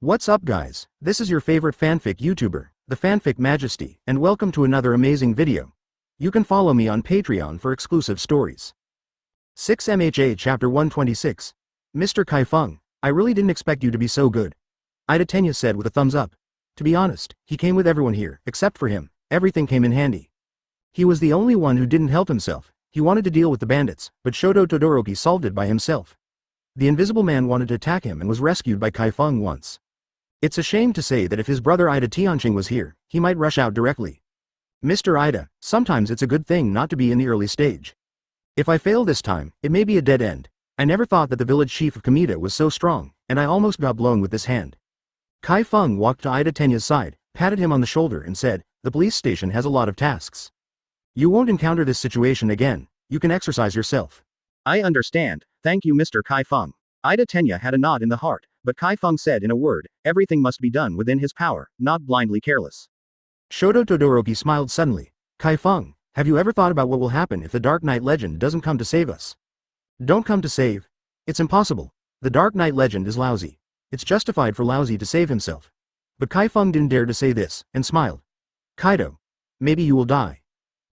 What's up guys, this is your favorite fanfic YouTuber, the Fanfic Majesty, and welcome to another amazing video. You can follow me on Patreon for exclusive stories. 6 MHA Chapter 126. Mr. Chi Feng, I really didn't expect you to be so good. Ida Tenya said with a thumbs up. To be honest, he came with everyone here, except for him, everything came in handy. He was the only one who didn't help himself. He wanted to deal with the bandits, but Shoto Todoroki solved it by himself. The invisible man wanted to attack him and was rescued by Chi Feng once. It's a shame to say that if his brother Ida Tianqing was here, he might rush out directly. Mr. Ida, sometimes it's a good thing not to be in the early stage. If I fail this time, it may be a dead end. I never thought that the village chief of Kamita was so strong, and I almost got blown with this hand. Chi Feng walked to Ida Tenya's side, patted him on the shoulder and said, the police station has a lot of tasks. You won't encounter this situation again, you can exercise yourself. I understand, thank you Mr. Chi Feng. Ida Tenya had a nod in the heart, but Chi Feng said in a word, everything must be done within his power, not blindly careless. Shoto Todoroki smiled suddenly. Chi Feng, have you ever thought about what will happen if the Dark Knight legend doesn't come to save us? Don't come to save. It's impossible. The Dark Knight legend is lousy. It's justified for lousy to save himself. But Chi Feng didn't dare to say this, and smiled. Kaido. Maybe you will die.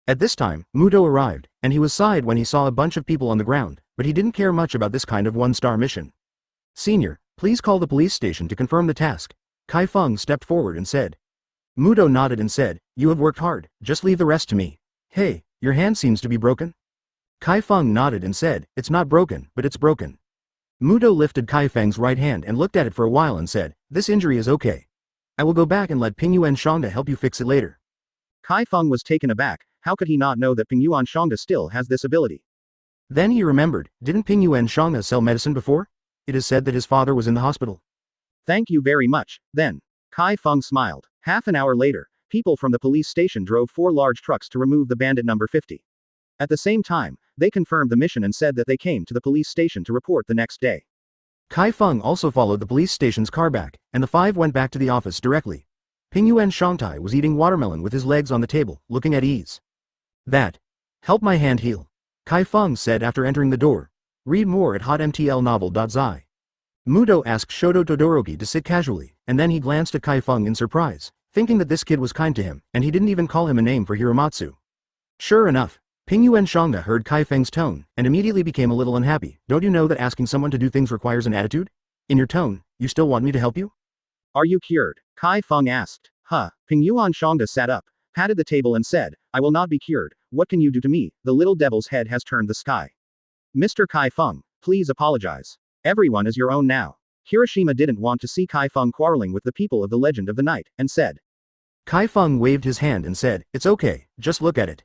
At this time, Muto arrived, and he was sighed when he saw a bunch of people on the ground, but he didn't care much about this kind of one-star mission. Senior, please call the police station to confirm the task. Chi Feng stepped forward and said. Muto nodded and said, you have worked hard, just leave the rest to me. Hey, your hand seems to be broken? Chi Feng nodded and said, it's not broken, but it's broken. Muto lifted Chi Feng's right hand and looked at it for a while and said, this injury is okay. I will go back and let Pingyuan Shangda help you fix it later. Chi Feng was taken aback, how could he not know that Pingyuan Shangda still has this ability? Then he remembered, didn't Pingyuan Shangda sell medicine before? It is said that his father was in the hospital. Thank you very much, then. Chi Feng smiled. Half an hour later, people from the police station drove 4 large trucks to remove the bandit number 50. At the same time, they confirmed the mission and said that they came to the police station to report the next day. Chi Feng also followed the police station's car back, and the 5 went back to the office directly. Pingyuan Shangtai was eating watermelon with his legs on the table, looking at ease. That. Help my hand heal. Chi Feng said after entering the door. Read more at hotmtlnovel.zi. Muto asked Shoto Todoroki to sit casually, and then he glanced at Chi Feng in surprise, thinking that this kid was kind to him, and he didn't even call him a name for Hiramatsu. Sure enough, Pingyuan Shangda heard Chi Feng's tone, and immediately became a little unhappy. Don't you know that asking someone to do things requires an attitude? In your tone, you still want me to help you? Are you cured? Chi Feng asked. Pingyuan Shangda sat up, patted the table and said, I will not be cured, what can you do to me? The little devil's head has turned the sky. Mr. Chi Feng, please apologize. Everyone is your own now. Hiroshima didn't want to see Chi Feng quarreling with the people of the Legend of the Night, and said. Chi Feng waved his hand and said, it's okay, just look at it.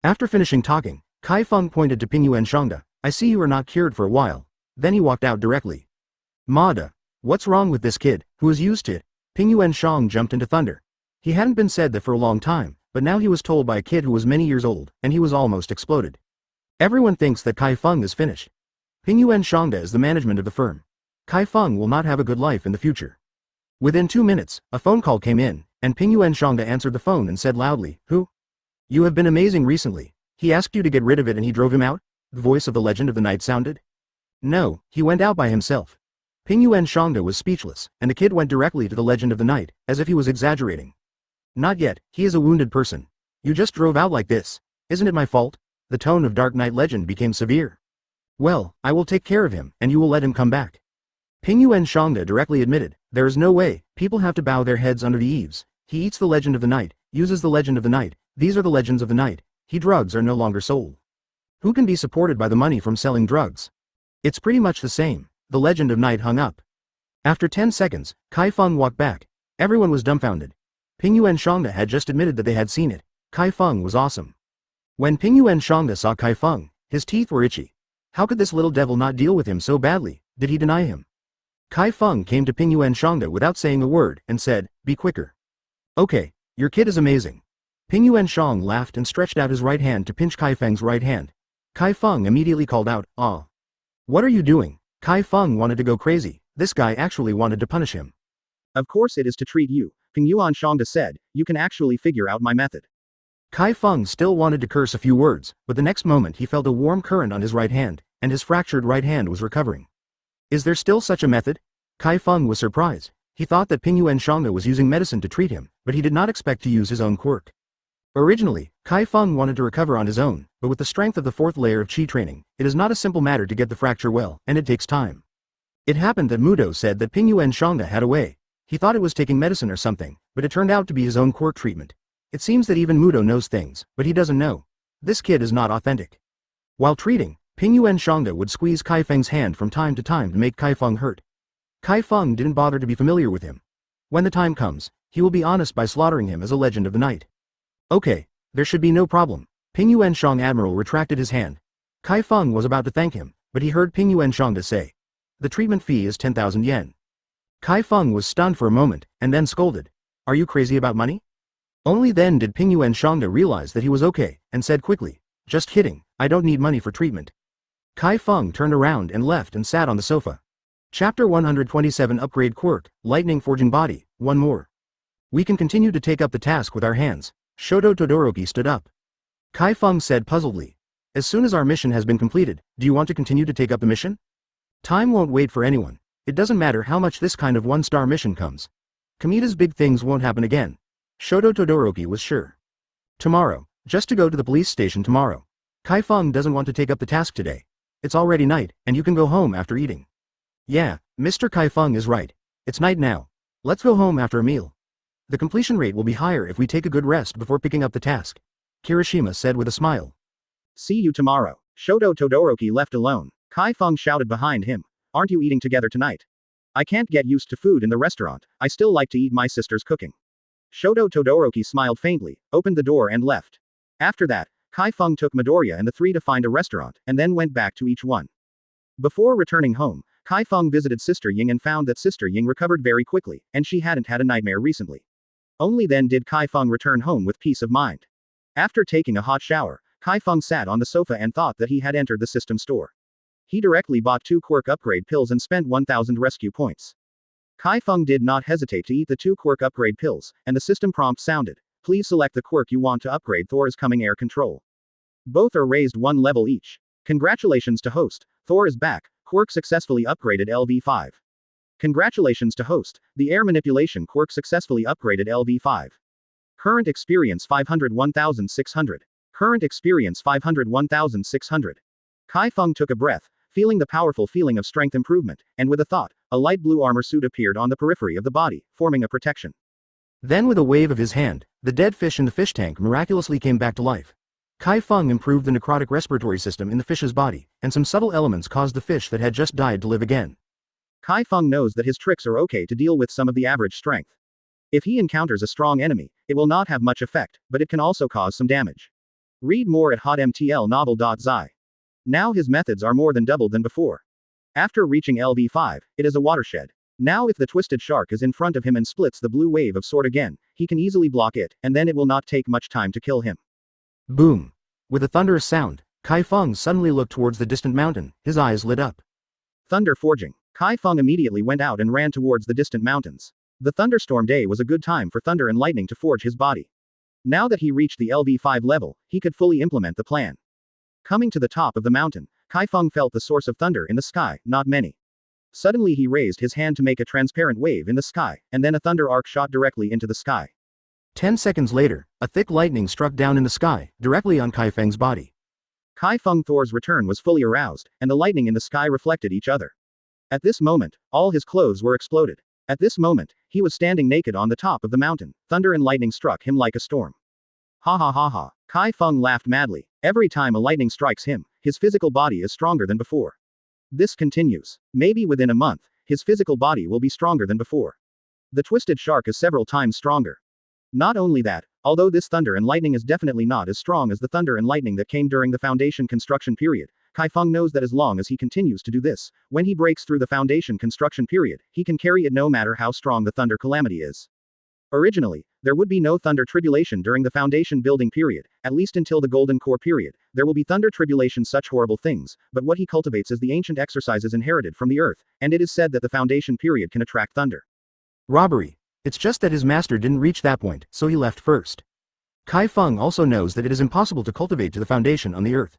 After finishing talking, Chi Feng pointed to Pingyuan Shangda, I see you are not cured for a while. Then he walked out directly. Mada. What's wrong with this kid, who is used to it? Pingyuan Shang jumped into thunder. He hadn't been said that for a long time, but now he was told by a kid who was many years old, and he was almost exploded. Everyone thinks that Chi Feng is finished. Pingyuan Shangda is the management of the firm. Chi Feng will not have a good life in the future. Within 2 minutes, a phone call came in, and Pingyuan Shangda answered the phone and said loudly, who? You have been amazing recently. He asked you to get rid of it and he drove him out? The voice of the Legend of the Night sounded. No, he went out by himself. Pingyuan Shangda was speechless, and the kid went directly to the Legend of the Night, as if he was exaggerating. Not yet, he is a wounded person. You just drove out like this. Isn't it my fault? The tone of Dark Knight Legend became severe. Well, I will take care of him, and you will let him come back. Pingyuan Shangda directly admitted, there is no way, people have to bow their heads under the eaves. He eats the Legend of the Night, uses the Legend of the Night, these are the Legends of the Night. Drugs are no longer sold. Who can be supported by the money from selling drugs? It's pretty much the same. The Legend of Night hung up. After 10 seconds, Chi Feng walked back. Everyone was dumbfounded. Pingyuan Shangda had just admitted that they had seen it. Chi Feng was awesome. When Pingyuan Shangda saw Chi Feng, his teeth were itchy. How could this little devil not deal with him so badly? Did he deny him? Chi Feng came to Pingyuan Shangda without saying a word, and said, be quicker. Okay, your kid is amazing. Pingyuan Shang laughed and stretched out his right hand to pinch Chi Feng's right hand. Chi Feng immediately called out, ah. What are you doing? Chi Feng wanted to go crazy. This guy actually wanted to punish him. Of course it is to treat you, Pingyuan Shangda said, you can actually figure out my method. Chi Feng still wanted to curse a few words, but the next moment he felt a warm current on his right hand, and his fractured right hand was recovering. Is there still such a method? Chi Feng was surprised. He thought that Pingyuan Shangda was using medicine to treat him, but he did not expect to use his own quirk. Originally, Chi Feng wanted to recover on his own, but with the strength of the fourth layer of Chi training, it is not a simple matter to get the fracture well, and it takes time. It happened that Mudo said that Pingyuan Shangda had a way. He thought it was taking medicine or something, but it turned out to be his own quirk treatment. It seems that even Mudo knows things, but he doesn't know. This kid is not authentic. While treating, Pingyuan Shangda would squeeze Chi Feng's hand from time to time to make Chi Feng hurt. Chi Feng didn't bother to be familiar with him. When the time comes, he will be honest by slaughtering him as a legend of the night. Okay, there should be no problem. Pingyuan Shang Admiral retracted his hand. Chi Feng was about to thank him, but he heard Pingyuan Shangda say, "The treatment fee is 10,000 yen. Chi Feng was stunned for a moment, and then scolded. Are you crazy about money? Only then did Pingyuan Shangda realize that he was okay, and said quickly, just kidding, I don't need money for treatment. Chi Feng turned around and left and sat on the sofa. Chapter 127 Upgrade Quirk, Lightning Forging Body, one more. We can continue to take up the task with our hands. Shoto Todoroki stood up. Chi Feng said puzzledly. As soon as our mission has been completed, do you want to continue to take up the mission? Time won't wait for anyone. It doesn't matter how much this kind of one-star mission comes. Kamida's big things won't happen again. Shoto Todoroki was sure. Tomorrow, just to go to the police station tomorrow. Chi Feng doesn't want to take up the task today. It's already night, and you can go home after eating. Yeah, Mr. Chi Feng is right. It's night now. Let's go home after a meal. The completion rate will be higher if we take a good rest before picking up the task. Kirishima said with a smile. See you tomorrow. Shoto Todoroki left alone. Chi Feng shouted behind him. Aren't you eating together tonight? I can't get used to food in the restaurant. I still like to eat my sister's cooking. Shoto Todoroki smiled faintly, opened the door and left. After that, Chi Feng took Midoriya and the three to find a restaurant, and then went back to each one. Before returning home, Chi Feng visited Sister Ying and found that Sister Ying recovered very quickly, and she hadn't had a nightmare recently. Only then did Chi Feng return home with peace of mind. After taking a hot shower, Chi Feng sat on the sofa and thought that he had entered the system store. He directly bought 2 quirk upgrade pills and spent 1,000 rescue points. Chi Feng did not hesitate to eat the 2 quirk upgrade pills, and the system prompt sounded. Please select the quirk you want to upgrade Thor's coming air control. Both are raised 1 level each. Congratulations to host, Thor is back, quirk successfully upgraded LV5. Congratulations to host, the air manipulation quirk successfully upgraded LV5. Current experience 501,600. Current experience 501,600. Chi Feng took a breath, feeling the powerful feeling of strength improvement, and with a thought, a light blue armor suit appeared on the periphery of the body, forming a protection. Then with a wave of his hand, the dead fish in the fish tank miraculously came back to life. Chi Feng improved the necrotic respiratory system in the fish's body, and some subtle elements caused the fish that had just died to live again. Chi Feng knows that his tricks are okay to deal with some of the average strength. If he encounters a strong enemy, it will not have much effect, but it can also cause some damage. Read more at hotmtlnovel.zi. Now his methods are more than doubled than before. After reaching LV5, it is a watershed. Now if the twisted shark is in front of him and splits the blue wave of sword again, he can easily block it, and then it will not take much time to kill him. Boom! With a thunderous sound, Chi Feng suddenly looked towards the distant mountain, his eyes lit up. Thunder forging. Chi Feng immediately went out and ran towards the distant mountains. The thunderstorm day was a good time for thunder and lightning to forge his body. Now that he reached the LV5 level, he could fully implement the plan. Coming to the top of the mountain, Chi Feng felt the source of thunder in the sky, not many. Suddenly he raised his hand to make a transparent wave in the sky, and then a thunder arc shot directly into the sky. 10 seconds later, a thick lightning struck down in the sky, directly on Chi Feng's body. Chi Feng Thor's return was fully aroused, and the lightning in the sky reflected each other. At this moment, all his clothes were exploded. At this moment, he was standing naked on the top of the mountain. Thunder and lightning struck him like a storm. Ha ha ha ha. Chi Feng laughed madly. Every time a lightning strikes him, his physical body is stronger than before. This continues. Maybe within a month, his physical body will be stronger than before. The twisted shark is several times stronger. Not only that, although this thunder and lightning is definitely not as strong as the thunder and lightning that came during the Foundation construction period, Chi Feng knows that as long as he continues to do this, when he breaks through the Foundation construction period, he can carry it no matter how strong the thunder calamity is. Originally, there would be no thunder tribulation during the Foundation building period, at least until the Golden Core period. There will be thunder tribulation, such horrible things, but what he cultivates is the ancient exercises inherited from the earth, and it is said that the Foundation period can attract thunder. Robbery. It's just that his master didn't reach that point, so he left first. Chi Feng also knows that it is impossible to cultivate to the Foundation on the earth.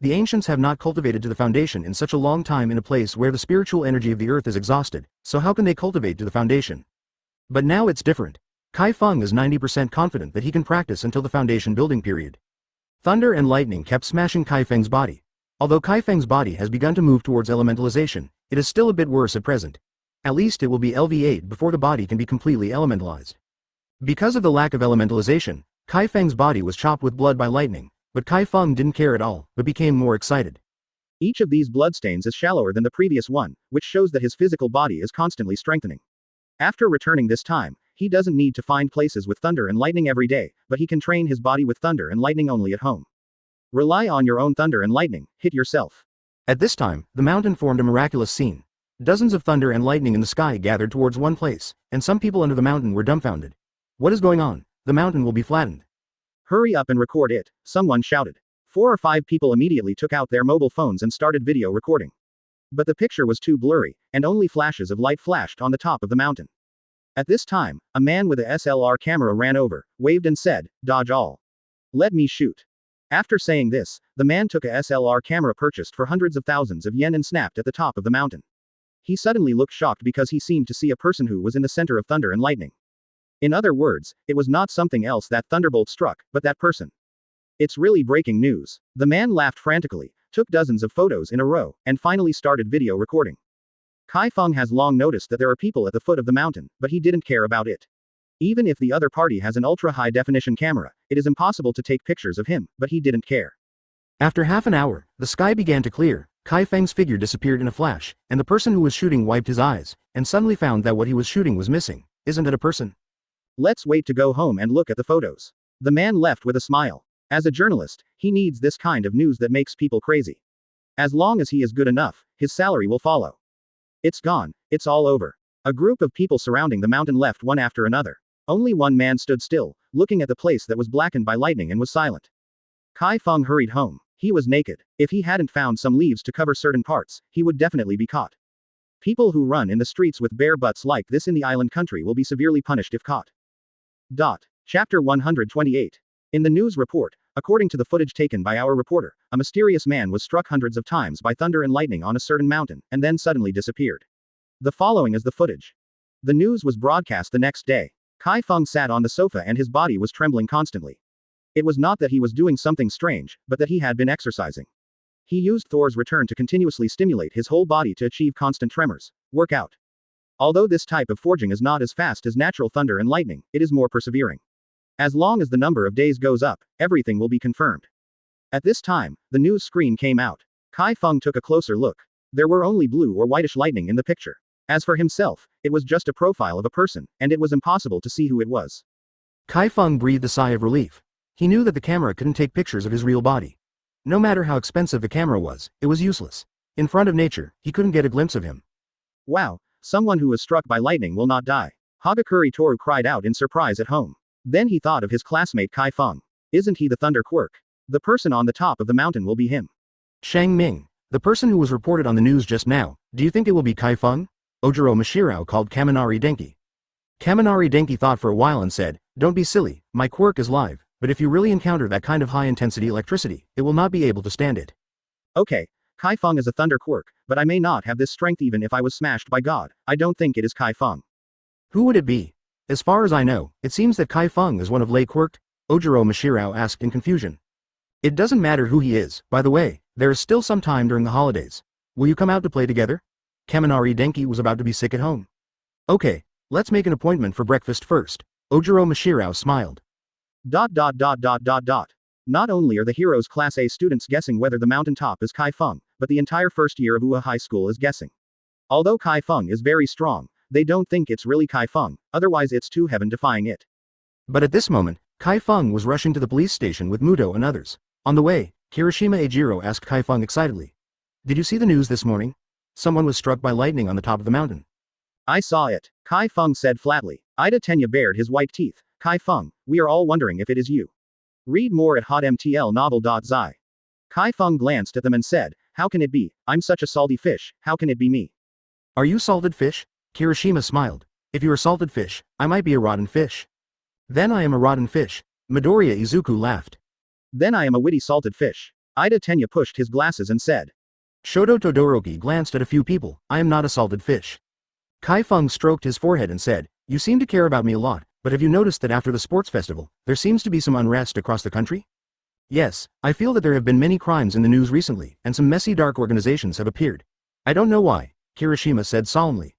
The ancients have not cultivated to the Foundation in such a long time in a place where the spiritual energy of the earth is exhausted, so how can they cultivate to the Foundation? But now it's different. Chi Feng is 90% confident that he can practice until the foundation building period. Thunder and lightning kept smashing Chi Feng's body. Although Chi Feng's body has begun to move towards elementalization, it is still a bit worse at present. At least it will be LV8 before the body can be completely elementalized. Because of the lack of elementalization, Chi Feng's body was chopped with blood by lightning, but Chi Feng didn't care at all, but became more excited. Each of these bloodstains is shallower than the previous one, which shows that his physical body is constantly strengthening. After returning this time, he doesn't need to find places with thunder and lightning every day, but he can train his body with thunder and lightning only at home. Rely on your own thunder and lightning, hit yourself. At this time, the mountain formed a miraculous scene. Dozens of thunder and lightning in the sky gathered towards one place, and some people under the mountain were dumbfounded. What is going on? The mountain will be flattened. Hurry up and record it, someone shouted. 4 or 5 people immediately took out their mobile phones and started video recording. But the picture was too blurry, and only flashes of light flashed on the top of the mountain. At this time, a man with a SLR camera ran over, waved and said, "Dodge all. Let me shoot." After saying this, the man took a SLR camera purchased for hundreds of thousands of yen and snapped at the top of the mountain. He suddenly looked shocked because he seemed to see a person who was in the center of thunder and lightning. In other words, it was not something else that thunderbolt struck, but that person. It's really breaking news. The man laughed frantically, took dozens of photos in a row, and finally started video recording. Chi Feng has long noticed that there are people at the foot of the mountain, but he didn't care about it. Even if the other party has an ultra-high definition camera, it is impossible to take pictures of him, but he didn't care. After half an hour, the sky began to clear, Chi Feng's figure disappeared in a flash, and the person who was shooting wiped his eyes, and suddenly found that what he was shooting was missing. Isn't it a person? Let's wait to go home and look at the photos. The man left with a smile. As a journalist, he needs this kind of news that makes people crazy. As long as he is good enough, his salary will follow. It's gone, it's all over. A group of people surrounding the mountain left one after another. Only one man stood still, looking at the place that was blackened by lightning and was silent. Chi Feng hurried home. He was naked. If he hadn't found some leaves to cover certain parts, he would definitely be caught. People who run in the streets with bare butts like this in the island country will be severely punished if caught. Chapter 128. In the news report, according to the footage taken by our reporter, a mysterious man was struck hundreds of times by thunder and lightning on a certain mountain, and then suddenly disappeared. The following is the footage. The news was broadcast the next day. Chi Feng sat on the sofa and his body was trembling constantly. It was not that he was doing something strange, but that he had been exercising. He used Thor's return to continuously stimulate his whole body to achieve constant tremors. Workout. Although this type of forging is not as fast as natural thunder and lightning, it is more persevering. As long as the number of days goes up, everything will be confirmed. At this time, the news screen came out. Chi Feng took a closer look. There were only blue or whitish lightning in the picture. As for himself, it was just a profile of a person, and it was impossible to see who it was. Chi Feng breathed a sigh of relief. He knew that the camera couldn't take pictures of his real body. No matter how expensive the camera was, it was useless. In front of nature, he couldn't get a glimpse of him. Wow, someone who was struck by lightning will not die. Hagakure Toru cried out in surprise at home. Then he thought of his classmate Chi Feng. Isn't he the Thunder Quirk? The person on the top of the mountain will be him. Shang Ming, the person who was reported on the news just now, do you think it will be Chi Feng? Ojiro Mashirao called Kaminari Denki. Kaminari Denki thought for a while and said, "Don't be silly, my quirk is live, but if you really encounter that kind of high-intensity electricity, it will not be able to stand it." Okay, Chi Feng is a Thunder Quirk, but I may not have this strength even if I was smashed by God. I don't think it is Chi Feng. Who would it be? As far as I know, it seems that Chi Feng is one of Lei Quirk, Ojiro Mashirao asked in confusion. It doesn't matter who he is, by the way, there is still some time during the holidays. Will you come out to play together? Kaminari Denki was about to be sick at home. Okay, let's make an appointment for breakfast first. Ojiro Mashirao smiled. Not only are the Heroes Class A students guessing whether the mountaintop is Chi Feng, but the entire first year of UA High School is guessing. Although Chi Feng is very strong, they don't think it's really Chi Feng, otherwise it's too heaven-defying it. But at this moment, Chi Feng was rushing to the police station with Muto and others. On the way, Kirishima Eijiro asked Chi Feng excitedly. Did you see the news this morning? Someone was struck by lightning on the top of the mountain. I saw it, Chi Feng said flatly. Ida Tenya bared his white teeth. Chi Feng, we are all wondering if it is you. Read more at hotmtlnovel.zi. Chi Feng glanced at them and said, how can it be? I'm such a salty fish, how can it be me? Are you salted fish? Kirishima smiled. If you are salted fish, I might be a rotten fish. Then I am a rotten fish. Midoriya Izuku laughed. Then I am a witty salted fish. Ida Tenya pushed his glasses and said. Shoto Todoroki glanced at a few people. I am not a salted fish. Chi Feng stroked his forehead and said, You seem to care about me a lot, but have you noticed that after the sports festival, there seems to be some unrest across the country? Yes, I feel that there have been many crimes in the news recently, and some messy dark organizations have appeared. I don't know why, Kirishima said solemnly.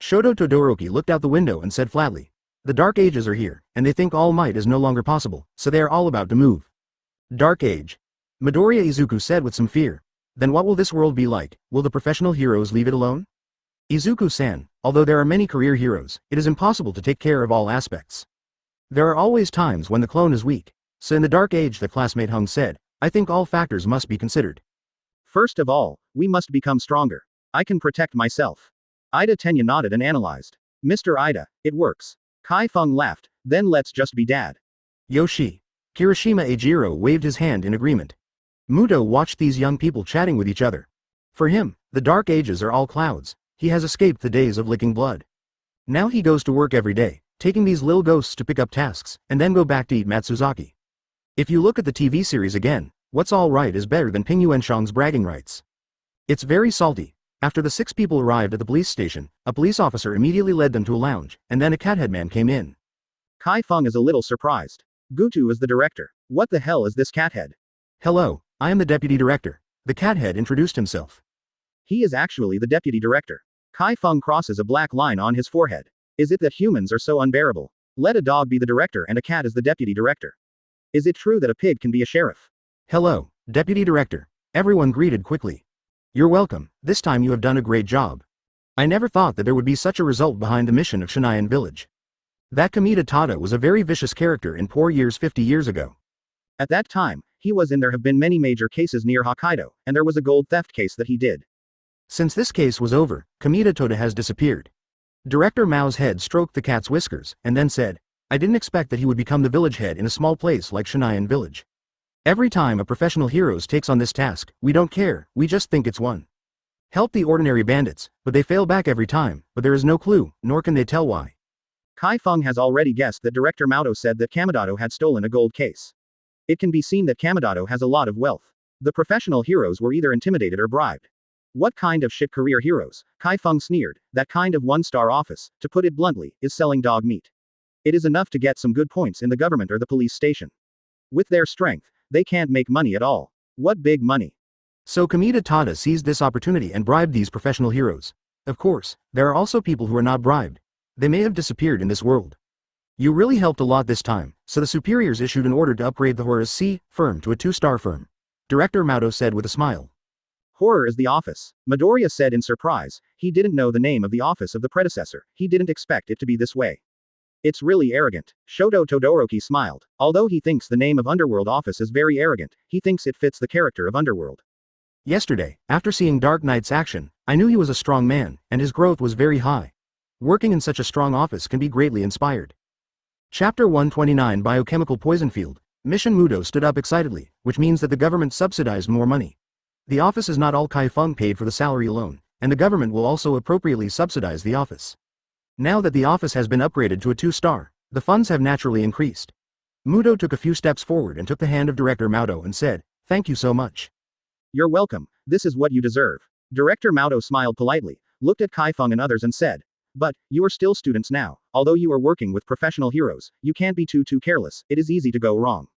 Shoto Todoroki looked out the window and said flatly. The Dark Ages are here, and they think all might is no longer possible, so they are all about to move. Dark Age. Midoriya Izuku said with some fear. Then what will this world be like? Will the professional heroes leave it alone? Izuku-san, although there are many career heroes, it is impossible to take care of all aspects. There are always times when the clone is weak. So in the Dark Age, the classmate Hung said, I think all factors must be considered. First of all, we must become stronger. I can protect myself. Ida Tenya nodded and analyzed. Mr. Ida, it works. Chi Feng laughed, then let's just be dad. Yoshi. Kirishima Eijiro waved his hand in agreement. Muto watched these young people chatting with each other. For him, the Dark Ages are all clouds. He has escaped the days of licking blood. Now he goes to work every day, taking these little ghosts to pick up tasks, and then go back to eat Matsuzaki. If you look at the TV series again, What's All Right is better than Ping Yuanshang's bragging rights. It's very salty. After the 6 people arrived at the police station, a police officer immediately led them to a lounge, and then a cathead man came in. Chi Feng is a little surprised. Gutu is the director. What the hell is this cathead? Hello, I am the deputy director. The cathead introduced himself. He is actually the deputy director. Chi Feng crosses a black line on his forehead. Is it that humans are so unbearable? Let a dog be the director and a cat is the deputy director. Is it true that a pig can be a sheriff? Hello, deputy director. Everyone greeted quickly. You're welcome, this time you have done a great job. I never thought that there would be such a result behind the mission of Shinayan Village. That Kamita Tada was a very vicious character in poor years 50 years ago. At that time, he was in there have been many major cases near Hokkaido, and there was a gold theft case that he did. Since this case was over, Kamita Toda has disappeared. Director Mao's head stroked the cat's whiskers, and then said, I didn't expect that he would become the village head in a small place like Shinayan Village. Every time a professional hero takes on this task, we don't care, we just think it's one. Help the ordinary bandits, but they fail back every time, but there is no clue, nor can they tell why. Chi Feng has already guessed that Director Mauto said that Kamidato had stolen a gold case. It can be seen that Kamidato has a lot of wealth. The professional heroes were either intimidated or bribed. What kind of shit career heroes? Chi Feng sneered. That kind of one-star office, to put it bluntly, is selling dog meat. It is enough to get some good points in the government or the police station. With their strength, they can't make money at all. What big money? So Kamita Tada seized this opportunity and bribed these professional heroes. Of course, there are also people who are not bribed. They may have disappeared in this world. You really helped a lot this time, so the superiors issued an order to upgrade the Horror's C firm to a 2-star firm. Director Mauto said with a smile. Horror is the office. Midoriya said in surprise. He didn't know the name of the office of the predecessor. He didn't expect it to be this way. It's really arrogant. Shoto Todoroki smiled. Although he thinks the name of Underworld office is very arrogant, he thinks it fits the character of Underworld. Yesterday, after seeing Dark Knight's action, I knew he was a strong man, and his growth was very high. Working in such a strong office can be greatly inspired. Chapter 129 Biochemical Poison Field. Mission Muto stood up excitedly, which means that the government subsidized more money. The office is not all Chi Feng paid for the salary alone, and the government will also appropriately subsidize the office. Now that the office has been upgraded to a 2-star, the funds have naturally increased. Muto took a few steps forward and took the hand of Director Mauto and said, Thank you so much. You're welcome, this is what you deserve. Director Mauto smiled politely, looked at Chi Feng and others and said, But, you are still students now, although you are working with professional heroes, you can't be too careless, it is easy to go wrong.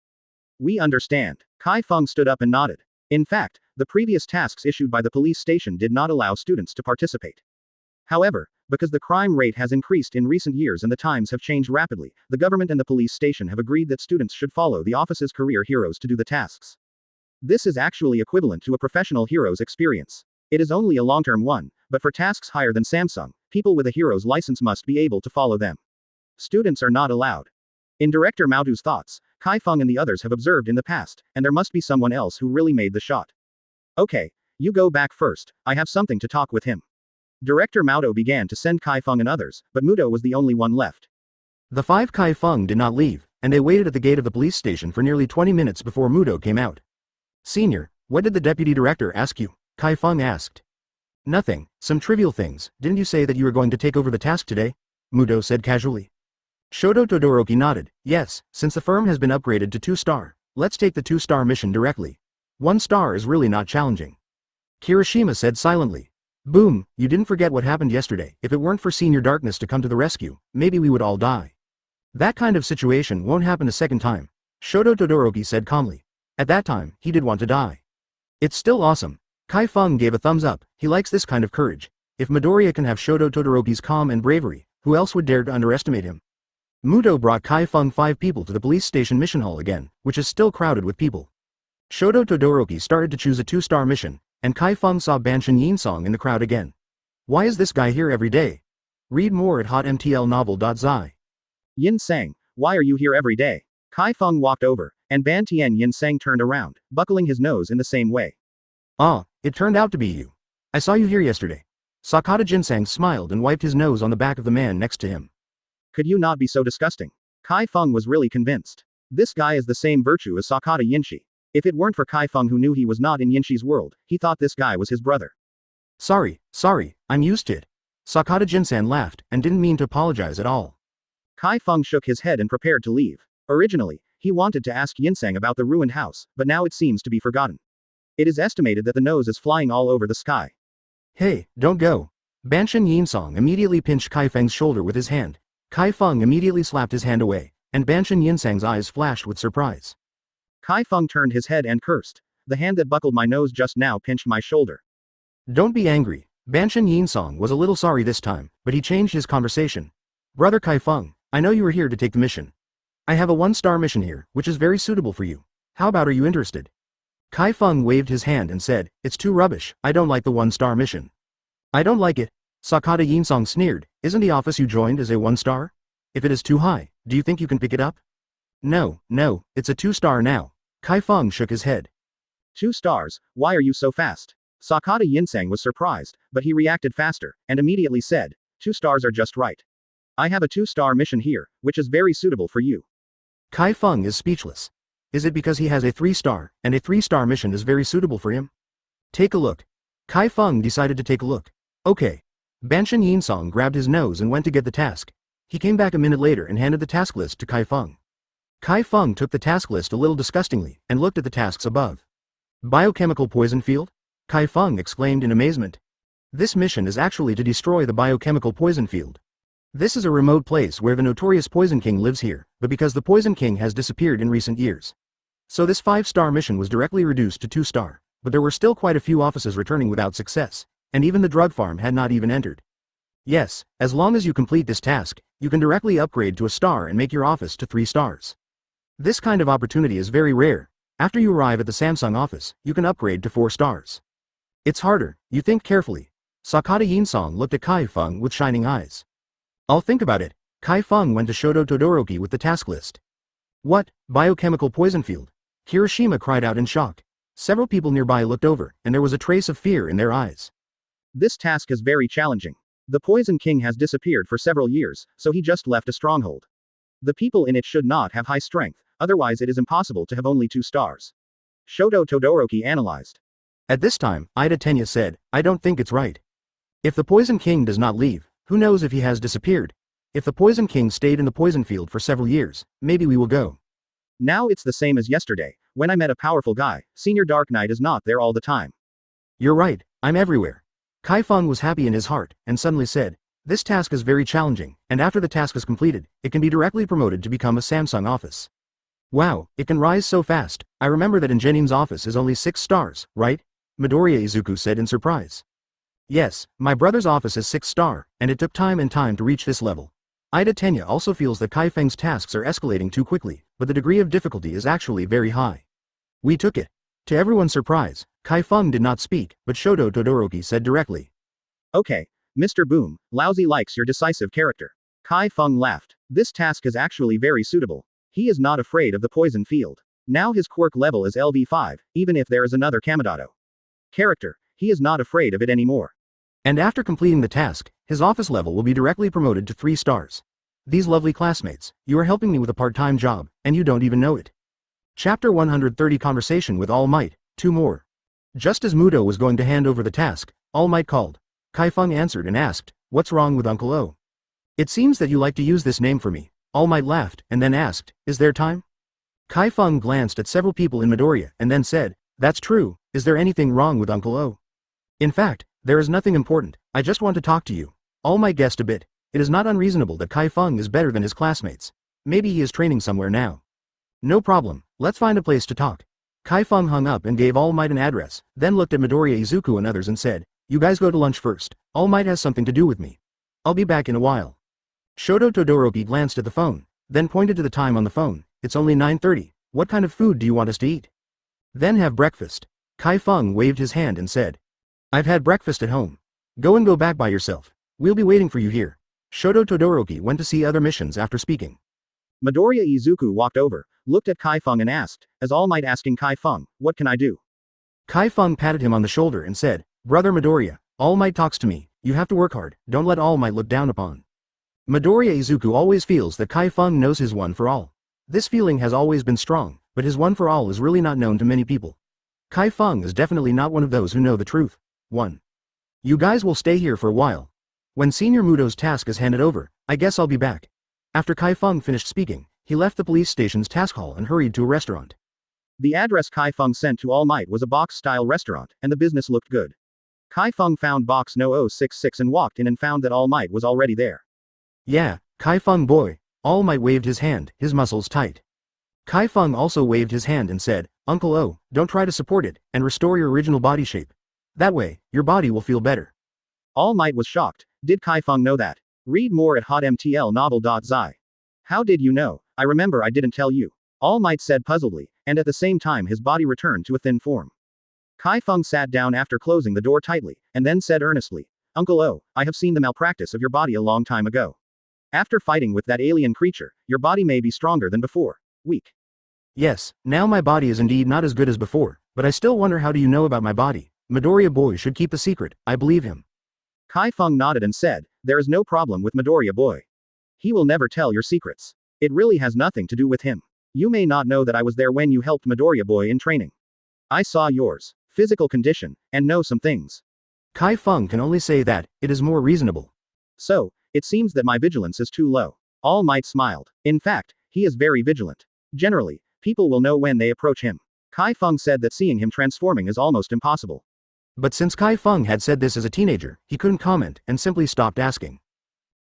We understand. Chi Feng stood up and nodded. In fact, the previous tasks issued by the police station did not allow students to participate. However, because the crime rate has increased in recent years and the times have changed rapidly, the government and the police station have agreed that students should follow the office's career heroes to do the tasks. This is actually equivalent to a professional hero's experience. It is only a long-term one, but for tasks higher than Samsung, people with a hero's license must be able to follow them. Students are not allowed. In Director Mautu's thoughts, Chi Feng and the others have observed in the past, and there must be someone else who really made the shot. Okay, you go back first, I have something to talk with him. Director Mauto began to send Chi Feng and others, but Muto was the only one left. The 5 Chi Feng did not leave, and they waited at the gate of the police station for nearly 20 minutes before Muto came out. Senior, what did the deputy director ask you? Chi Feng asked. Nothing, some trivial things. Didn't you say that you were going to take over the task today? Muto said casually. Shoto Todoroki nodded. Yes, since the firm has been upgraded to 2-star, let's take the 2-star mission directly. 1 star is really not challenging. Kirishima said silently. Boom, you didn't forget what happened yesterday. If it weren't for Senior Darkness to come to the rescue, maybe we would all die. That kind of situation won't happen a second time, Shoto Todoroki said calmly. At that time, he did want to die. It's still awesome. Chi Feng gave a thumbs up. He likes this kind of courage. If Midoriya can have Shoto Todoroki's calm and bravery, who else would dare to underestimate him? Muto brought Chi Feng 5 people to the police station mission hall again, which is still crowded with people. Shoto Todoroki started to choose a 2-star mission, and Chi Feng saw Banshin Yinsong in the crowd again. Why is this guy here every day? Read more at hotmtlnovel.zi. Yin Sang, why are you here every day? Chi Feng walked over, and Ban Tian Yin Sang turned around, buckling his nose in the same way. Ah, it turned out to be you. I saw you here yesterday. Sakata Jinsang smiled and wiped his nose on the back of the man next to him. Could you not be so disgusting? Chi Feng was really convinced. This guy is the same virtue as Sakata Yinshi. If it weren't for Chi Feng who knew he was not in Yinshi's world, he thought this guy was his brother. Sorry, I'm used to it. Sakata Jinsan laughed, and didn't mean to apologize at all. Chi Feng shook his head and prepared to leave. Originally, he wanted to ask Yinsang about the ruined house, but now it seems to be forgotten. It is estimated that the nose is flying all over the sky. Hey, don't go. Banshin Yinsong immediately pinched Chi Feng's shoulder with his hand. Chi Feng immediately slapped his hand away, and Banshin Yinsang's eyes flashed with surprise. Chi Feng turned his head and cursed. The hand that buckled my nose just now pinched my shoulder. Don't be angry. Banshin Yinsong was a little sorry this time, but he changed his conversation. Brother Chi Feng, I know you are here to take the mission. I have a 1-star mission here, which is very suitable for you. How about, are you interested? Chi Feng waved his hand and said, it's too rubbish, I don't like the 1-star mission. I don't like it. Sakata Yinsong sneered, isn't the office you joined as a 1-star? If it is too high, do you think you can pick it up? No, it's a 2-star now. Chi Feng shook his head. 2 stars, why are you so fast? Sakata Yinsang was surprised, but he reacted faster, and immediately said, 2 stars are just right. I have a 2-star mission here, which is very suitable for you. Chi Feng is speechless. Is it because he has a 3-star, and a 3-star mission is very suitable for him? Take a look. Chi Feng decided to take a look. Okay. Banshin Yinsong grabbed his nose and went to get the task. He came back a minute later and handed the task list to Chi Feng. Chi Feng took the task list a little disgustingly, and looked at the tasks above. Biochemical poison field? Chi Feng exclaimed in amazement. This mission is actually to destroy the biochemical poison field. This is a remote place where the notorious Poison King lives here, but because the Poison King has disappeared in recent years. So this 5-star mission was directly reduced to 2-star, but there were still quite a few offices returning without success, and even the drug farm had not even entered. Yes, as long as you complete this task, you can directly upgrade to a star and make your office to 3 stars. This kind of opportunity is very rare. After you arrive at the Samsung office, you can upgrade to 4 stars. It's harder, you think carefully. Sakata Yinsong looked at Chi Feng with shining eyes. I'll think about it. Chi Feng went to Shoto Todoroki with the task list. What, biochemical poison field? Hiroshima cried out in shock. Several people nearby looked over, and there was a trace of fear in their eyes. This task is very challenging. The Poison King has disappeared for several years, so he just left a stronghold. The people in it should not have high strength, otherwise it is impossible to have only 2 stars. Shoto Todoroki analyzed. At this time, Ida Tenya said, I don't think it's right. If the Poison King does not leave, who knows if he has disappeared? If the Poison King stayed in the poison field for several years, maybe we will go. Now it's the same as yesterday, when I met a powerful guy. Senior Dark Knight is not there all the time. You're right, I'm everywhere. Chi Feng was happy in his heart, and suddenly said, this task is very challenging, and after the task is completed, it can be directly promoted to become a Samsung office. Wow, it can rise so fast. I remember that in Jenin's office is only 6 stars, right? Midoriya Izuku said in surprise. Yes, my brother's office is 6-star, and it took time and time to reach this level. Ida Tenya also feels that Chi Feng's tasks are escalating too quickly, but the degree of difficulty is actually very high. We took it. To everyone's surprise, Chi Feng did not speak, but Shoto Todoroki said directly. Okay, Mr. Boom, Lousy likes your decisive character. Chi Feng laughed. This task is actually very suitable. He is not afraid of the poison field. Now his quirk level is LV5, even if there is another Kamidato character, he is not afraid of it anymore. And after completing the task, his office level will be directly promoted to 3 stars. These lovely classmates, you are helping me with a part-time job, and you don't even know it. Chapter 130 Conversation with All Might, 2 more. Just as Muto was going to hand over the task, All Might called. Chi Feng answered and asked, what's wrong with Uncle O? It seems that you like to use this name for me. All Might laughed, and then asked, is there time? Chi Feng glanced at several people in Midoriya, and then said, that's true, is there anything wrong with Uncle O? In fact, There is nothing important, I just want to talk to you. All Might guessed a bit. It is not unreasonable that Chi Feng is better than his classmates. Maybe he is training somewhere now. No problem, let's find a place to talk. Chi Feng hung up and gave All Might an address, then looked at Midoriya Izuku and others and said, you guys go to lunch first, All Might has something to do with me. I'll be back in a while. Shoto Todoroki glanced at the phone, then pointed to the time on the phone, it's only 9:30, what kind of food do you want us to eat? Then have breakfast. Chi Feng waved his hand and said, I've had breakfast at home. Go back by yourself. We'll be waiting for you here. Shoto Todoroki went to see other missions after speaking. Midoriya Izuku walked over, looked at Chi Feng and asked, as All Might asking Chi Feng, what can I do? Chi Feng patted him on the shoulder and said, Brother Midoriya, All Might talks to me, you have to work hard, don't let All Might look down upon. Midoriya Izuku always feels that Chi Feng knows his one for all. This feeling has always been strong, but his one for all is really not known to many people. Chi Feng is definitely not one of those who know the truth. 1. You guys will stay here for a while. When Senior Muto's task is handed over, I guess I'll be back. After Chi Feng finished speaking, he left the police station's task hall and hurried to a restaurant. The address Chi Feng sent to All Might was a box-style restaurant, and the business looked good. Chi Feng found box no 066 and walked in and found that All Might was already there. Yeah, Chi Feng boy. All Might waved his hand, his muscles tight. Chi Feng also waved his hand and said, Uncle O, don't try to support it, and restore your original body shape. That way, your body will feel better. All Might was shocked. Did Chi Feng know that? Read more at hotmtlnovel.zi. How did you know? I remember I didn't tell you. All Might said puzzledly, and at the same time his body returned to a thin form. Chi Feng sat down after closing the door tightly, and then said earnestly, Uncle O, I have seen the malpractice of your body a long time ago. After fighting with that alien creature, your body may be stronger than before. Weak. Yes, now my body is indeed not as good as before, but I still wonder how do you know about my body? Midoriya boy should keep the secret, I believe him. Chi Feng nodded and said, there is no problem with Midoriya boy. He will never tell your secrets. It really has nothing to do with him. You may not know that I was there when you helped Midoriya boy in training. I saw yours physical condition, and know some things. Chi Feng can only say that, it is more reasonable. So, it seems that my vigilance is too low. All Might smiled. In fact, he is very vigilant. Generally, people will know when they approach him. Chi Feng said that seeing him transforming is almost impossible. But since Chi Feng had said this as a teenager, he couldn't comment and simply stopped asking.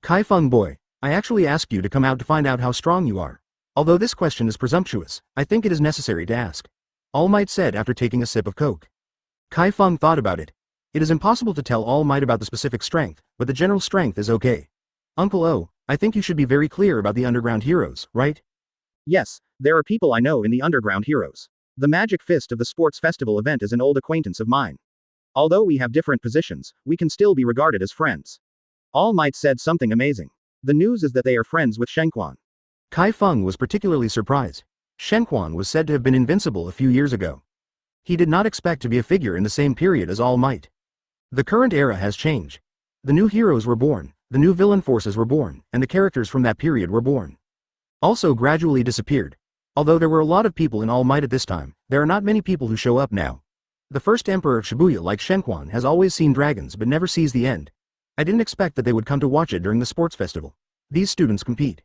Chi Feng boy, I actually asked you to come out to find out how strong you are. Although this question is presumptuous, I think it is necessary to ask. All Might said after taking a sip of Coke. Chi Feng thought about it. It is impossible to tell All Might about the specific strength, but the general strength is okay. Uncle O, I think you should be very clear about the underground heroes, right? Yes, there are people I know in the underground heroes. The Magic Fist of the sports festival event is an old acquaintance of mine. Although we have different positions, we can still be regarded as friends. All Might said something amazing. The news is that they are friends with Shenquan. Chi Feng was particularly surprised. Shenquan was said to have been invincible a few years ago. He did not expect to be a figure in the same period as All Might. The current era has changed. The new heroes were born, the new villain forces were born, and the characters from that period were born. Also gradually disappeared. Although there were a lot of people in All Might at this time, there are not many people who show up now. The first emperor of Shibuya like Shenquan has always seen dragons but never sees the end. I didn't expect that they would come to watch it during the sports festival. These students compete.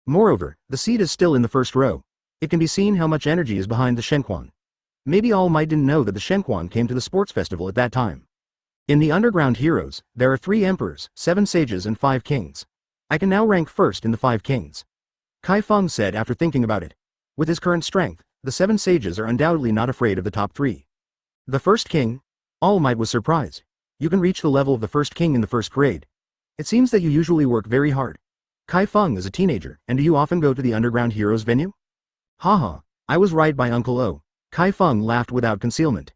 Moreover, the seat is still in the first row. It can be seen how much energy is behind the Shenquan. Maybe All Might didn't know that the Shenquan came to the sports festival at that time. In the underground heroes, there are 3 emperors, 7 sages and 5 kings. I can now rank first in the 5 kings. Chi Feng said after thinking about it. With his current strength, the 7 sages are undoubtedly not afraid of the top 3. The first king? All Might was surprised. You can reach the level of the first king in the first grade. It seems that you usually work very hard. Chi Feng is a teenager, and do you often go to the underground heroes venue? Haha, I was right by Uncle O. Chi Feng laughed without concealment.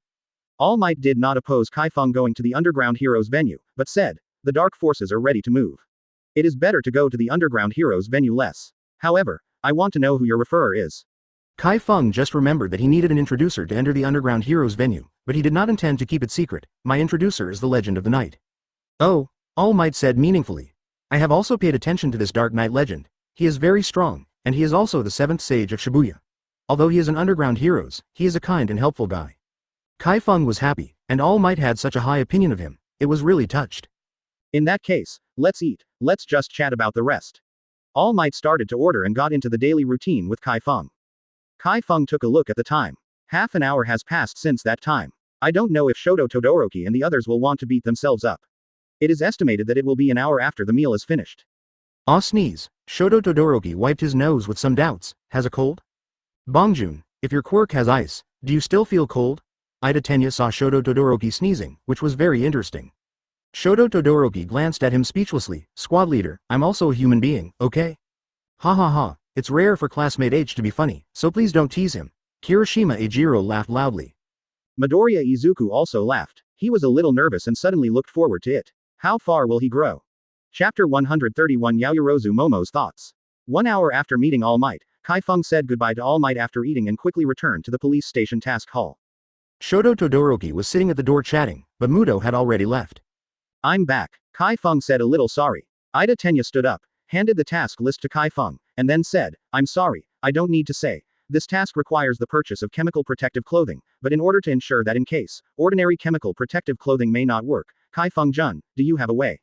All Might did not oppose Chi Feng going to the underground heroes venue, but said, the dark forces are ready to move. It is better to go to the underground heroes venue less. However, I want to know who your referrer is. Chi Feng just remembered that he needed an introducer to enter the underground heroes venue, but he did not intend to keep it secret. My introducer is the Legend of the Night. Oh, All Might said meaningfully. I have also paid attention to this Dark Knight legend. He is very strong, and he is also the 7th sage of Shibuya. Although he is an underground heroes, he is a kind and helpful guy. Chi Feng was happy, and All Might had such a high opinion of him. It was really touched. In that case, let's eat, let's just chat about the rest. All Might started to order and got into the daily routine with Chi Feng. Chi Feng took a look at the time. Half an hour has passed since that time. I don't know if Shoto Todoroki and the others will want to beat themselves up. It is estimated that it will be an hour after the meal is finished. Ah sneeze. Shoto Todoroki wiped his nose with some doubts. Has a cold? Bongjun, if your quirk has ice, do you still feel cold? Ida Tenya saw Shoto Todoroki sneezing, which was very interesting. Shoto Todoroki glanced at him speechlessly. Squad leader, I'm also a human being, okay? Ha ha ha, it's rare for classmate H to be funny, so please don't tease him. Kirishima Ejiro laughed loudly. Midoriya Izuku also laughed. He was a little nervous and suddenly looked forward to it. How far will he grow? Chapter 131 Yaoyorozu Momo's Thoughts. 1 hour after meeting All Might, Chi Feng said goodbye to All Might after eating and quickly returned to the police station task hall. Shoto Todoroki was sitting at the door chatting, but Muto had already left. I'm back, Chi Feng said a little sorry. Ida Tenya stood up, handed the task list to Chi Feng, and then said, I'm sorry, I don't need to say. This task requires the purchase of chemical protective clothing, but in order to ensure that in case ordinary chemical protective clothing may not work, Chi Feng-jun, do you have a way?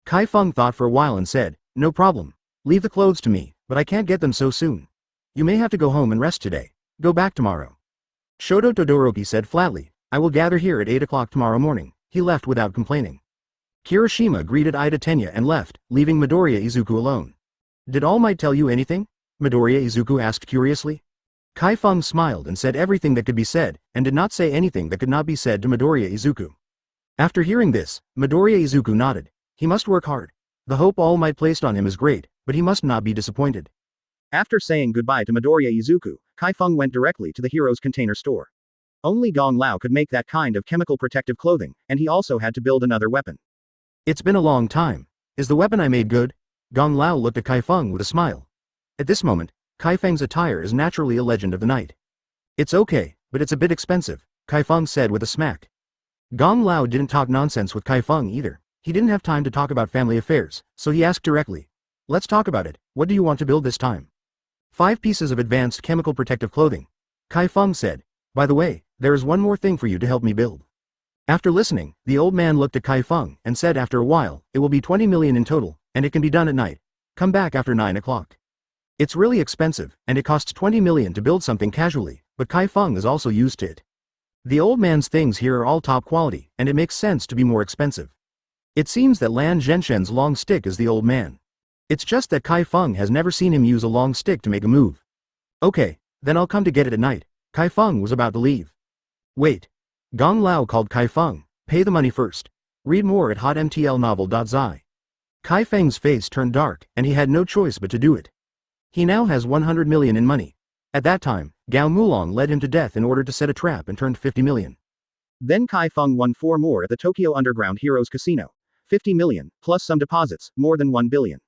Chi Feng thought for a while and said, no problem. Leave the clothes to me, but I can't get them so soon. You may have to go home and rest today. Go back tomorrow. Shoto Todoroki said flatly, I will gather here at 8 o'clock tomorrow morning. He left without complaining. Kirishima greeted Ida Tenya and left, leaving Midoriya Izuku alone. Did All Might tell you anything? Midoriya Izuku asked curiously. Chi Feng smiled and said everything that could be said, and did not say anything that could not be said to Midoriya Izuku. After hearing this, Midoriya Izuku nodded. He must work hard. The hope All Might placed on him is great, but he must not be disappointed. After saying goodbye to Midoriya Izuku, Chi Feng went directly to the hero's container store. Only Gong Lao could make that kind of chemical protective clothing, and he also had to build another weapon. It's been a long time. Is the weapon I made good? Gong Lao looked at Chi Feng with a smile. At this moment, Chi Feng's attire is naturally a legend of the night. It's okay, but it's a bit expensive, Chi Feng said with a smack. Gong Lao didn't talk nonsense with Chi Feng either. He didn't have time to talk about family affairs, so he asked directly. Let's talk about it. What do you want to build this time? 5 pieces of advanced chemical protective clothing. Chi Feng said. By the way, there is one more thing for you to help me build. After listening, the old man looked at Chi Feng and said after a while, it will be 20 million in total, and it can be done at night. Come back after 9 o'clock. It's really expensive, and it costs 20 million to build something casually, but Chi Feng is also used to it. The old man's things here are all top quality, and it makes sense to be more expensive. It seems that Lan Zhenshen's long stick is the old man. It's just that Chi Feng has never seen him use a long stick to make a move. Okay, then I'll come to get it at night. Chi Feng was about to leave. Wait. Gong Lao called Chi Feng. Pay the money first. Read more at hotmtlnovel.zi. Chi Feng's face turned dark, and he had no choice but to do it. He now has 100 million in money. At that time, Gao Mulong led him to death in order to set a trap and turned 50 million. Then Chi Feng won 4 more at the Tokyo Underground Heroes Casino. 50 million, plus some deposits, more than 1 billion.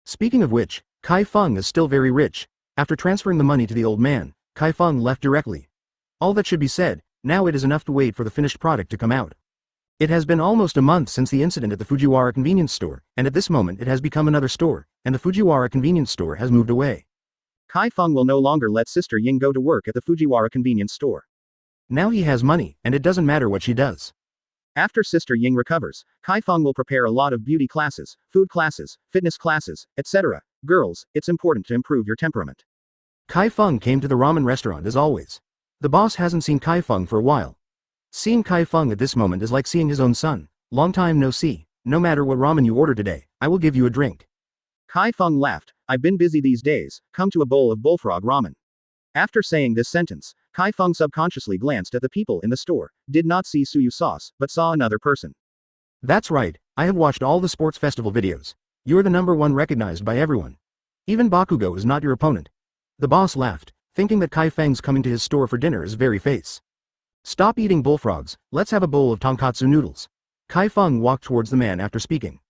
Speaking of which, Chi Feng is still very rich. After transferring the money to the old man, Chi Feng left directly. All that should be said, now it is enough to wait for the finished product to come out. It has been almost a month since the incident at the Fujiwara convenience store, and at this moment it has become another store, and the Fujiwara convenience store has moved away. Chi Feng will no longer let Sister Ying go to work at the Fujiwara convenience store. Now he has money, and it doesn't matter what she does. After Sister Ying recovers, Chi Feng will prepare a lot of beauty classes, food classes, fitness classes, etc. Girls, it's important to improve your temperament. Chi Feng came to the ramen restaurant as always. The boss hasn't seen Chi Feng for a while. Seeing Chi Feng at this moment is like seeing his own son. Long time no see. No matter what ramen you order today, I will give you a drink. Chi Feng laughed. I've been busy these days. Come to a bowl of bullfrog ramen. After saying this sentence, Chi Feng subconsciously glanced at the people in the store, did not see Suyu sauce, but saw another person. That's right, I have watched all the sports festival videos. You're the #1 recognized by everyone. Even Bakugo is not your opponent. The boss laughed, thinking that Chi Feng's coming to his store for dinner is very face. Stop eating bullfrogs, let's have a bowl of tonkatsu noodles. Chi Feng walked towards the man after speaking.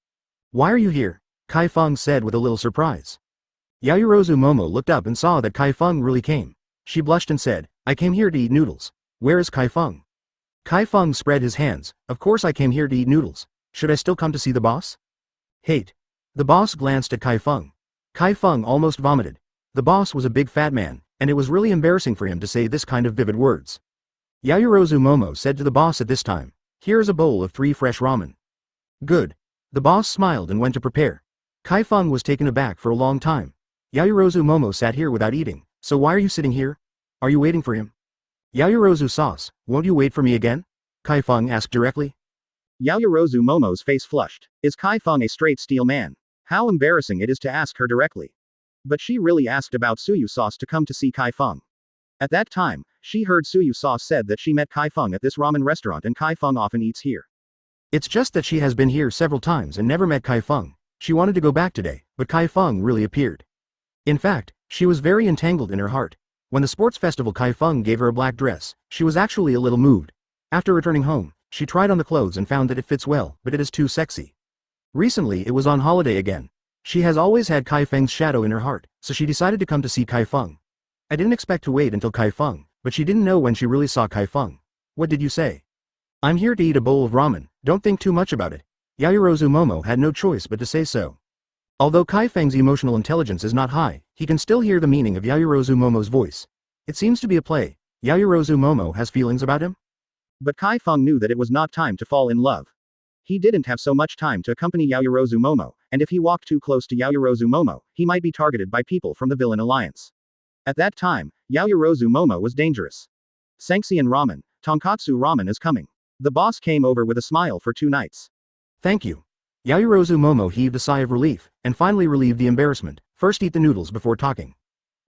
Why are you here? Chi Feng said with a little surprise. Yaoyorozu Momo looked up and saw that Chi Feng really came. She blushed and said, I came here to eat noodles. Where is Chi Feng? Chi Feng spread his hands. Of course I came here to eat noodles. Should I still come to see the boss? Hate. The boss glanced at Chi Feng. Chi Feng almost vomited. The boss was a big fat man, and it was really embarrassing for him to say this kind of vivid words. Yaoyorozu Momo said to the boss at this time, here is a bowl of 3 fresh ramen. Good. The boss smiled and went to prepare. Chi Feng was taken aback for a long time. Yaoyorozu Momo sat here without eating, so why are you sitting here? Are you waiting for him? Yaoyorozu sauce, won't you wait for me again? Chi Feng asked directly. Yaoyorozu Momo's face flushed. Is Chi Feng a straight steel man? How embarrassing it is to ask her directly. But she really asked about Suyu Sauce to come to see Chi Feng. At that time, she heard Suyu Sauce said that she met Chi Feng at this ramen restaurant and Chi Feng often eats here. It's just that she has been here several times and never met Chi Feng. She wanted to go back today, but Chi Feng really appeared. In fact, she was very entangled in her heart. When the sports festival Chi Feng gave her a black dress, she was actually a little moved. After returning home, she tried on the clothes and found that it fits well, but it is too sexy. Recently it was on holiday again. She has always had Chi Feng's shadow in her heart, so she decided to come to see Chi Feng. I didn't expect to wait until Chi Feng, but she didn't know when she really saw Chi Feng. What did you say? I'm here to eat a bowl of ramen, don't think too much about it. Yaoyorozu Momo had no choice but to say so. Although Chi Feng's emotional intelligence is not high, he can still hear the meaning of Yaoyorozu Momo's voice. It seems to be a play. Yaoyorozu Momo has feelings about him? But Chi Feng knew that it was not time to fall in love. He didn't have so much time to accompany Yaoyorozu Momo, and if he walked too close to Yaoyorozu Momo, he might be targeted by people from the villain alliance. At that time, Yaoyorozu Momo was dangerous. Sanxian ramen, tonkatsu ramen is coming. The boss came over with a smile for 2 nights. Thank you. Yaoyorozu Momo heaved a sigh of relief, and finally relieved the embarrassment. First eat the noodles before talking.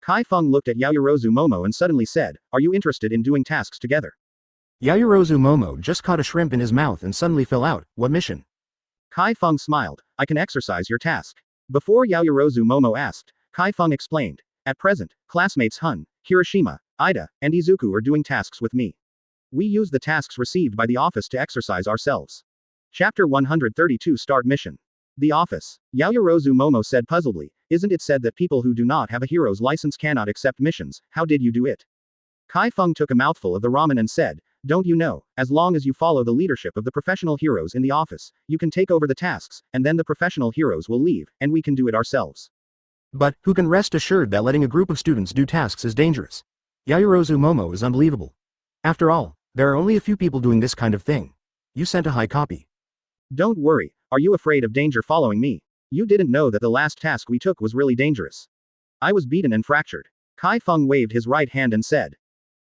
Chi Feng looked at Yaoyorozu Momo and suddenly said, are you interested in doing tasks together? Yaoyorozu Momo just caught a shrimp in his mouth and suddenly fell out. What mission? Chi Feng smiled, I can exercise your task. Before Yaoyorozu Momo asked, Chi Feng explained, at present, classmates Hun, Hiroshima, Ida, and Izuku are doing tasks with me. We use the tasks received by the office to exercise ourselves. Chapter 132 Start Mission. The office. Yaoyorozu Momo said puzzledly, isn't it said that people who do not have a hero's license cannot accept missions, how did you do it? Chi Feng took a mouthful of the ramen and said, don't you know, as long as you follow the leadership of the professional heroes in the office, you can take over the tasks, and then the professional heroes will leave, and we can do it ourselves. But, who can rest assured that letting a group of students do tasks is dangerous? Yaoyorozu Momo is unbelievable. After all, there are only a few people doing this kind of thing. You sent a high copy. Don't worry, are you afraid of danger following me? You didn't know that the last task we took was really dangerous. I was beaten and fractured. Chi Feng waved his right hand and said.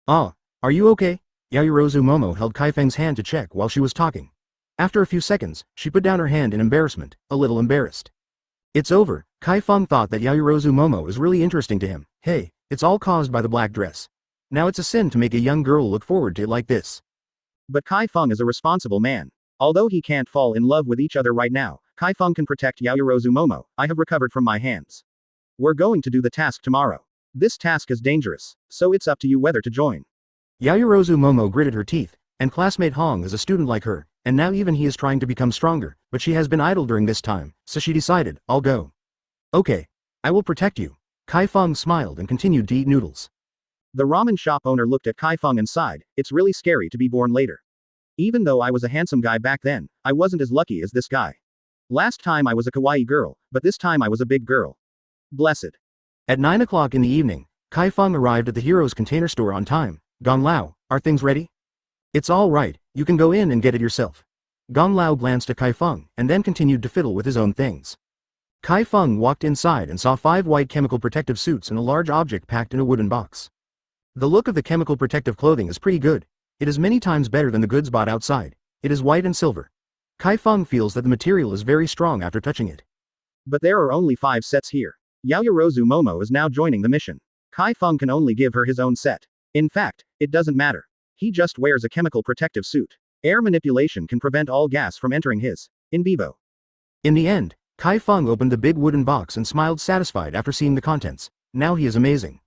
Ah, are you okay? Yaoyorozu Momo held Chi Feng's hand to check while she was talking. After a few seconds, she put down her hand in embarrassment, a little embarrassed. It's over. Chi Feng thought that Yaoyorozu Momo is really interesting to him. Hey, it's all caused by the black dress. Now it's a sin to make a young girl look forward to it like this. But Chi Feng is a responsible man. Although he can't fall in love with each other right now, Chi Feng can protect Yaoyorozu Momo. I have recovered from my hands. We're going to do the task tomorrow. This task is dangerous, so it's up to you whether to join. Yaoyorozu Momo gritted her teeth, and classmate Hong is a student like her, and now even he is trying to become stronger, but she has been idle during this time, so she decided, I'll go. Okay. I will protect you. Chi Feng smiled and continued to eat noodles. The ramen shop owner looked at Chi Feng and sighed, it's really scary to be born later. Even though I was a handsome guy back then, I wasn't as lucky as this guy. Last time I was a kawaii girl, but this time I was a big girl. Blessed. At 9 o'clock in the evening, Chi Feng arrived at the Heroes Container Store on time. Gong Lao, are things ready? It's all right, you can go in and get it yourself. Gong Lao glanced at Chi Feng, and then continued to fiddle with his own things. Chi Feng walked inside and saw 5 white chemical protective suits and a large object packed in a wooden box. The look of the chemical protective clothing is pretty good. It is many times better than the goods bought outside. It is white and silver. Chi Feng feels that the material is very strong after touching it. But there are only 5 sets here. Yaoyorozu Momo is now joining the mission. Chi Feng can only give her his own set. In fact, it doesn't matter. He just wears a chemical protective suit. Air manipulation can prevent all gas from entering his in vivo. In the end, Chi Feng opened the big wooden box and smiled satisfied after seeing the contents. Now he is amazing.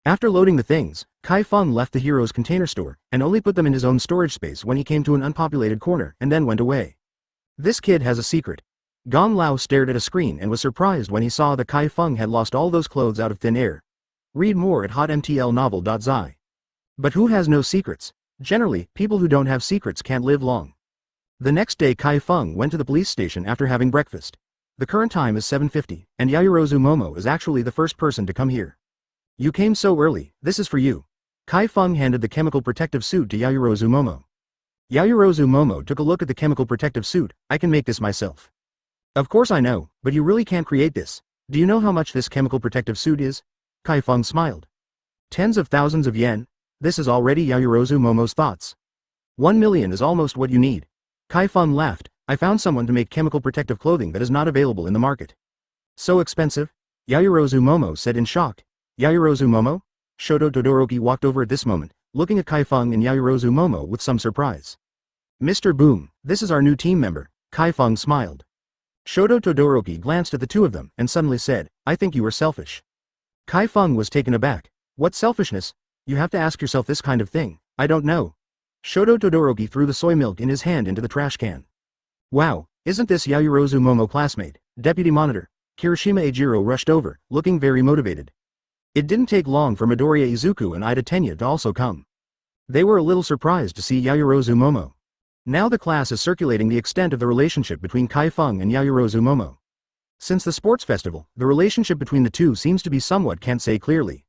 After loading the things, Chi Feng left the Heroes Container Store, and only put them in his own storage space when he came to an unpopulated corner, and then went away. This kid has a secret. Gong Lao stared at a screen and was surprised when he saw that Chi Feng had lost all those clothes out of thin air. Read more at hotmtlnovel.zi. But who has no secrets? Generally, people who don't have secrets can't live long. The next day Chi Feng went to the police station after having breakfast. The current time is 7:50, and Yaoyorozu Momo is actually the first person to come here. You came so early, this is for you. Chi Feng handed the chemical protective suit to Yaoyorozu Momo. Yaoyorozu Momo took a look at the chemical protective suit. I can make this myself. Of course I know, but you really can't create this. Do you know how much this chemical protective suit is? Chi Feng smiled. Tens of thousands of yen? This is already Yaoyorozu Momo's thoughts. 1 million is almost what you need. Chi Feng laughed. I found someone to make chemical protective clothing that is not available in the market. So expensive? Yayorozu Momo said in shock. Yayorozu Momo? Shoto Todoroki walked over at this moment, looking at Chi Feng and Yayorozu Momo with some surprise. Mr. Boom, this is our new team member, Chi Feng smiled. Shoto Todoroki glanced at the two of them and suddenly said, I think you are selfish. Chi Feng was taken aback. What selfishness? You have to ask yourself this kind of thing. I don't know. Shoto Todoroki threw the soy milk in his hand into the trash can. Wow, isn't this Yayorozu Momo classmate, Deputy Monitor? Kirishima Eijiro rushed over, looking very motivated. It didn't take long for Midoriya Izuku and Ida Tenya to also come. They were a little surprised to see Yayorozu Momo. Now the class is circulating the extent of the relationship between Chi Feng and Yayorozu Momo. Since the sports festival, the relationship between the two seems to be somewhat can't say clearly.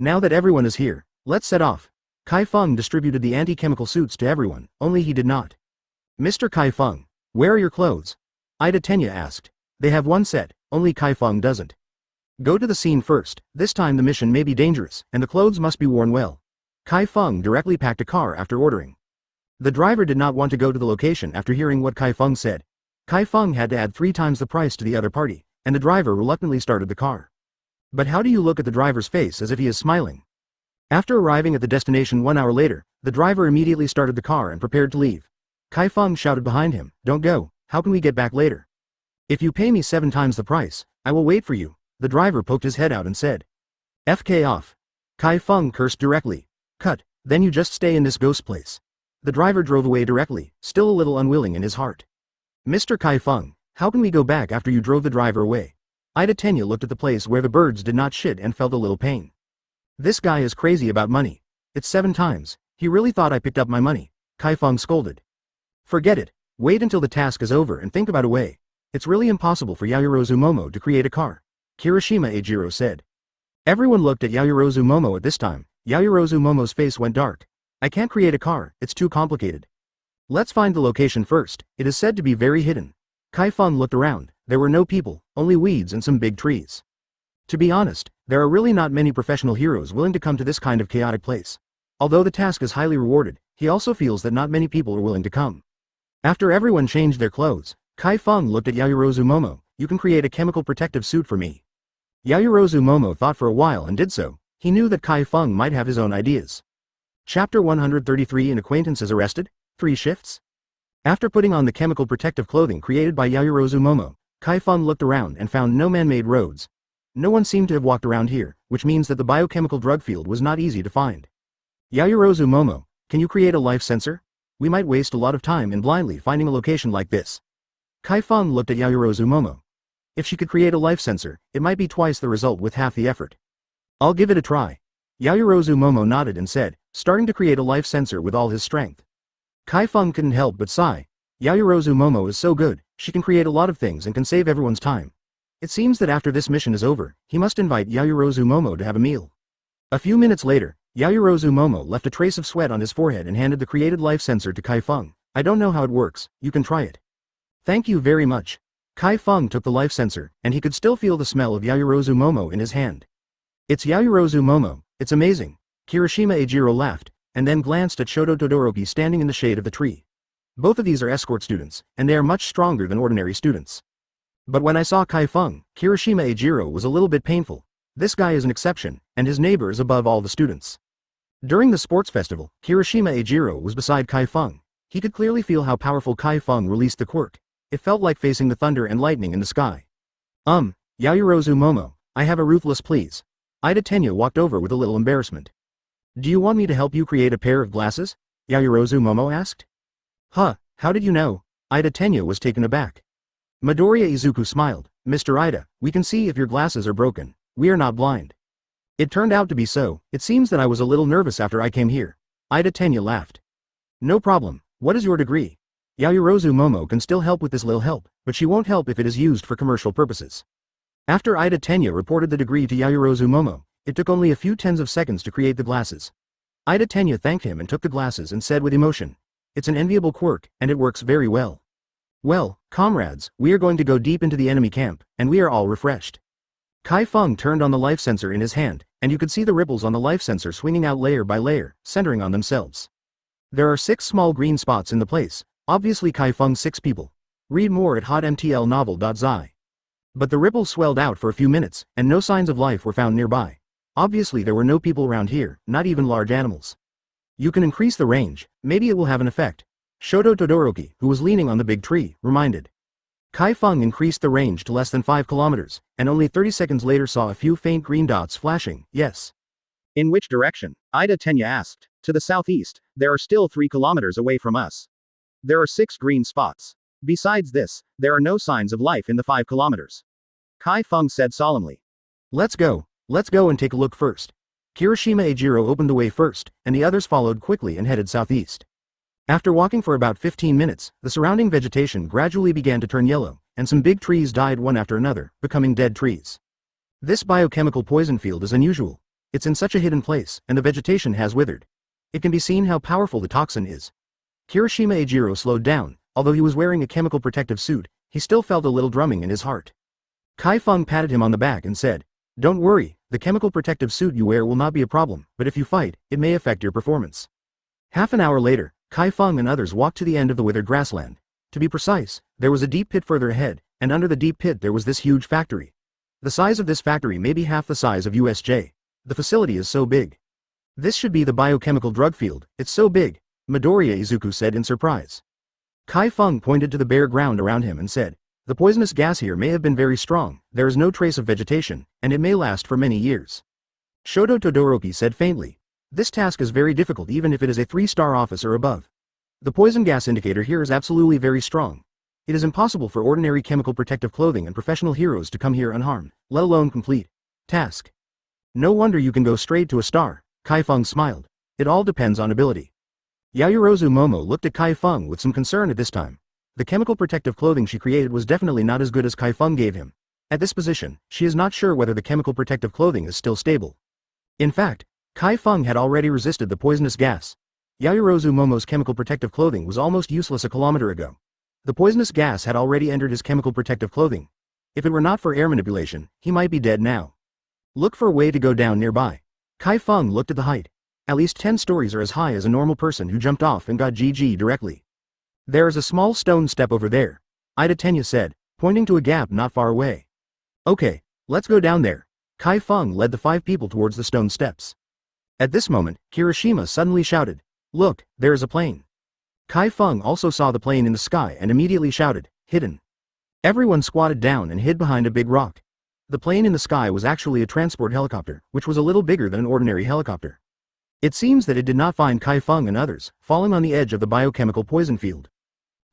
Now that everyone is here, let's set off. Chi Feng distributed the anti-chemical suits to everyone, only he did not. Mr. Chi Feng, where are your clothes? Ida Tenya asked. They have one set, only Chi Feng doesn't. Go to the scene first, this time the mission may be dangerous, and the clothes must be worn well. Chi Feng directly packed a car after ordering. The driver did not want to go to the location after hearing what Chi Feng said. Chi Feng had to add 3 times the price to the other party, and the driver reluctantly started the car. But how do you look at the driver's face as if he is smiling? After arriving at the destination 1 hour later, the driver immediately started the car and prepared to leave. Chi Feng shouted behind him, don't go, how can we get back later? If you pay me 7 times the price, I will wait for you. The driver poked his head out and said. FK off. Chi Feng cursed directly. Cut, then you just stay in this ghost place. The driver drove away directly, still a little unwilling in his heart. Mr. Chi Feng, how can we go back after you drove the driver away? Ida Tenya looked at the place where the birds did not shit and felt a little pain. This guy is crazy about money. It's 7 times. He really thought I picked up my money. Chi Feng scolded. Forget it. Wait until the task is over and think about a way. It's really impossible for Yayorozu Momo to create a car. Kirishima Eijiro said. Everyone looked at Yayorozu Momo at this time. Yayorozu Momo's face went dark. I can't create a car, it's too complicated. Let's find the location first, it is said to be very hidden. Chi Feng looked around, there were no people, only weeds and some big trees. To be honest, there are really not many professional heroes willing to come to this kind of chaotic place. Although the task is highly rewarded, he also feels that not many people are willing to come. After everyone changed their clothes, Chi Feng looked at Yayorozu Momo, you can create a chemical protective suit for me. Yayorozu Momo thought for a while and did so. He knew that Chi Feng might have his own ideas. Chapter 133 An acquaintance is arrested? 3 shifts? After putting on the chemical protective clothing created by Yayorozu Momo, Chi Feng looked around and found no man-made roads. No one seemed to have walked around here, which means that the biochemical drug field was not easy to find. Yayorozu Momo, can you create a life sensor? We might waste a lot of time in blindly finding a location like this. Chi Feng looked at Yayorozu Momo. If she could create a life sensor, it might be twice the result with half the effort. I'll give it a try. Yayorozu Momo nodded and said, starting to create a life sensor with all his strength. Chi Feng couldn't help but sigh. Yayorozu Momo is so good, she can create a lot of things and can save everyone's time. It seems that after this mission is over, he must invite Yayorozu Momo to have a meal. A few minutes later, Yayorozu Momo left a trace of sweat on his forehead and handed the created life sensor to Chi Feng. I don't know how it works, you can try it. Thank you very much. Chi Feng took the life sensor, and he could still feel the smell of Yayorozu Momo in his hand. It's Yayorozu Momo, it's amazing. Kirishima Eijiro laughed, and then glanced at Shoto Todoroki standing in the shade of the tree. Both of these are escort students, and they are much stronger than ordinary students. But when I saw Chi Feng, Kirishima Eijiro was a little bit painful. This guy is an exception, and his neighbor is above all the students. During the sports festival, Kirishima Eijiro was beside Chi Feng. He could clearly feel how powerful Chi Feng released the quirk. It felt like facing the thunder and lightning in the sky. Yayorozu Momo, I have a ruthless please. Ida Tenya walked over with a little embarrassment. Do you want me to help you create a pair of glasses? Yayorozu Momo asked. Huh, how did you know? Ida Tenya was taken aback. Midoriya Izuku smiled. Mr. Ida, we can see if your glasses are broken. We are not blind. It turned out to be so. It seems that I was a little nervous after I came here. Ida Tenya laughed. No problem. What is your degree? Yayorozu Momo can still help with this little help, but she won't help if it is used for commercial purposes. After Ida Tenya reported the degree to Yayorozu Momo, it took only a few tens of seconds to create the glasses. Ida Tenya thanked him and took the glasses and said with emotion, it's an enviable quirk, and it works very well. Well, comrades, we are going to go deep into the enemy camp, and we are all refreshed. Chi Feng turned on the life sensor in his hand, and you could see the ripples on the life sensor swinging out layer by layer, centering on themselves. There are 6 small green spots in the place, obviously Chi Feng's 6 people. Read more at hotmtlnovel.zi. But the ripples swelled out for a few minutes, and no signs of life were found nearby. Obviously there were no people around here, not even large animals. You can increase the range, maybe it will have an effect. Shoto Todoroki, who was leaning on the big tree, reminded. Chi Feng increased the range to less than 5 kilometers, and only 30 seconds later saw a few faint green dots flashing. Yes. In which direction? Ida Tenya asked. To the southeast, there are still 3 kilometers away from us. There are 6 green spots. Besides this, there are no signs of life in the 5 kilometers. Chi Feng said solemnly. Let's go and take a look first. Kirishima Eijiro opened the way first, and the others followed quickly and headed southeast. After walking for about 15 minutes, the surrounding vegetation gradually began to turn yellow, and some big trees died one after another, becoming dead trees. This biochemical poison field is unusual. It's in such a hidden place, and the vegetation has withered. It can be seen how powerful the toxin is. Kirishima Eijiro slowed down. Although he was wearing a chemical protective suit, he still felt a little drumming in his heart. Chi Feng patted him on the back and said, "Don't worry, the chemical protective suit you wear will not be a problem, but if you fight, it may affect your performance." Half an hour later, Chi Feng and others walked to the end of the withered grassland. To be precise, there was a deep pit further ahead, and under the deep pit there was this huge factory. The size of this factory may be half the size of USJ. The facility is so big. This should be the biochemical drug field, it's so big, Midoriya Izuku said in surprise. Chi Feng pointed to the bare ground around him and said, "The poisonous gas here may have been very strong, there is no trace of vegetation, and it may last for many years." Shoto Todoroki said faintly, "This task is very difficult even if it is a 3-star office or above. The poison gas indicator here is absolutely very strong. It is impossible for ordinary chemical protective clothing and professional heroes to come here unharmed, let alone complete task. No wonder you can go straight to a star." Chi Feng smiled. "It all depends on ability." Yayorozu Momo looked at Chi Feng with some concern at this time. The chemical protective clothing she created was definitely not as good as Chi Feng gave him. At this position, she is not sure whether the chemical protective clothing is still stable. In fact, Chi Feng had already resisted the poisonous gas. Yayorozu Momo's chemical protective clothing was almost useless a kilometer ago. The poisonous gas had already entered his chemical protective clothing. If it were not for air manipulation, he might be dead now. Look for a way to go down nearby. Chi Feng looked at the height. At least 10 stories are as high as a normal person who jumped off and got GG directly. There is a small stone step over there, Ida Tenya said, pointing to a gap not far away. Okay, let's go down there. Chi Feng led the 5 people towards the stone steps. At this moment, Kirishima suddenly shouted, "Look, there is a plane." Chi Feng also saw the plane in the sky and immediately shouted, "Hidden." Everyone squatted down and hid behind a big rock. The plane in the sky was actually a transport helicopter, which was a little bigger than an ordinary helicopter. It seems that it did not find Chi Feng and others, falling on the edge of the biochemical poison field.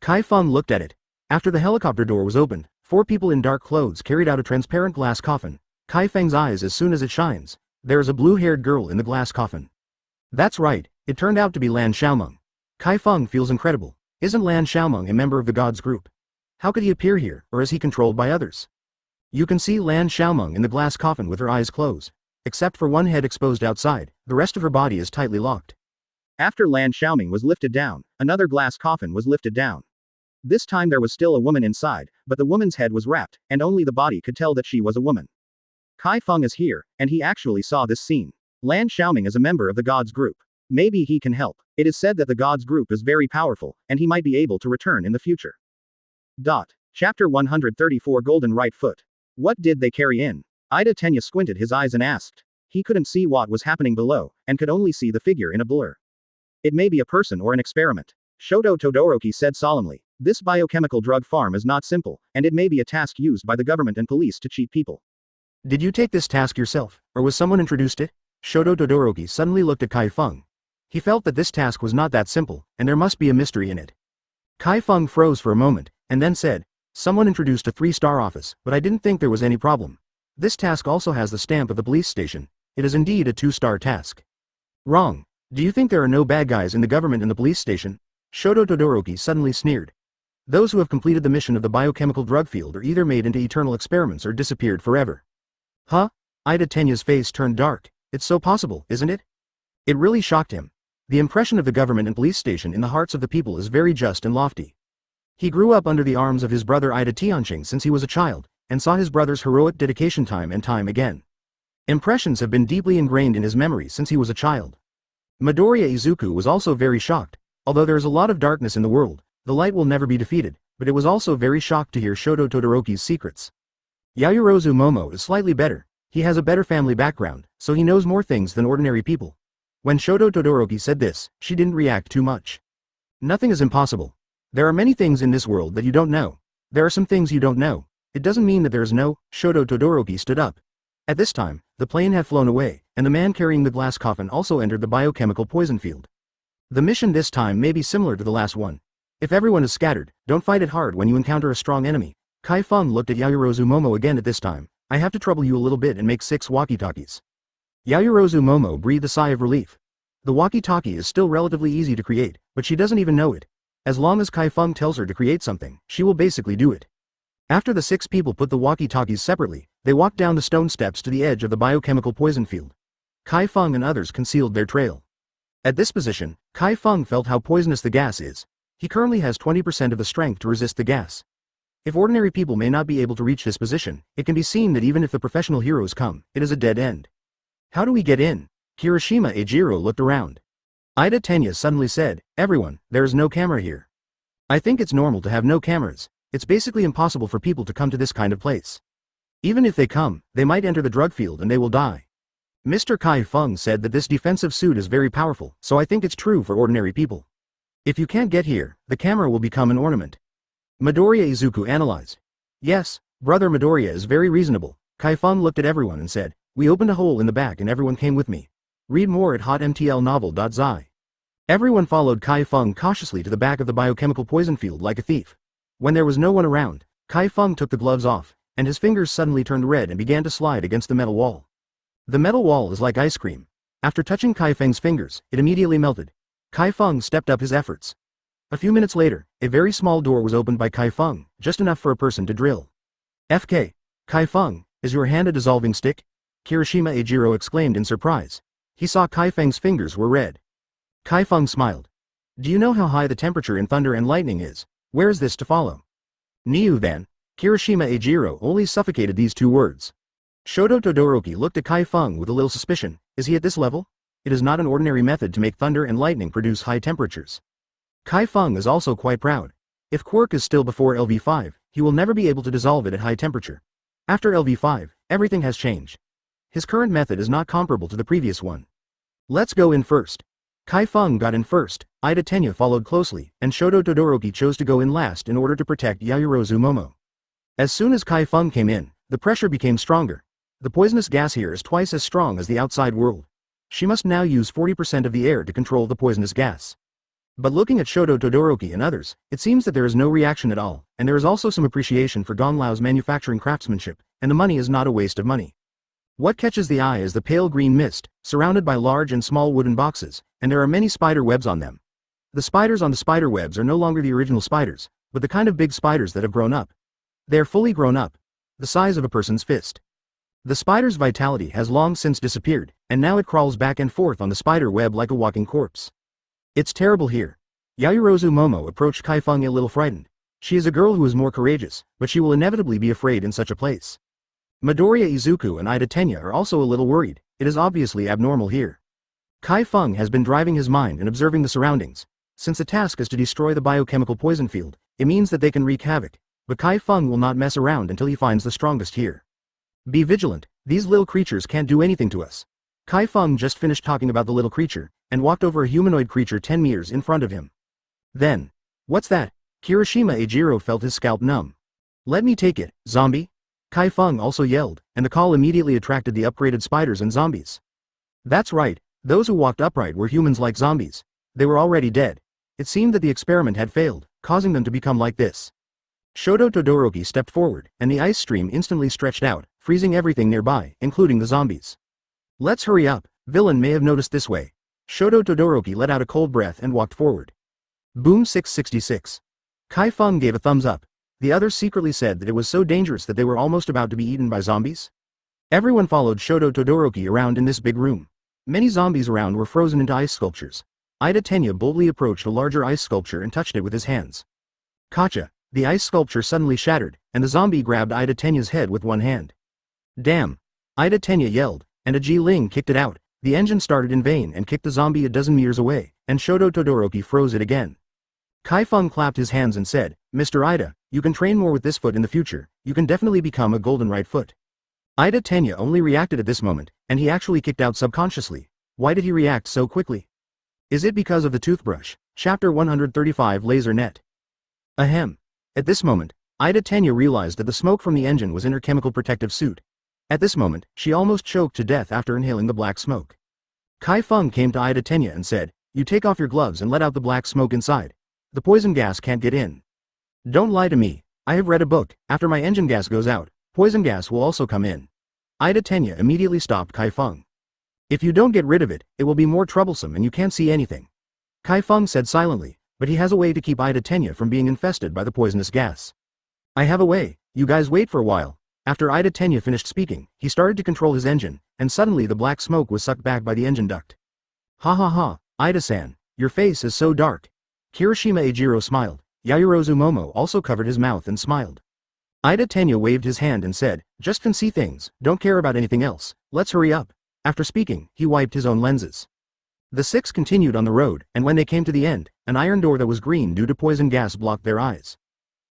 Chi Feng looked at it. After the helicopter door was opened, 4 people in dark clothes carried out a transparent glass coffin. Chi Feng's eyes as soon as it shines. There is a blue-haired girl in the glass coffin. That's right, it turned out to be Lan Xiaomeng. Chi Feng feels incredible. Isn't Lan Xiaomeng a member of the gods group? How could he appear here, or is he controlled by others? You can see Lan Xiaomeng in the glass coffin with her eyes closed. Except for one head exposed outside, the rest of her body is tightly locked. After Lan Xiaoming was lifted down, another glass coffin was lifted down. This time there was still a woman inside, but the woman's head was wrapped, and only the body could tell that she was a woman. Chi Feng is here, and he actually saw this scene. Lan Xiaoming is a member of the gods group. Maybe he can help. It is said that the gods group is very powerful, and he might be able to return in the future. Chapter 134 Golden Right Foot. What did they carry in? Ida Tenya squinted his eyes and asked. He couldn't see what was happening below, and could only see the figure in a blur. It may be a person or an experiment. Shoto Todoroki said solemnly. This biochemical drug farm is not simple, and it may be a task used by the government and police to cheat people. Did you take this task yourself, or was someone introduced it? Shoto Todoroki suddenly looked at Chi Feng. He felt that this task was not that simple, and there must be a mystery in it. Chi Feng froze for a moment, and then said, "Someone introduced a 3-star office, but I didn't think there was any problem. This task also has the stamp of the police station. It is indeed a 2-star task." Wrong. Do you think there are no bad guys in the government and the police station? Shoto Todoroki suddenly sneered. Those who have completed the mission of the biochemical drug field are either made into eternal experiments or disappeared forever. Huh? Ida Tenya's face turned dark. It's so possible, isn't it? It really shocked him. The impression of the government and police station in the hearts of the people is very just and lofty. He grew up under the arms of his brother Ida Tianqing since he was a child, and saw his brother's heroic dedication time and time again. Impressions have been deeply ingrained in his memory since he was a child. Midoriya Izuku was also very shocked. Although there is a lot of darkness in the world, the light will never be defeated, but it was also very shocked to hear Shoto Todoroki's secrets. Yayorozu Momo is slightly better, he has a better family background, so he knows more things than ordinary people. When Shoto Todoroki said this, she didn't react too much. Nothing is impossible. There are many things in this world that you don't know. There are some things you don't know. It doesn't mean that there is no. Shoto Todoroki stood up. At this time, the plane had flown away, and the man carrying the glass coffin also entered the biochemical poison field. The mission this time may be similar to the last one. If everyone is scattered, don't fight it hard when you encounter a strong enemy. Chi Feng looked at Yayorozu Momo again at this time. I have to trouble you a little bit and make 6 walkie-talkies. Yayorozu Momo breathed a sigh of relief. The walkie-talkie is still relatively easy to create, but she doesn't even know it. As long as Chi Feng tells her to create something, she will basically do it. After the 6 people put the walkie-talkies separately, they walked down the stone steps to the edge of the biochemical poison field. Chi Feng and others concealed their trail. At this position, Chi Feng felt how poisonous the gas is. He currently has 20% of the strength to resist the gas. If ordinary people may not be able to reach this position, it can be seen that even if the professional heroes come, it is a dead end. How do we get in? Kirishima Eijiro looked around. Ida Tenya suddenly said, everyone, there is no camera here. I think it's normal to have no cameras. It's basically impossible for people to come to this kind of place. Even if they come, they might enter the drug field and they will die. Mr. Chi Feng said that this defensive suit is very powerful, so I think it's true for ordinary people. If you can't get here, the camera will become an ornament. Midoriya Izuku analyzed. Yes, brother Midoriya is very reasonable. Chi Feng looked at everyone and said, we opened a hole in the back and everyone came with me. Read more at hotmtlnovel.zi. Everyone followed Chi Feng cautiously to the back of the biochemical poison field like a thief. When there was no one around, Chi Feng took the gloves off, and his fingers suddenly turned red and began to slide against the metal wall. The metal wall is like ice cream. After touching Chi Feng's fingers, it immediately melted. Chi Feng stepped up his efforts. A few minutes later, a very small door was opened by Chi Feng, just enough for a person to drill. FK. Chi Feng, is your hand a dissolving stick? Kirishima Eijiro exclaimed in surprise. He saw Chi Feng's fingers were red. Chi Feng smiled. Do you know how high the temperature in thunder and lightning is? Where is this to follow? Niu then. Kirishima Eijiro only suffocated these 2 words. Shoto Todoroki looked at Chi Feng with a little suspicion. Is he at this level? It is not an ordinary method to make thunder and lightning produce high temperatures. Chi Feng is also quite proud. If Quirk is still before LV5, he will never be able to dissolve it at high temperature. After LV5, everything has changed. His current method is not comparable to the previous one. Let's go in first. Chi Feng got in first, Ida Tenya followed closely, and Shoto Todoroki chose to go in last in order to protect Yayorozu Momo. As soon as Chi Feng came in, the pressure became stronger. The poisonous gas here is twice as strong as the outside world. She must now use 40% of the air to control the poisonous gas. But looking at Shoto Todoroki and others, it seems that there is no reaction at all, and there is also some appreciation for Gong Lao's manufacturing craftsmanship, and the money is not a waste of money. What catches the eye is the pale green mist, surrounded by large and small wooden boxes, and there are many spider webs on them. The spiders on the spider webs are no longer the original spiders, but the kind of big spiders that have grown up. They are fully grown up, the size of a person's fist. The spider's vitality has long since disappeared, and now it crawls back and forth on the spider web like a walking corpse. It's terrible here. Yayorozu Momo approached Chi Feng a little frightened. She is a girl who is more courageous, but she will inevitably be afraid in such a place. Midoriya Izuku and Ida Tenya are also a little worried. It is obviously abnormal here. Chi Feng has been driving his mind and observing the surroundings. Since the task is to destroy the biochemical poison field, it means that they can wreak havoc, but Chi Feng will not mess around until he finds the strongest here. Be vigilant, these little creatures can't do anything to us. Chi Feng just finished talking about the little creature, and walked over a humanoid creature 10 meters in front of him. Then, what's that? Kirishima Eijiro felt his scalp numb. Let me take it, zombie. Chi Feng also yelled, and the call immediately attracted the upgraded spiders and zombies. That's right, those who walked upright were humans like zombies. They were already dead. It seemed that the experiment had failed, causing them to become like this. Shoto Todoroki stepped forward, and the ice stream instantly stretched out, freezing everything nearby, including the zombies. Let's hurry up, villain may have noticed this way. Shoto Todoroki let out a cold breath and walked forward. Boom 666. Chi Feng gave a thumbs up. The others secretly said that it was so dangerous that they were almost about to be eaten by zombies. Everyone followed Shoto Todoroki around in this big room. Many zombies around were frozen into ice sculptures. Ida Tenya boldly approached a larger ice sculpture and touched it with his hands. Kacha, the ice sculpture suddenly shattered, and the zombie grabbed Ida Tenya's head with one hand. Damn! Ida Tenya yelled, and a Ji Ling kicked it out. The engine started in vain and kicked the zombie a dozen meters away, and Shoto Todoroki froze it again. Chi Feng clapped his hands and said, Mr. Ida, you can train more with this foot in the future, you can definitely become a golden right foot. Ida Tenya only reacted at this moment, and he actually kicked out subconsciously. Why did he react so quickly? Is it because of the toothbrush? Chapter 135 Laser Net. Ahem. At this moment, Ida Tenya realized that the smoke from the engine was in her chemical protective suit. At this moment, she almost choked to death after inhaling the black smoke. Chi Feng came to Ida Tenya and said, you take off your gloves and let out the black smoke inside. The poison gas can't get in. Don't lie to me. I have read a book, after my engine gas goes out, poison gas will also come in. Ida Tenya immediately stopped Chi Feng. If you don't get rid of it, it will be more troublesome and you can't see anything. Chi Feng said silently, but he has a way to keep Ida Tenya from being infested by the poisonous gas. I have a way, you guys wait for a while. After Ida Tenya finished speaking, he started to control his engine, and suddenly the black smoke was sucked back by the engine duct. Ha ha ha, Ida-san, your face is so dark. Kirishima Eijiro smiled. Yayorozu Momo also covered his mouth and smiled. Ida Tenya waved his hand and said, just can see things, don't care about anything else, let's hurry up. After speaking, he wiped his own lenses. The six continued on the road, and when they came to the end, an iron door that was green due to poison gas blocked their eyes.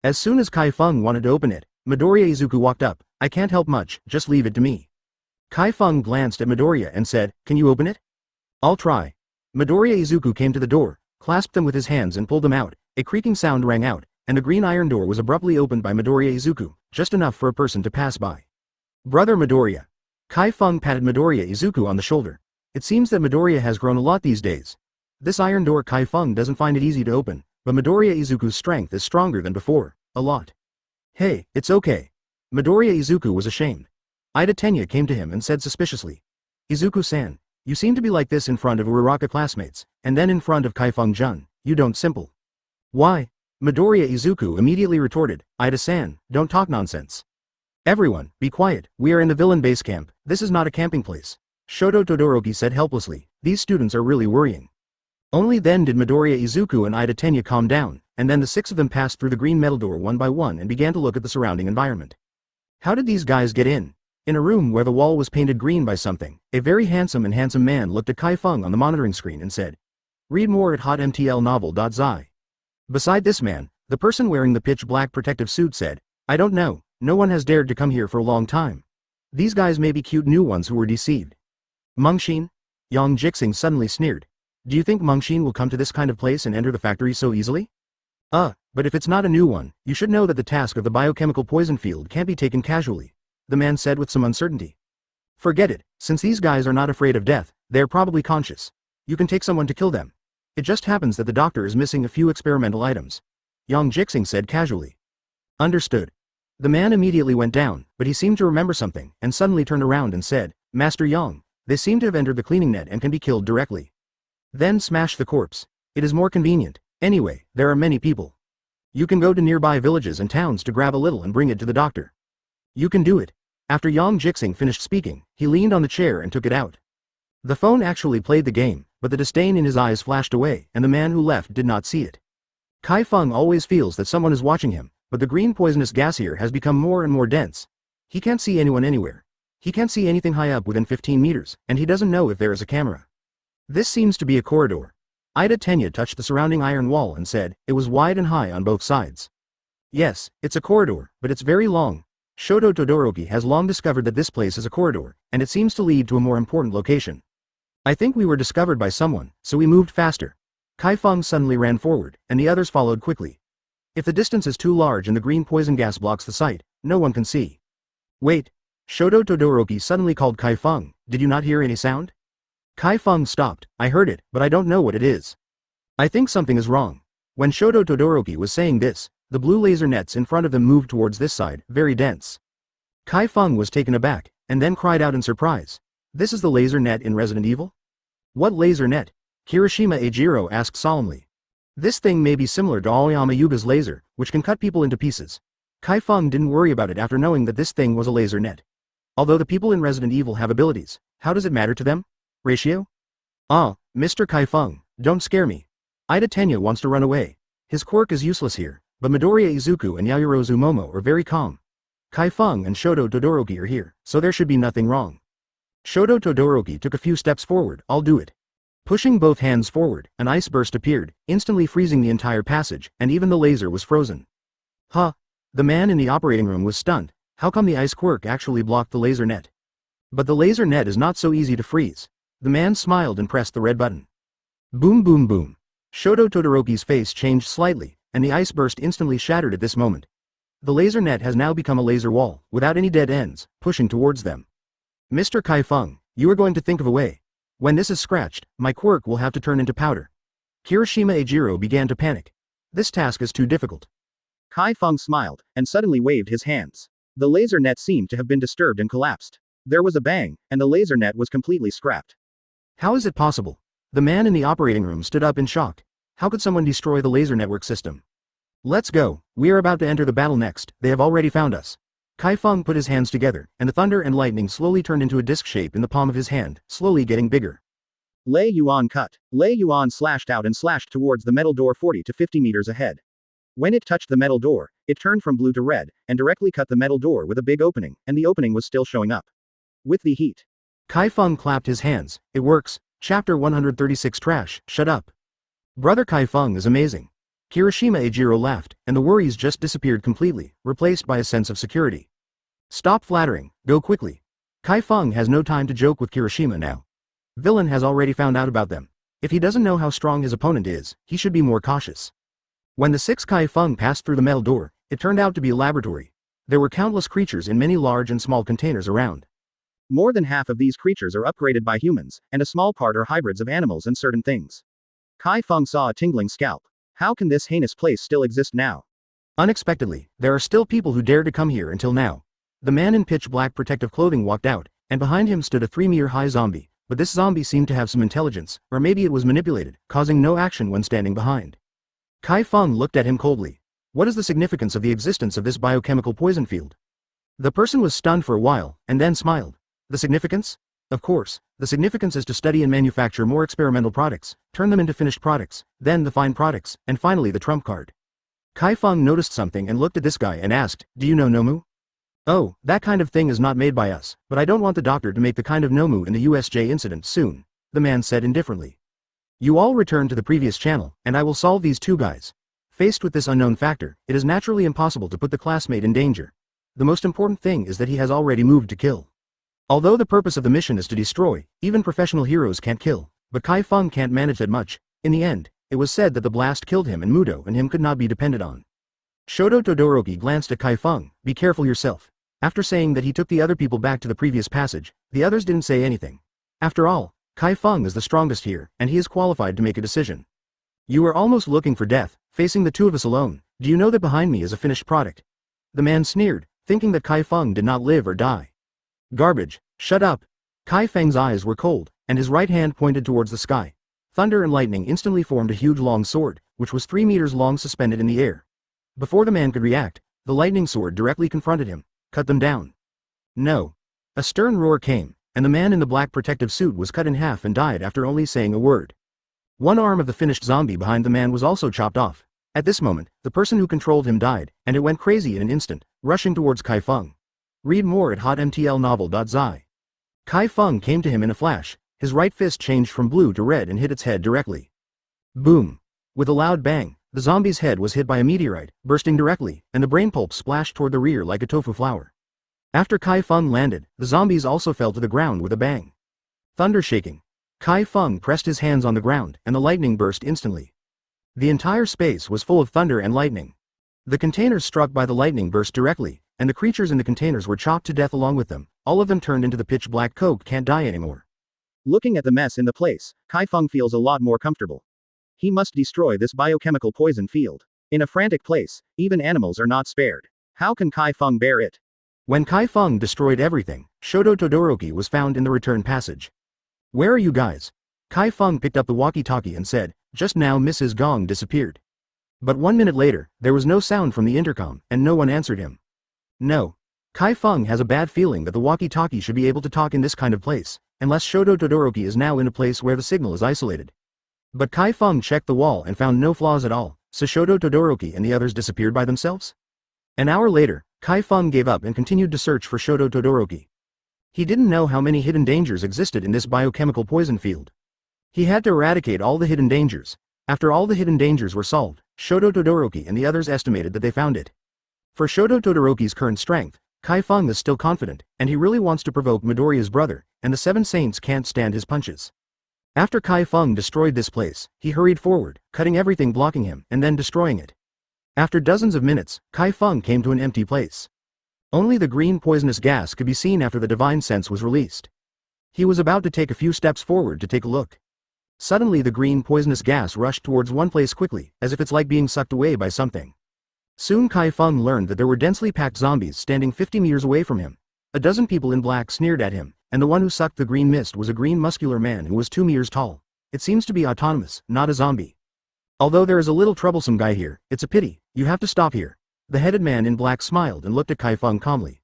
As soon as Chi Feng wanted to open it, Midoriya Izuku walked up. I can't help much, just leave it to me. Chi Feng glanced at Midoriya and said, can you open it? I'll try. Midoriya Izuku came to the door, clasped them with his hands and pulled them out. A creaking sound rang out, and the green iron door was abruptly opened by Midoriya Izuku, just enough for a person to pass by. Brother Midoriya. Chi Feng patted Midoriya Izuku on the shoulder. It seems that Midoriya has grown a lot these days. This iron door Chi Feng doesn't find it easy to open, but Midoriya Izuku's strength is stronger than before, a lot. Hey, it's okay. Midoriya Izuku was ashamed. Ida Tenya came to him and said suspiciously. Izuku-san, you seem to be like this in front of Uraraka classmates, and then in front of Chi Feng-jun, you don't simple. Why? Midoriya Izuku immediately retorted, Ida-san, don't talk nonsense. Everyone, be quiet, we are in the villain base camp, this is not a camping place. Shoto Todoroki said helplessly, these students are really worrying. Only then did Midoriya Izuku and Ida Tenya calm down, and then the six of them passed through the green metal door one by one and began to look at the surrounding environment. How did these guys get in? In a room where the wall was painted green by something, a very handsome man looked at Chi Feng on the monitoring screen and said, read more at hotmtlnovel.zi. Beside this man, the person wearing the pitch black protective suit said, I don't know, no one has dared to come here for a long time. These guys may be cute new ones who were deceived. Mengxin? Yang Jixing suddenly sneered. Do you think Mengxin will come to this kind of place and enter the factory so easily? But if it's not a new one, you should know that the task of the biochemical poison field can't be taken casually, the man said with some uncertainty. Forget it, since these guys are not afraid of death, they are probably conscious. You can take someone to kill them. It just happens that the doctor is missing a few experimental items. Yang Jixing said casually. Understood. The man immediately went down, but he seemed to remember something, and suddenly turned around and said, Master Yang, they seem to have entered the cleaning net and can be killed directly. Then smash the corpse. It is more convenient. Anyway, there are many people. You can go to nearby villages and towns to grab a little and bring it to the doctor. You can do it. After Yang Jixing finished speaking, he leaned on the chair and took it out. The phone actually played the game, but the disdain in his eyes flashed away, and the man who left did not see it. Chi Feng always feels that someone is watching him, but the green poisonous gas here has become more and more dense. He can't see anyone anywhere. He can't see anything high up within 15 meters, and he doesn't know if there is a camera. This seems to be a corridor. Ida Tenya touched the surrounding iron wall and said, it was wide and high on both sides. Yes, it's a corridor, but it's very long. Shoto Todoroki has long discovered that this place is a corridor, and it seems to lead to a more important location. I think we were discovered by someone, so we moved faster. Chi Feng suddenly ran forward, and the others followed quickly. If the distance is too large and the green poison gas blocks the sight, no one can see. Wait. Shoto Todoroki suddenly called Chi Feng, did you not hear any sound? Chi Feng stopped, I heard it, but I don't know what it is. I think something is wrong. When Shoto Todoroki was saying this, the blue laser nets in front of them moved towards this side, very dense. Chi Feng was taken aback, and then cried out in surprise. This is the laser net in Resident Evil? What laser net? Kirishima Eijiro asked solemnly. This thing may be similar to Aoyama Yuga's laser, which can cut people into pieces. Chi Feng didn't worry about it after knowing that this thing was a laser net. Although the people in Resident Evil have abilities, how does it matter to them? Ratio? Mr. Chi Feng, don't scare me. Ida Tenya wants to run away. His quirk is useless here, but Midoriya Izuku and Yayorozu Momo are very calm. Chi Feng and Shoto Todoroki are here, so there should be nothing wrong. Shoto Todoroki took a few steps forward, I'll do it. Pushing both hands forward, an ice burst appeared, instantly freezing the entire passage, and even the laser was frozen. Huh? The man in the operating room was stunned. How come the ice quirk actually blocked the laser net? But the laser net is not so easy to freeze. The man smiled and pressed the red button. Boom boom boom. Shoto Todoroki's face changed slightly, and the ice burst instantly shattered at this moment. The laser net has now become a laser wall, without any dead ends, pushing towards them. Mr. Chi Feng, you are going to think of a way. When this is scratched, my quirk will have to turn into powder. Kirishima Eijiro began to panic. This task is too difficult. Chi Feng smiled, and suddenly waved his hands. The laser net seemed to have been disturbed and collapsed. There was a bang, and the laser net was completely scrapped. How is it possible? The man in the operating room stood up in shock. How could someone destroy the laser network system? Let's go, we are about to enter the battle next, they have already found us. Chi Feng put his hands together, and the thunder and lightning slowly turned into a disc shape in the palm of his hand, slowly getting bigger. Lei Yuan cut. Lei Yuan slashed out and slashed towards the metal door 40 to 50 meters ahead. When it touched the metal door, it turned from blue to red, and directly cut the metal door with a big opening, and the opening was still showing up. With the heat. Chi Feng clapped his hands. It works. Chapter 136 Trash, shut up. Brother Chi Feng is amazing. Kirishima Eijiro laughed, and the worries just disappeared completely, replaced by a sense of security. Stop flattering, go quickly. Chi Feng has no time to joke with Kirishima now. Villain has already found out about them. If he doesn't know how strong his opponent is, he should be more cautious. When the six Chi Feng passed through the metal door, it turned out to be a laboratory. There were countless creatures in many large and small containers around. More than half of these creatures are upgraded by humans, and a small part are hybrids of animals and certain things. Chi Feng saw a tingling scalp. How can this heinous place still exist now? Unexpectedly, there are still people who dared to come here until now. The man in pitch black protective clothing walked out, and behind him stood a 3-meter-high zombie, but this zombie seemed to have some intelligence, or maybe it was manipulated, causing no action when standing behind. Chi Feng looked at him coldly. What is the significance of the existence of this biochemical poison field? The person was stunned for a while, and then smiled. The significance? Of course, the significance is to study and manufacture more experimental products, turn them into finished products, then the fine products, and finally the trump card. Chi Feng noticed something and looked at this guy and asked, do you know Nomu? Oh, that kind of thing is not made by us, but I don't want the doctor to make the kind of Nomu in the USJ incident soon, the man said indifferently. You all return to the previous channel, and I will solve these two guys. Faced with this unknown factor, it is naturally impossible to put the classmate in danger. The most important thing is that he has already moved to kill. Although the purpose of the mission is to destroy, even professional heroes can't kill, but Chi Feng can't manage that much. In the end, it was said that the blast killed him and Mudo and him could not be depended on. Shoto Todoroki glanced at Chi Feng, be careful yourself. After saying that he took the other people back to the previous passage, the others didn't say anything. After all, Chi Feng is the strongest here, and he is qualified to make a decision. You are almost looking for death, facing the two of us alone. Do you know that behind me is a finished product? The man sneered, thinking that Chi Feng did not live or die. Garbage, shut up. Chi Feng's eyes were cold, and his right hand pointed towards the sky. Thunder and lightning instantly formed a huge long sword, which was 3 meters long suspended in the air. Before the man could react, the lightning sword directly confronted him. Cut them down. No. A stern roar came, and the man in the black protective suit was cut in half and died after only saying a word. One arm of the finished zombie behind the man was also chopped off. At this moment, the person who controlled him died, and it went crazy in an instant, rushing towards Chi Feng. Read more at hotmtlnovel.zi. Chi Feng came to him in a flash. His right fist changed from blue to red and hit its head directly. Boom. With a loud bang, the zombie's head was hit by a meteorite, bursting directly, and the brain pulp splashed toward the rear like a tofu flower. After Chi Feng landed, the zombies also fell to the ground with a bang. Thunder shaking. Chi Feng pressed his hands on the ground, and the lightning burst instantly. The entire space was full of thunder and lightning. The containers struck by the lightning burst directly, and the creatures in the containers were chopped to death along with them. All of them turned into the pitch black Coke can't die anymore. Looking at the mess in the place, Chi Feng feels a lot more comfortable. He must destroy this biochemical poison field. In a frantic place, even animals are not spared. How can Chi Feng bear it? When Chi Feng destroyed everything, Shoto Todoroki was found in the return passage. Where are you guys? Chi Feng picked up the walkie-talkie and said, just now Mrs. Gong disappeared. But 1 minute later, there was no sound from the intercom, and no one answered him. No. Chi Feng has a bad feeling that the walkie-talkie should be able to talk in this kind of place, unless Shoto Todoroki is now in a place where the signal is isolated. But Chi Feng checked the wall and found no flaws at all, so Shoto Todoroki and the others disappeared by themselves? An hour later, Chi Feng gave up and continued to search for Shoto Todoroki. He didn't know how many hidden dangers existed in this biochemical poison field. He had to eradicate all the hidden dangers. After all the hidden dangers were solved, Shoto Todoroki and the others estimated that they found it. For Shoto Todoroki's current strength, Chi Feng is still confident, and he really wants to provoke Midoriya's brother, and the Seven Saints can't stand his punches. After Chi Feng destroyed this place, he hurried forward, cutting everything blocking him, and then destroying it. After dozens of minutes, Chi Feng came to an empty place. Only the green poisonous gas could be seen after the divine sense was released. He was about to take a few steps forward to take a look. Suddenly the green poisonous gas rushed towards one place quickly, as if it's like being sucked away by something. Soon Chi Feng learned that there were densely packed zombies standing 50 meters away from him. A dozen people in black sneered at him, and the one who sucked the green mist was a green muscular man who was 2 meters tall. It seems to be autonomous, not a zombie. Although there is a little troublesome guy here, it's a pity, you have to stop here. The headed man in black smiled and looked at Chi Feng calmly.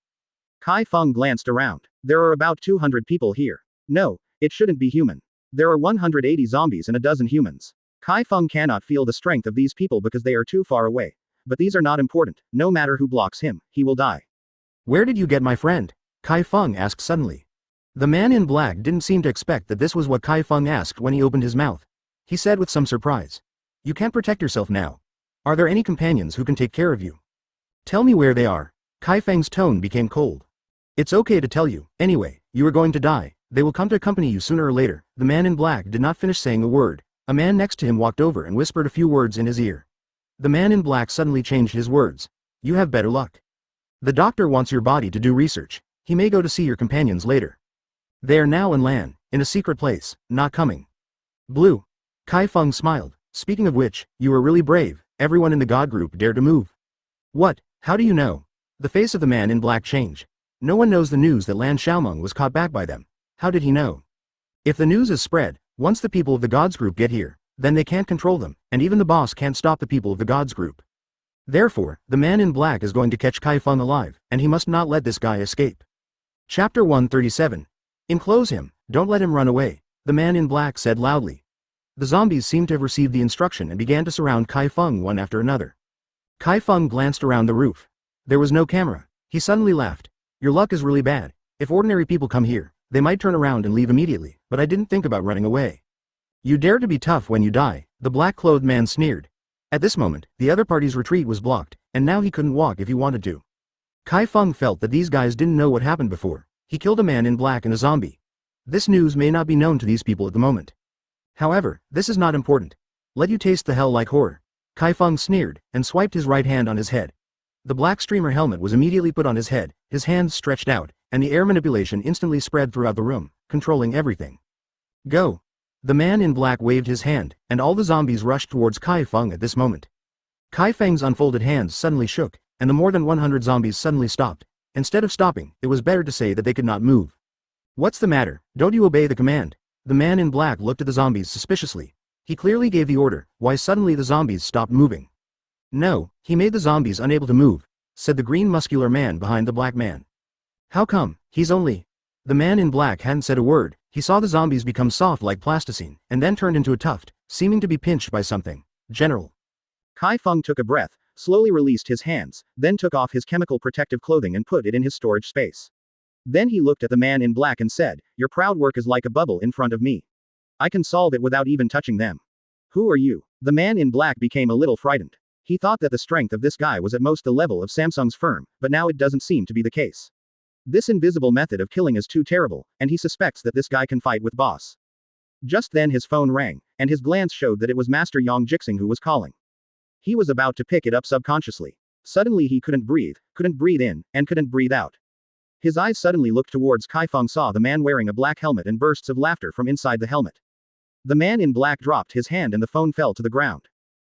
Chi Feng glanced around. There are about 200 people here. No, it shouldn't be human. There are 180 zombies and a dozen humans. Chi Feng cannot feel the strength of these people because they are too far away. But these are not important, no matter who blocks him, he will die. Where did you get my friend? Chi Feng asked suddenly. The man in black didn't seem to expect that this was what Chi Feng asked when he opened his mouth. He said with some surprise. You can't protect yourself now. Are there any companions who can take care of you? Tell me where they are. Chi Feng's tone became cold. It's okay to tell you, anyway, you are going to die. They will come to accompany you sooner or later. The man in black did not finish saying a word. A man next to him walked over and whispered a few words in his ear. The man in black suddenly changed his words. You have better luck. The doctor wants your body to do research. He may go to see your companions later. They are now in Lan, in a secret place, not coming. Blue. Chi Feng smiled. Speaking of which, you are really brave. Everyone in the god group dared to move. What? How do you know? The face of the man in black changed. No one knows the news that Lan Xiaomeng was caught back by them. How did he know? If the news is spread, once the people of the gods group get here, then they can't control them, and even the boss can't stop the people of the gods group. Therefore, the man in black is going to catch Chi Feng alive, and he must not let this guy escape. Chapter 137. Enclose him, don't let him run away, the man in black said loudly. The zombies seemed to have received the instruction and began to surround Chi Feng one after another. Chi Feng glanced around the roof. There was no camera. He suddenly laughed. Your luck is really bad. If ordinary people come here, they might turn around and leave immediately, but I didn't think about running away. You dare to be tough when you die, the black-clothed man sneered. At this moment, the other party's retreat was blocked, and now he couldn't walk if he wanted to. Chi Feng felt that these guys didn't know what happened before. He killed a man in black and a zombie. This news may not be known to these people at the moment. However, this is not important. Let you taste the hell like horror. Chi Feng sneered, and swiped his right hand on his head. The black streamer helmet was immediately put on his head, his hands stretched out, and the air manipulation instantly spread throughout the room, controlling everything. Go! The man in black waved his hand, and all the zombies rushed towards Chi Feng at this moment. Chi Feng's unfolded hands suddenly shook, and the more than 100 zombies suddenly stopped. Instead of stopping, it was better to say that they could not move. What's the matter? Don't you obey the command? The man in black looked at the zombies suspiciously. He clearly gave the order, why suddenly the zombies stopped moving. No, he made the zombies unable to move, said the green muscular man behind the black man. How come? He's only... The man in black hadn't said a word. He saw the zombies become soft like plasticine, and then turned into a tuft, seeming to be pinched by something. General. Chi Feng took a breath, slowly released his hands, then took off his chemical protective clothing and put it in his storage space. Then he looked at the man in black and said, your proud work is like a bubble in front of me. I can solve it without even touching them. Who are you? The man in black became a little frightened. He thought that the strength of this guy was at most the level of Samsung's firm, but now it doesn't seem to be the case. This invisible method of killing is too terrible, and he suspects that this guy can fight with boss. Just then his phone rang, and his glance showed that it was Master Yang Jixing who was calling. He was about to pick it up subconsciously. Suddenly he couldn't breathe in, and couldn't breathe out. His eyes suddenly looked towards Chi Feng, saw the man wearing a black helmet and bursts of laughter from inside the helmet. The man in black dropped his hand and the phone fell to the ground.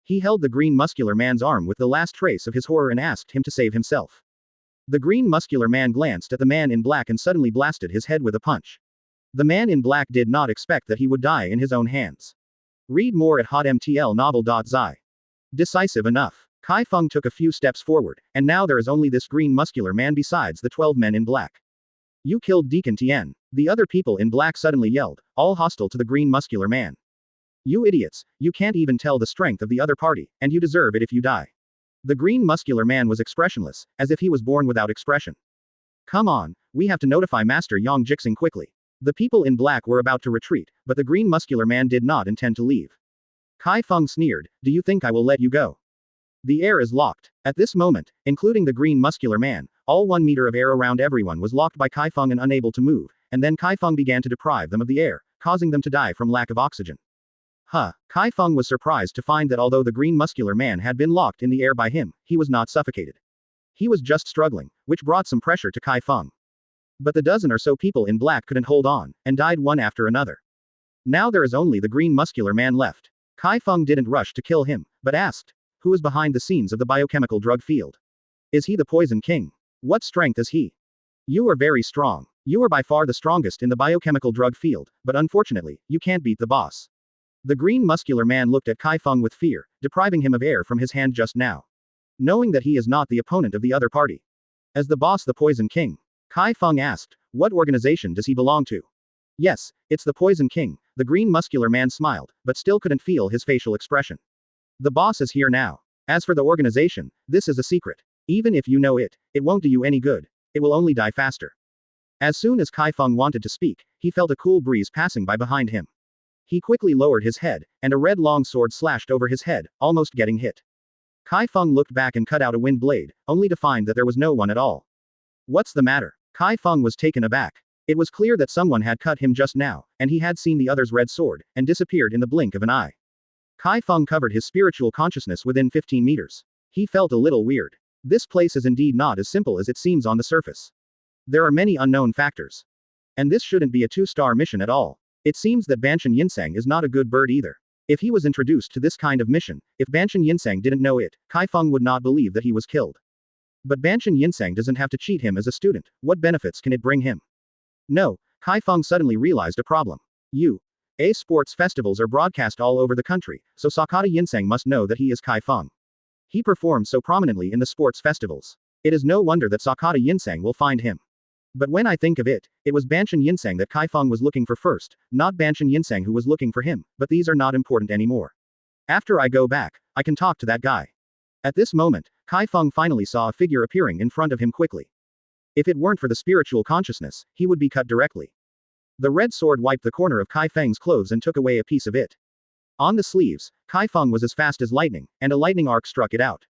He held the green muscular man's arm with the last trace of his horror and asked him to save himself. The green muscular man glanced at the man in black and suddenly blasted his head with a punch. The man in black did not expect that he would die in his own hands. Read more at hotmtlnovel.zi. Decisive enough. Chi Feng took a few steps forward, and now there is only this green muscular man besides the 12 men in black. You killed Deacon Tien. The other people in black suddenly yelled, all hostile to the green muscular man. You idiots, you can't even tell the strength of the other party, and you deserve it if you die. The green muscular man was expressionless, as if he was born without expression. Come on, we have to notify Master Yang Jixing quickly. The people in black were about to retreat, but the green muscular man did not intend to leave. Chi Feng sneered, "Do you think I will let you go?" The air is locked. At this moment, including the green muscular man, all 1 meter of air around everyone was locked by Chi Feng and unable to move, and then Chi Feng began to deprive them of the air, causing them to die from lack of oxygen. Chi Feng was surprised to find that although the green muscular man had been locked in the air by him, he was not suffocated. He was just struggling, which brought some pressure to Chi Feng. But the dozen or so people in black couldn't hold on, and died one after another. Now there is only the green muscular man left. Chi Feng didn't rush to kill him, but asked, "Who is behind the scenes of the biochemical drug field? Is he the Poison King? What strength is he?" "You are very strong. You are by far the strongest in the biochemical drug field, but unfortunately, you can't beat the boss." The green muscular man looked at Chi Feng with fear, depriving him of air from his hand just now. Knowing that he is not the opponent of the other party. As the boss, the Poison King? Chi Feng asked, "What organization does he belong to?" "Yes, it's the Poison King," the green muscular man smiled, but still couldn't feel his facial expression. "The boss is here now. As for the organization, this is a secret. Even if you know it, it won't do you any good. It will only die faster." As soon as Chi Feng wanted to speak, he felt a cool breeze passing by behind him. He quickly lowered his head, and a red long sword slashed over his head, almost getting hit. Chi Feng looked back and cut out a wind blade, only to find that there was no one at all. "What's the matter?" Chi Feng was taken aback. It was clear that someone had cut him just now, and he had seen the other's red sword, and disappeared in the blink of an eye. Chi Feng covered his spiritual consciousness within 15 meters. He felt a little weird. This place is indeed not as simple as it seems on the surface. There are many unknown factors. And this shouldn't be a 2-star mission at all. It seems that Banshan Yinseng is not a good bird either. If he was introduced to this kind of mission, if Banshan Yinseng didn't know it, Chi Feng would not believe that he was killed. But Banshan Yinseng doesn't have to cheat him as a student. What benefits can it bring him? No, Chi Feng suddenly realized a problem. Sports festivals are broadcast all over the country, so Sakata Yinseng must know that he is Chi Feng. He performs so prominently in the sports festivals. It is no wonder that Sakata Yinseng will find him. But when I think of it, it was Banshan Yinseng that Chi Feng was looking for first, not Banshan Yinseng who was looking for him, but these are not important anymore. After I go back, I can talk to that guy. At this moment, Chi Feng finally saw a figure appearing in front of him quickly. If it weren't for the spiritual consciousness, he would be cut directly. The red sword wiped the corner of Chi Feng's clothes and took away a piece of it. On the sleeves, Chi Feng was as fast as lightning, and a lightning arc struck it out.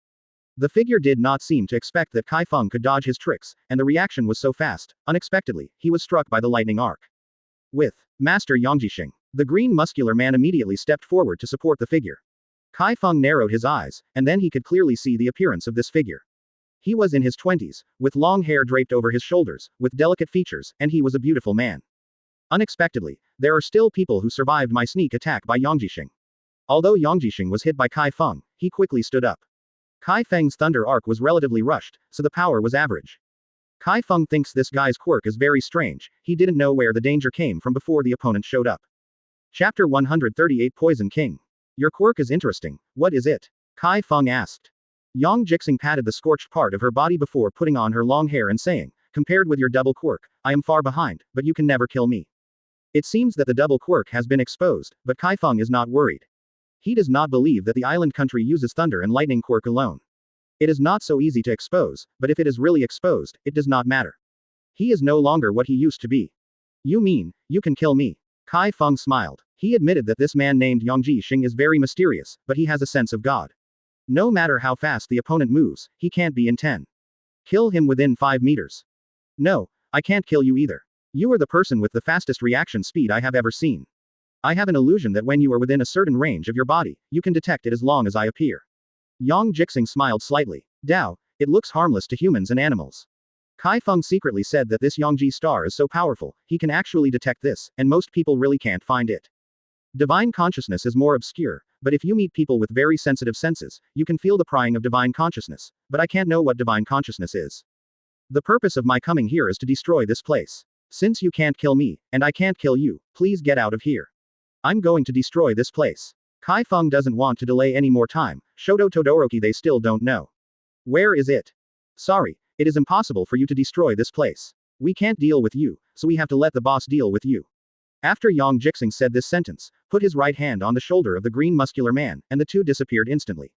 The figure did not seem to expect that Chi Feng could dodge his tricks, and the reaction was so fast. Unexpectedly, he was struck by the lightning arc. With Master Yangjixing, the green muscular man immediately stepped forward to support the figure. Chi Feng narrowed his eyes, and then he could clearly see the appearance of this figure. He was in his 20s, with long hair draped over his shoulders, with delicate features, and he was a beautiful man. Unexpectedly, there are still people who survived my sneak attack by Yangjixing. Although Yangjixing was hit by Chi Feng, he quickly stood up. Chi Feng's thunder arc was relatively rushed, so the power was average. Chi Feng thinks this guy's quirk is very strange. He didn't know where the danger came from before the opponent showed up. Chapter 138 Poison King. Your quirk is interesting. What is it? Chi Feng asked. Yang Jixing patted the scorched part of her body before putting on her long hair and saying, "Compared with your double quirk, I am far behind, but you can never kill me." It seems that the double quirk has been exposed, but Chi Feng is not worried. He does not believe that the island country uses thunder and lightning quirk alone. It is not so easy to expose, but if it is really exposed, it does not matter. He is no longer what he used to be. You mean, you can kill me? Chi Feng smiled. He admitted that this man named Yangji Xing is very mysterious, but he has a sense of God. No matter how fast the opponent moves, he can't be in 10. Kill him within 5 meters. No, I can't kill you either. You are the person with the fastest reaction speed I have ever seen. I have an illusion that when you are within a certain range of your body, you can detect it as long as I appear. Yang Jixing smiled slightly. Dao, it looks harmless to humans and animals. Chi Feng secretly said that this Yangji star is so powerful, he can actually detect this, and most people really can't find it. Divine consciousness is more obscure, but if you meet people with very sensitive senses, you can feel the prying of divine consciousness, but I can't know what divine consciousness is. The purpose of my coming here is to destroy this place. Since you can't kill me, and I can't kill you, please get out of here. I'm going to destroy this place. Chi Feng doesn't want to delay any more time. Shoto Todoroki they still don't know. Where is it? Sorry, it is impossible for you to destroy this place. We can't deal with you, so we have to let the boss deal with you. After Yang Jixing said this sentence, put his right hand on the shoulder of the green muscular man, and the two disappeared instantly.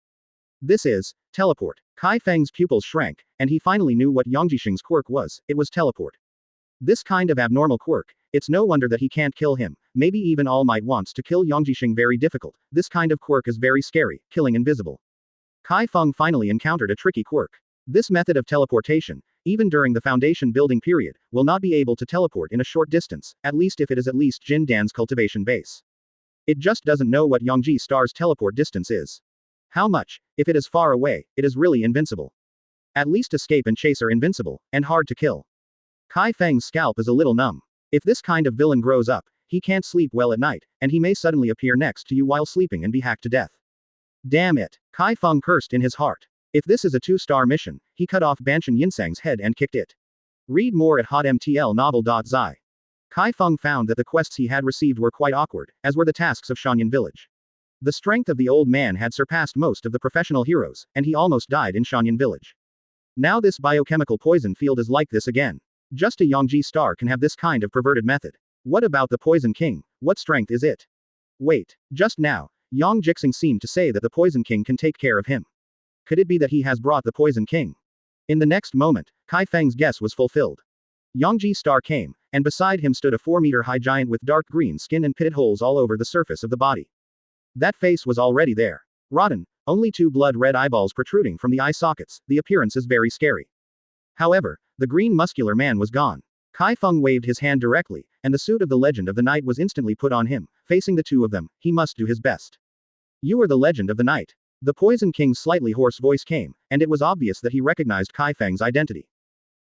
This is teleport. Chi Feng's pupils shrank, and he finally knew what Yang Jixing's quirk was. It was teleport. This kind of abnormal quirk, It's no wonder that he can't kill him. Maybe even All Might wants to kill Yang Jixing. Very difficult. This kind of quirk is very scary, killing invisible. Chi Feng finally encountered a tricky quirk. This method of teleportation, even during the foundation building period, will not be able to teleport in a short distance, at least if it is at least Jin Dan's cultivation base. It just doesn't know what Yangji Star's teleport distance is. How much? If it is far away, it is really invincible. At least escape and chase are invincible, and hard to kill. Chi Feng's scalp is a little numb. If this kind of villain grows up, he can't sleep well at night, and he may suddenly appear next to you while sleeping and be hacked to death. Damn it! Chi Feng cursed in his heart. If this is a 2-star mission, he cut off Banshan Yinsang's head and kicked it. Read more at hotmtlnovel.zi. Chi Feng found that the quests he had received were quite awkward, as were the tasks of Shanyan village. The strength of the old man had surpassed most of the professional heroes, and he almost died in Shanyan village. Now this biochemical poison field is like this again. Just a Yangji star can have this kind of perverted method. What about the Poison King? What strength is it? Wait, just now, Yang Jixing seemed to say that the Poison King can take care of him. Could it be that he has brought the Poison King? In the next moment, Chi Feng's guess was fulfilled. Yangji star came, and beside him stood a 4-meter-high giant with dark green skin and pitted holes all over the surface of the body. That face was already there. Rotten, only 2 blood-red eyeballs protruding from the eye sockets, the appearance is very scary. However, the green muscular man was gone. Chi Feng waved his hand directly, and the suit of the Legend of the Night was instantly put on him. Facing the two of them, he must do his best. You are the Legend of the Night. The Poison King's slightly hoarse voice came, and it was obvious that he recognized Chi Feng's identity.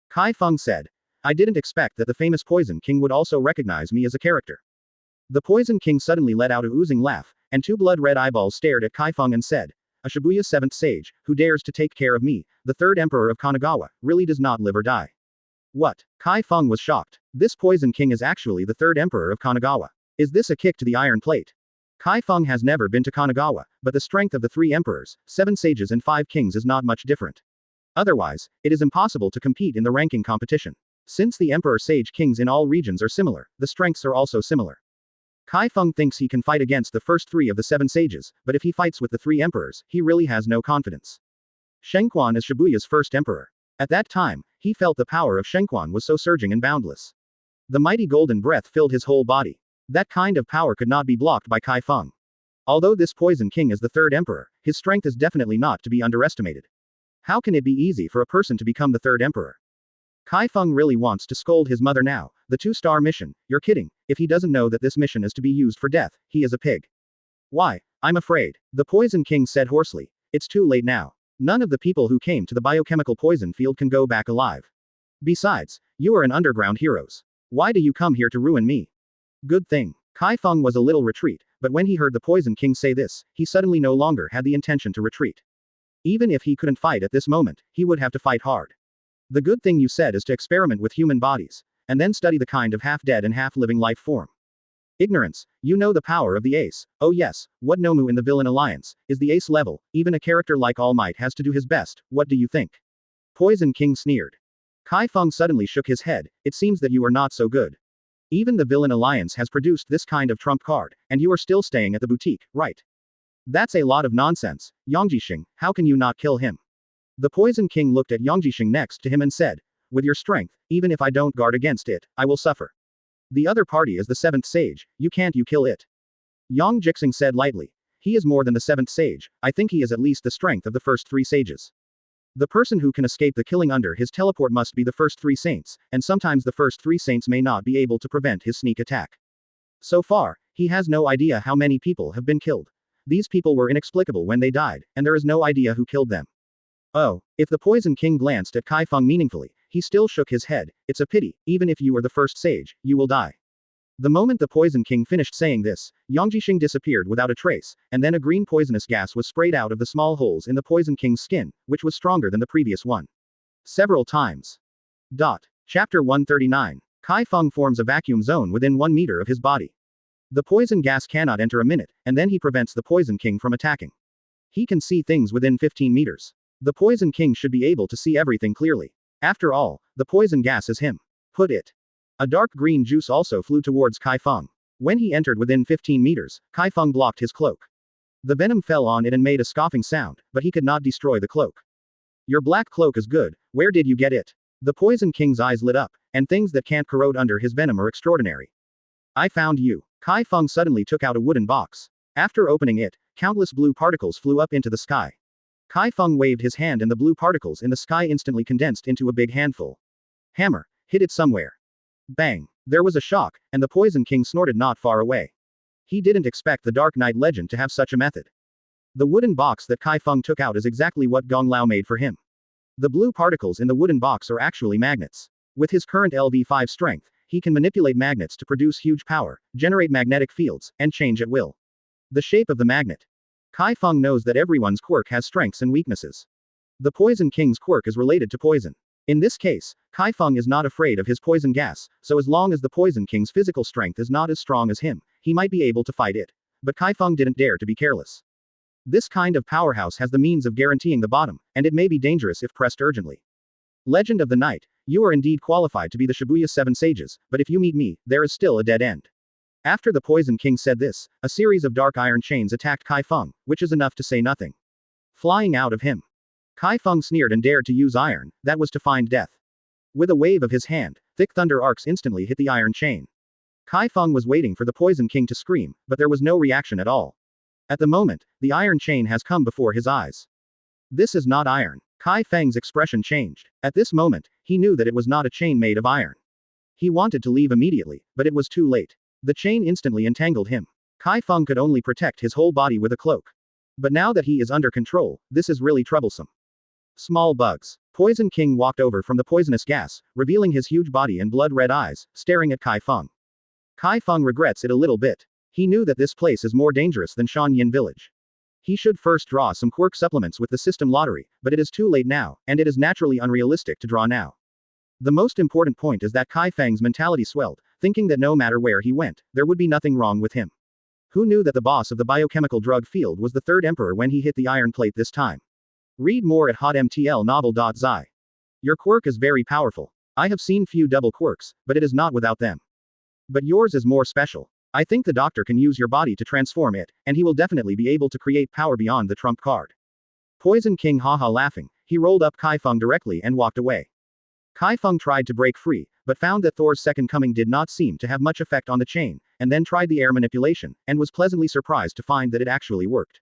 Chi Feng said, I didn't expect that the famous Poison King would also recognize me as a character. The Poison King suddenly let out a oozing laugh, and 2 blood-red eyeballs stared at Chi Feng and said, a Shibuya 7th sage, who dares to take care of me, the 3rd emperor of Kanagawa, really does not live or die. What? Chi Feng was shocked. This Poison King is actually the 3rd emperor of Kanagawa. Is this a kick to the iron plate? Chi Feng has never been to Kanagawa, but the strength of the 3 emperors, 7 sages and 5 kings is not much different. Otherwise, it is impossible to compete in the ranking competition. Since the emperor sage kings in all regions are similar, the strengths are also similar. Chi Feng thinks he can fight against the first 3 of the 7 sages, but if he fights with the 3 emperors, he really has no confidence. Shengquan is Shibuya's first emperor. At that time, he felt the power of Shengquan was so surging and boundless. The mighty golden breath filled his whole body. That kind of power could not be blocked by Chi Feng. Although this Poison King is the 3rd emperor, his strength is definitely not to be underestimated. How can it be easy for a person to become the 3rd emperor? Chi Feng really wants to scold his mother now. The 2-star mission, you're kidding. If he doesn't know that this mission is to be used for death, he is a pig. Why? I'm afraid. The Poison King said hoarsely. It's too late now. None of the people who came to the biochemical poison field can go back alive. Besides, you are an underground heroes. Why do you come here to ruin me? Good thing. Chi Feng was a little retreat, but when he heard the Poison King say this, he suddenly no longer had the intention to retreat. Even if he couldn't fight at this moment, he would have to fight hard. The good thing you said is to experiment with human bodies, and then study the kind of half-dead and half-living life form. Ignorance, you know the power of the ace. Oh yes, what Nomu in the Villain Alliance, is the ace level, even a character like All Might has to do his best, what do you think? Poison King sneered. Chi Feng suddenly shook his head, it seems that you are not so good. Even the Villain Alliance has produced this kind of trump card, and you are still staying at the boutique, right? That's a lot of nonsense. Yangjixing, how can you not kill him? The Poison King looked at Yangjixing next to him and said, with your strength, even if I don't guard against it, I will suffer. The other party is the 7th sage, you kill it. Yang Jixing said lightly. He is more than the 7th sage, I think he is at least the strength of the first 3 sages. The person who can escape the killing under his teleport must be the first 3 saints, and sometimes the first 3 saints may not be able to prevent his sneak attack. So far, he has no idea how many people have been killed. These people were inexplicable when they died, and there is no idea who killed them. Oh, if the Poison King glanced at Chi Feng meaningfully, he still shook his head, it's a pity, even if you are the first sage, you will die. The moment the Poison King finished saying this, Yangjixing disappeared without a trace, and then a green poisonous gas was sprayed out of the small holes in the Poison King's skin, which was stronger than the previous one. Several times. Chapter 139. Chi Feng forms a vacuum zone within 1 meter of his body. The poison gas cannot enter a minute, and then he prevents the Poison King from attacking. He can see things within 15 meters. The Poison King should be able to see everything clearly. After all, the poison gas is him. Put it. A dark green juice also flew towards Chi Feng. When he entered within 15 meters, Chi Feng blocked his cloak. The venom fell on it and made a scoffing sound, but he could not destroy the cloak. Your black cloak is good, where did you get it? The Poison King's eyes lit up, and things that can't corrode under his venom are extraordinary. I found you. Chi Feng suddenly took out a wooden box. After opening it, countless blue particles flew up into the sky. Chi Feng waved his hand and the blue particles in the sky instantly condensed into a big handful. Hammer. Hit it somewhere. Bang. There was a shock, and the Poison King snorted not far away. He didn't expect the Dark Knight legend to have such a method. The wooden box that Chi Feng took out is exactly what Gong Lao made for him. The blue particles in the wooden box are actually magnets. With his current LV5 strength, he can manipulate magnets to produce huge power, generate magnetic fields, and change at will. The shape of the magnet. Chi Feng knows that everyone's quirk has strengths and weaknesses. The Poison King's quirk is related to poison. In this case, Chi Feng is not afraid of his poison gas, so as long as the Poison King's physical strength is not as strong as him, he might be able to fight it. But Chi Feng didn't dare to be careless. This kind of powerhouse has the means of guaranteeing the bottom, and it may be dangerous if pressed urgently. Legend of the Night. You are indeed qualified to be the Shibuya Seven Sages, but if you meet me, there is still a dead end. After the Poison King said this, a series of dark iron chains attacked Chi Feng, which is enough to say nothing. Flying out of him. Chi Feng sneered and dared to use iron, that was to find death. With a wave of his hand, thick thunder arcs instantly hit the iron chain. Chi Feng was waiting for the Poison King to scream, but there was no reaction at all. At the moment, the iron chain has come before his eyes. This is not iron. Chi Feng's expression changed. At this moment, he knew that it was not a chain made of iron. He wanted to leave immediately, but it was too late. The chain instantly entangled him. Chi Feng could only protect his whole body with a cloak. But now that he is under control, this is really troublesome. Small bugs. Poison King walked over from the poisonous gas, revealing his huge body and blood-red eyes, staring at Chi Feng. Chi Feng regrets it a little bit. He knew that this place is more dangerous than Shanyin Village. He should first draw some quirk supplements with the system lottery, but it is too late now, and it is naturally unrealistic to draw now. The most important point is that Chi Feng's mentality swelled, thinking that no matter where he went, there would be nothing wrong with him. Who knew that the boss of the biochemical drug field was the third emperor when he hit the iron plate this time? Read more at hotmtlnovel.zi. Your quirk is very powerful. I have seen few double quirks, but it is not without them. But yours is more special. I think the doctor can use your body to transform it, and he will definitely be able to create power beyond the trump card. Poison King haha laughing, he rolled up Chi Feng directly and walked away. Chi Feng tried to break free, but found that Thor's second coming did not seem to have much effect on the chain, and then tried the air manipulation, and was pleasantly surprised to find that it actually worked.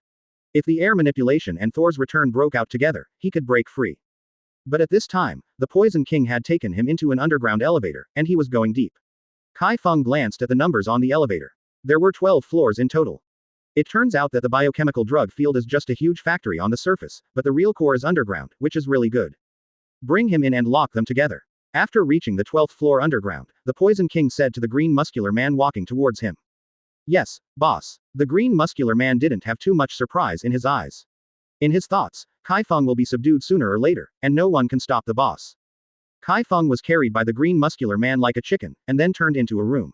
If the air manipulation and Thor's return broke out together, he could break free. But at this time, the Poison King had taken him into an underground elevator, and he was going deep. Chi Feng glanced at the numbers on the elevator. There were 12 floors in total. It turns out that the biochemical drug field is just a huge factory on the surface, but the real core is underground, which is really good. Bring him in and lock them together. After reaching the 12th floor underground, the Poison King said to the green muscular man walking towards him. Yes, boss. The green muscular man didn't have too much surprise in his eyes. In his thoughts, Chi Feng will be subdued sooner or later, and no one can stop the boss. Chi Feng was carried by the green muscular man like a chicken, and then turned into a room.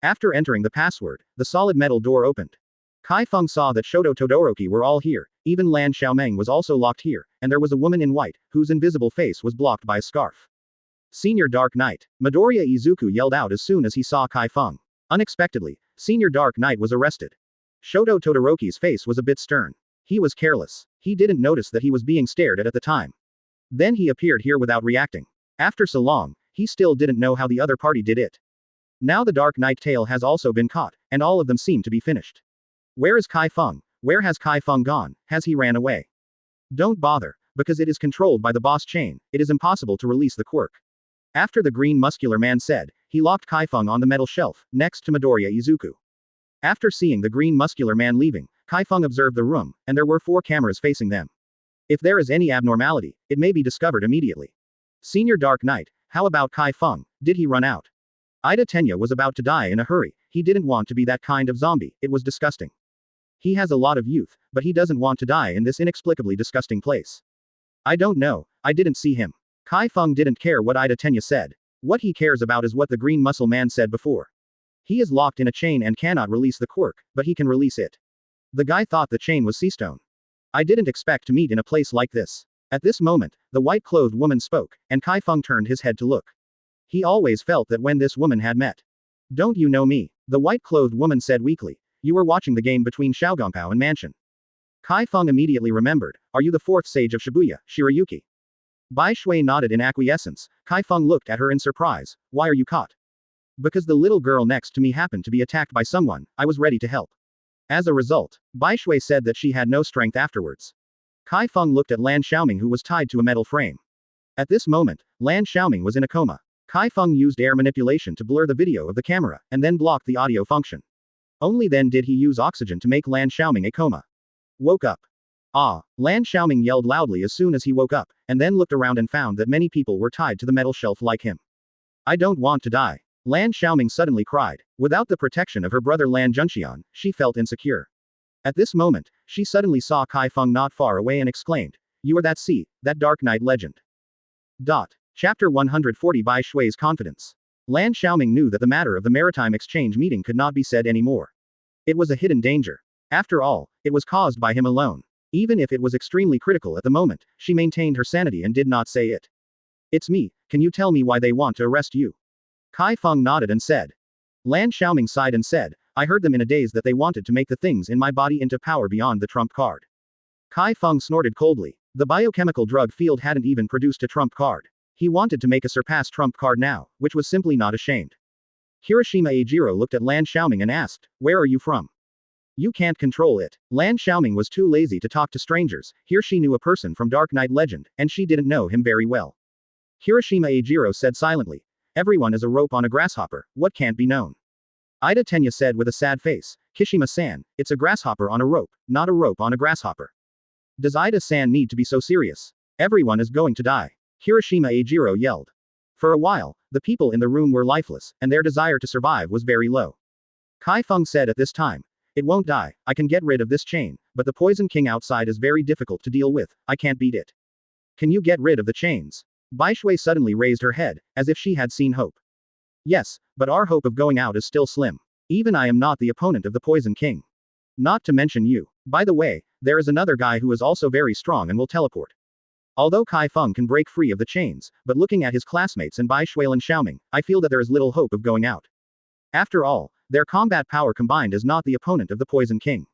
After entering the password, the solid metal door opened. Chi Feng saw that Shoto Todoroki were all here, even Lan Xiaomeng was also locked here, and there was a woman in white, whose invisible face was blocked by a scarf. Senior Dark Knight. Midoriya Izuku yelled out as soon as he saw Chi Feng. Unexpectedly, Senior Dark Knight was arrested. Shoto Todoroki's face was a bit stern. He was careless. He didn't notice that he was being stared at the time. Then he appeared here without reacting. After so long, he still didn't know how the other party did it. Now the Dark Knight tail has also been caught, and all of them seem to be finished. Where is Chi Feng? Where has Chi Feng gone? Has he ran away? Don't bother, because it is controlled by the boss chain, it is impossible to release the quirk. After the green muscular man said, he locked Chi Feng on the metal shelf, next to Midoriya Izuku. After seeing the green muscular man leaving, Chi Feng observed the room, and there were 4 cameras facing them. If there is any abnormality, it may be discovered immediately. Senior Dark Knight, how about Chi Feng? Did he run out? Ida Tenya was about to die in a hurry. He didn't want to be that kind of zombie, it was disgusting. He has a lot of youth, but he doesn't want to die in this inexplicably disgusting place. I don't know, I didn't see him. Chi Feng didn't care what Ida Tenya said. What he cares about is what the green muscle man said before. He is locked in a chain and cannot release the quirk, but he can release it. The guy thought the chain was seastone. I didn't expect to meet in a place like this. At this moment, the white-clothed woman spoke, and Chi Feng turned his head to look. He always felt that when this woman had met. Don't you know me? The white-clothed woman said weakly. You were watching the game between Xiaoganpao and Mansion. Chi Feng immediately remembered. Are you the 4th sage of Shibuya, Shirayuki? Bai Shui nodded in acquiescence. Chi Feng looked at her in surprise. Why are you caught? Because the little girl next to me happened to be attacked by someone, I was ready to help. As a result, Bai Shui said that she had no strength afterwards. Kai Feng looked at Lan Xiaoming, who was tied to a metal frame. At this moment, Lan Xiaoming was in a coma. Kai Feng used air manipulation to blur the video of the camera, and then blocked the audio function. Only then did he use oxygen to make Lan Xiaoming a coma. Woke up. Ah! Lan Xiaoming yelled loudly as soon as he woke up, and then looked around and found that many people were tied to the metal shelf like him. I don't want to die. Lan Xiaoming suddenly cried. Without the protection of her brother Lan Junxian, she felt insecure. At this moment, she suddenly saw Kai Feng not far away and exclaimed, "You are that sea, that dark knight legend." Chapter 140 Bai Shui's confidence. Lan Xiaoming knew that the matter of the maritime exchange meeting could not be said anymore. It was a hidden danger. After all, it was caused by him alone. Even if it was extremely critical at the moment, she maintained her sanity and did not say it. It's me, can you tell me why they want to arrest you? Kai Feng nodded and said. Lan Xiaoming sighed and said, I heard them in a daze that they wanted to make the things in my body into power beyond the trump card. Kai Feng snorted coldly. The biochemical drug field hadn't even produced a trump card. He wanted to make a surpass trump card now, which was simply not ashamed. Hiroshima Eijiro looked at Lan Xiaoming and asked, where are you from? You can't control it. Lan Xiaoming was too lazy to talk to strangers. Here she knew a person from Dark Knight legend, and she didn't know him very well. Hiroshima Eijiro said silently, everyone is a rope on a grasshopper, what can't be known? Ida Tenya said with a sad face, Kishima-san, it's a grasshopper on a rope, not a rope on a grasshopper. Does Ida-san need to be so serious? Everyone is going to die. Hiroshima Eijiro yelled. For a while, the people in the room were lifeless, and their desire to survive was very low. Kai Feng said at this time, it won't die, I can get rid of this chain, but the Poison King outside is very difficult to deal with, I can't beat it. Can you get rid of the chains? Bai Shui suddenly raised her head, as if she had seen hope. Yes, but our hope of going out is still slim. Even I am not the opponent of the Poison King. Not to mention you. By the way, there is another guy who is also very strong and will teleport. Although Kai Feng can break free of the chains, but looking at his classmates and Bai Shui and Xiaoming, I feel that there is little hope of going out. After all, their combat power combined is not the opponent of the Poison King.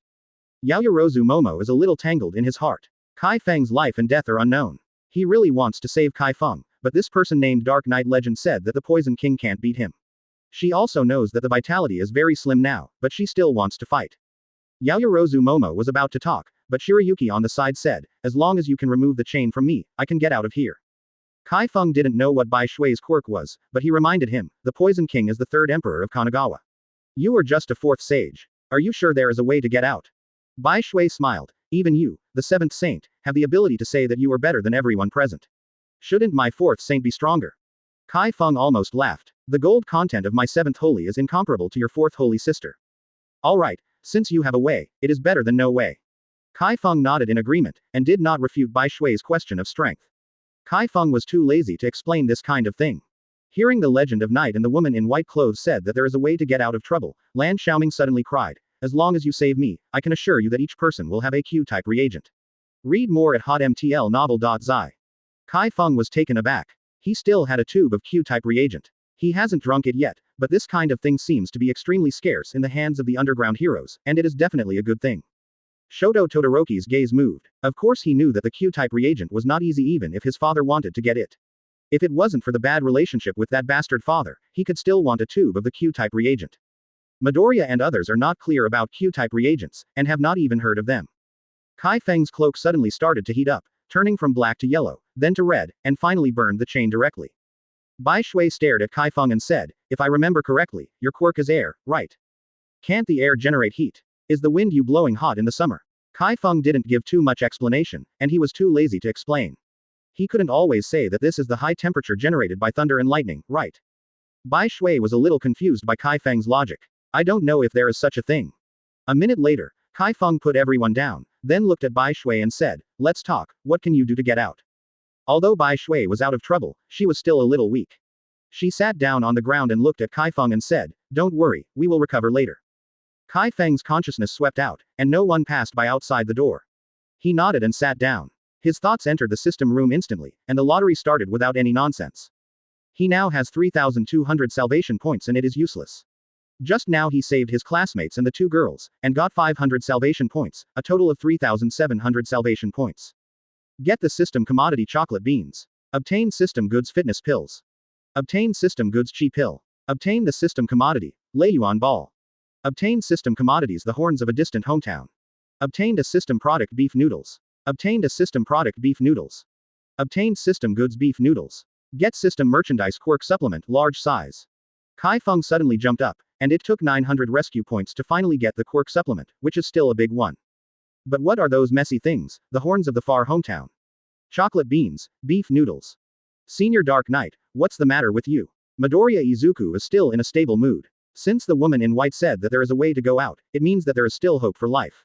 Yaoyorozu Momo is a little tangled in his heart. Kai Feng's life and death are unknown. He really wants to save Kai Feng, but this person named Dark Knight Legend said that the Poison King can't beat him. She also knows that the vitality is very slim now, but she still wants to fight. Yaoyorozu Momo was about to talk, but Shirayuki on the side said, as long as you can remove the chain from me, I can get out of here. Kai Feng didn't know what Bai Shui's quirk was, but he reminded him, the Poison King is the third emperor of Kanagawa. You are just a fourth sage. Are you sure there is a way to get out? Bai Shui smiled. Even you, the seventh saint, have the ability to say that you are better than everyone present. Shouldn't my fourth saint be stronger? Kai Feng almost laughed. The gold content of my seventh holy is incomparable to your fourth holy sister. Alright, since you have a way, it is better than no way. Kai Feng nodded in agreement, and did not refute Bai Shui's question of strength. Kai Feng was too lazy to explain this kind of thing. Hearing the legend of Knight and the woman in white clothes said that there is a way to get out of trouble, Lan Xiaoming suddenly cried, as long as you save me, I can assure you that each person will have a Q-type reagent. Read more at hotmtlnovel.zi. Kai Feng was taken aback. He still had a tube of Q-type reagent. He hasn't drunk it yet, but this kind of thing seems to be extremely scarce in the hands of the underground heroes, and it is definitely a good thing. Shoto Todoroki's gaze moved. Of course he knew that the Q-type reagent was not easy even if his father wanted to get it. If it wasn't for the bad relationship with that bastard father, he could still want a tube of the Q-type reagent. Midoriya and others are not clear about Q-type reagents, and have not even heard of them. Kai Feng's cloak suddenly started to heat up, turning from black to yellow, then to red, and finally burned the chain directly. Bai Shui stared at Kai Feng and said, if I remember correctly, your quirk is air, right? Can't the air generate heat? Is the wind you blowing hot in the summer? Kai Feng didn't give too much explanation, and he was too lazy to explain. He couldn't always say that this is the high temperature generated by thunder and lightning, right? Bai Shui was a little confused by Kai Feng's logic. I don't know if there is such a thing. A minute later, Kai Feng put everyone down, then looked at Bai Shui and said, let's talk, what can you do to get out? Although Bai Shui was out of trouble, she was still a little weak. She sat down on the ground and looked at Kai Feng and said, don't worry, we will recover later. Kai Feng's consciousness swept out, and no one passed by outside the door. He nodded and sat down. His thoughts entered the system room instantly, and the lottery started without any nonsense. He now has 3,200 salvation points and it is useless. Just now he saved his classmates and the two girls, and got 500 salvation points, a total of 3,700 salvation points. Get the system commodity chocolate beans. Obtain system goods fitness pills. Obtain system goods chi pill. Obtain the system commodity, Lei Yuan Ball. Obtained system commodities, the horns of a distant hometown. Obtained a system product, beef noodles. Obtained a system product, beef noodles. Obtained system goods, beef noodles. Get system merchandise, Quirk supplement, large size. Chi Feng suddenly jumped up, and it took 900 rescue points to finally get the Quirk supplement, which is still a big one. But what are those messy things, the horns of the far hometown? Chocolate beans, beef noodles. Senior Dark Knight, what's the matter with you? Midoriya Izuku is still in a stable mood. Since the woman in white said that there is a way to go out, it means that there is still hope for life.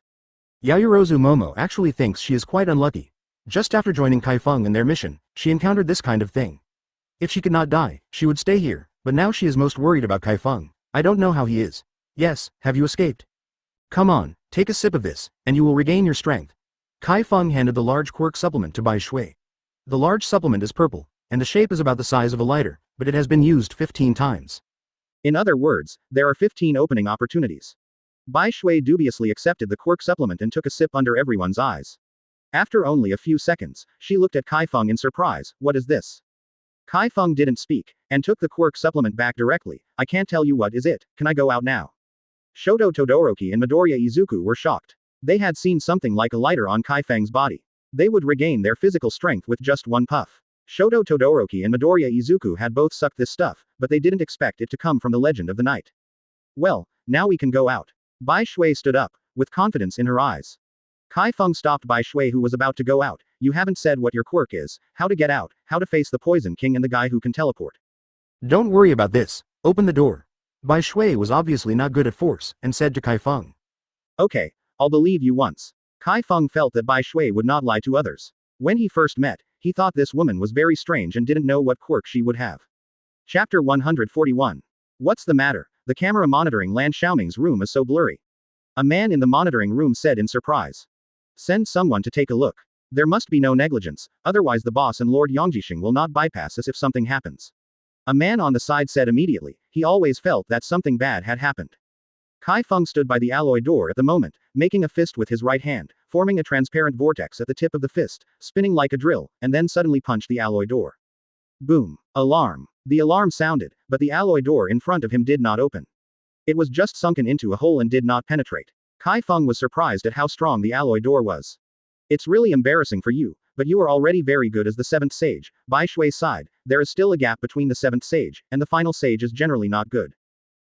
Yaoyorozu Momo actually thinks she is quite unlucky. Just after joining Chi Feng in their mission, she encountered this kind of thing. If she could not die, she would stay here, but now she is most worried about Chi Feng. I don't know how he is. Yes, have you escaped? Come on, take a sip of this, and you will regain your strength. Chi Feng handed the large Quirk supplement to Bai Shui. The large supplement is purple, and the shape is about the size of a lighter, but it has been used 15 times. In other words, there are 15 opening opportunities. Bai Shui dubiously accepted the Quirk supplement and took a sip under everyone's eyes. After only a few seconds, she looked at Chi Feng in surprise. What is this? Chi Feng didn't speak, and took the Quirk supplement back directly. I can't tell you what is it, can I go out now? Shoto Todoroki and Midoriya Izuku were shocked. They had seen something like a lighter on Chi Feng's body. They would regain their physical strength with just one puff. Shoto Todoroki and Midoriya Izuku had both sucked this stuff, but they didn't expect it to come from the Legend of the Night. Well, now we can go out. Bai Shui stood up, with confidence in her eyes. Chi Feng stopped Bai Shui, who was about to go out. You haven't said what your quirk is, how to get out, how to face the Poison King and the guy who can teleport. Don't worry about this, open the door. Bai Shui was obviously not good at force, and said to Chi Feng. Okay, I'll believe you once. Chi Feng felt that Bai Shui would not lie to others. When he first met, he thought this woman was very strange and didn't know what quirk she would have. Chapter 141. What's the matter? The camera monitoring Lan Xiaoming's room is so blurry. A man in the monitoring room said in surprise. Send someone to take a look. There must be no negligence, otherwise the boss and Lord Yongjixing will not bypass us if something happens. A man on the side said immediately. He always felt that something bad had happened. Chi Feng stood by the alloy door at the moment, making a fist with his right hand, forming a transparent vortex at the tip of the fist, spinning like a drill, and then suddenly punched the alloy door. Boom. Alarm. The alarm sounded, but the alloy door in front of him did not open. It was just sunken into a hole and did not penetrate. Chi Feng was surprised at how strong the alloy door was. It's really embarrassing for you, but you are already very good as the 7th sage. Bai Shui sighed. There is still a gap between the 7th sage, and the final sage is generally not good.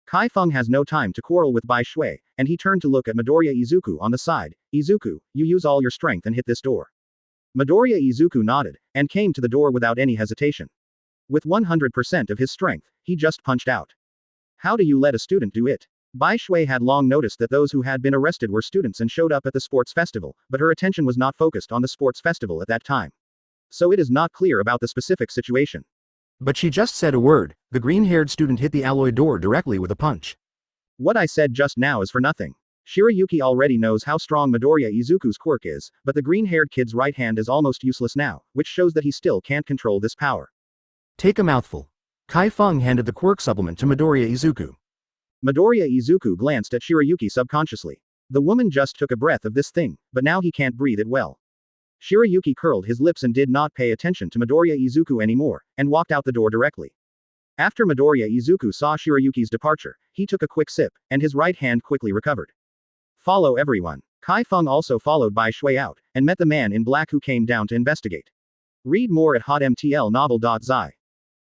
Chi Feng has no time to quarrel with Bai Shui, and he turned to look at Midoriya Izuku on the side. Izuku, you use all your strength and hit this door. Midoriya Izuku nodded, and came to the door without any hesitation. With 100% of his strength, he just punched out. How do you let a student do it? Bai Shui had long noticed that those who had been arrested were students and showed up at the sports festival, but her attention was not focused on the sports festival at that time. So it is not clear about the specific situation. But she just said a word. The green-haired student hit the alloy door directly with a punch. What I said just now is for nothing. Shirayuki already knows how strong Midoriya Izuku's quirk is, but the green-haired kid's right hand is almost useless now, which shows that he still can't control this power. Take a mouthful. Chi Feng handed the quirk supplement to Midoriya Izuku. Midoriya Izuku glanced at Shirayuki subconsciously. The woman just took a breath of this thing, but now he can't breathe it well. Shirayuki curled his lips and did not pay attention to Midoriya Izuku anymore, and walked out the door directly. After Midoriya Izuku saw Shirayuki's departure, he took a quick sip, and his right hand quickly recovered. Follow everyone. Chi Feng also followed Bai Shui out, and met the man in black who came down to investigate. Read more at hotmtlnovel.zi.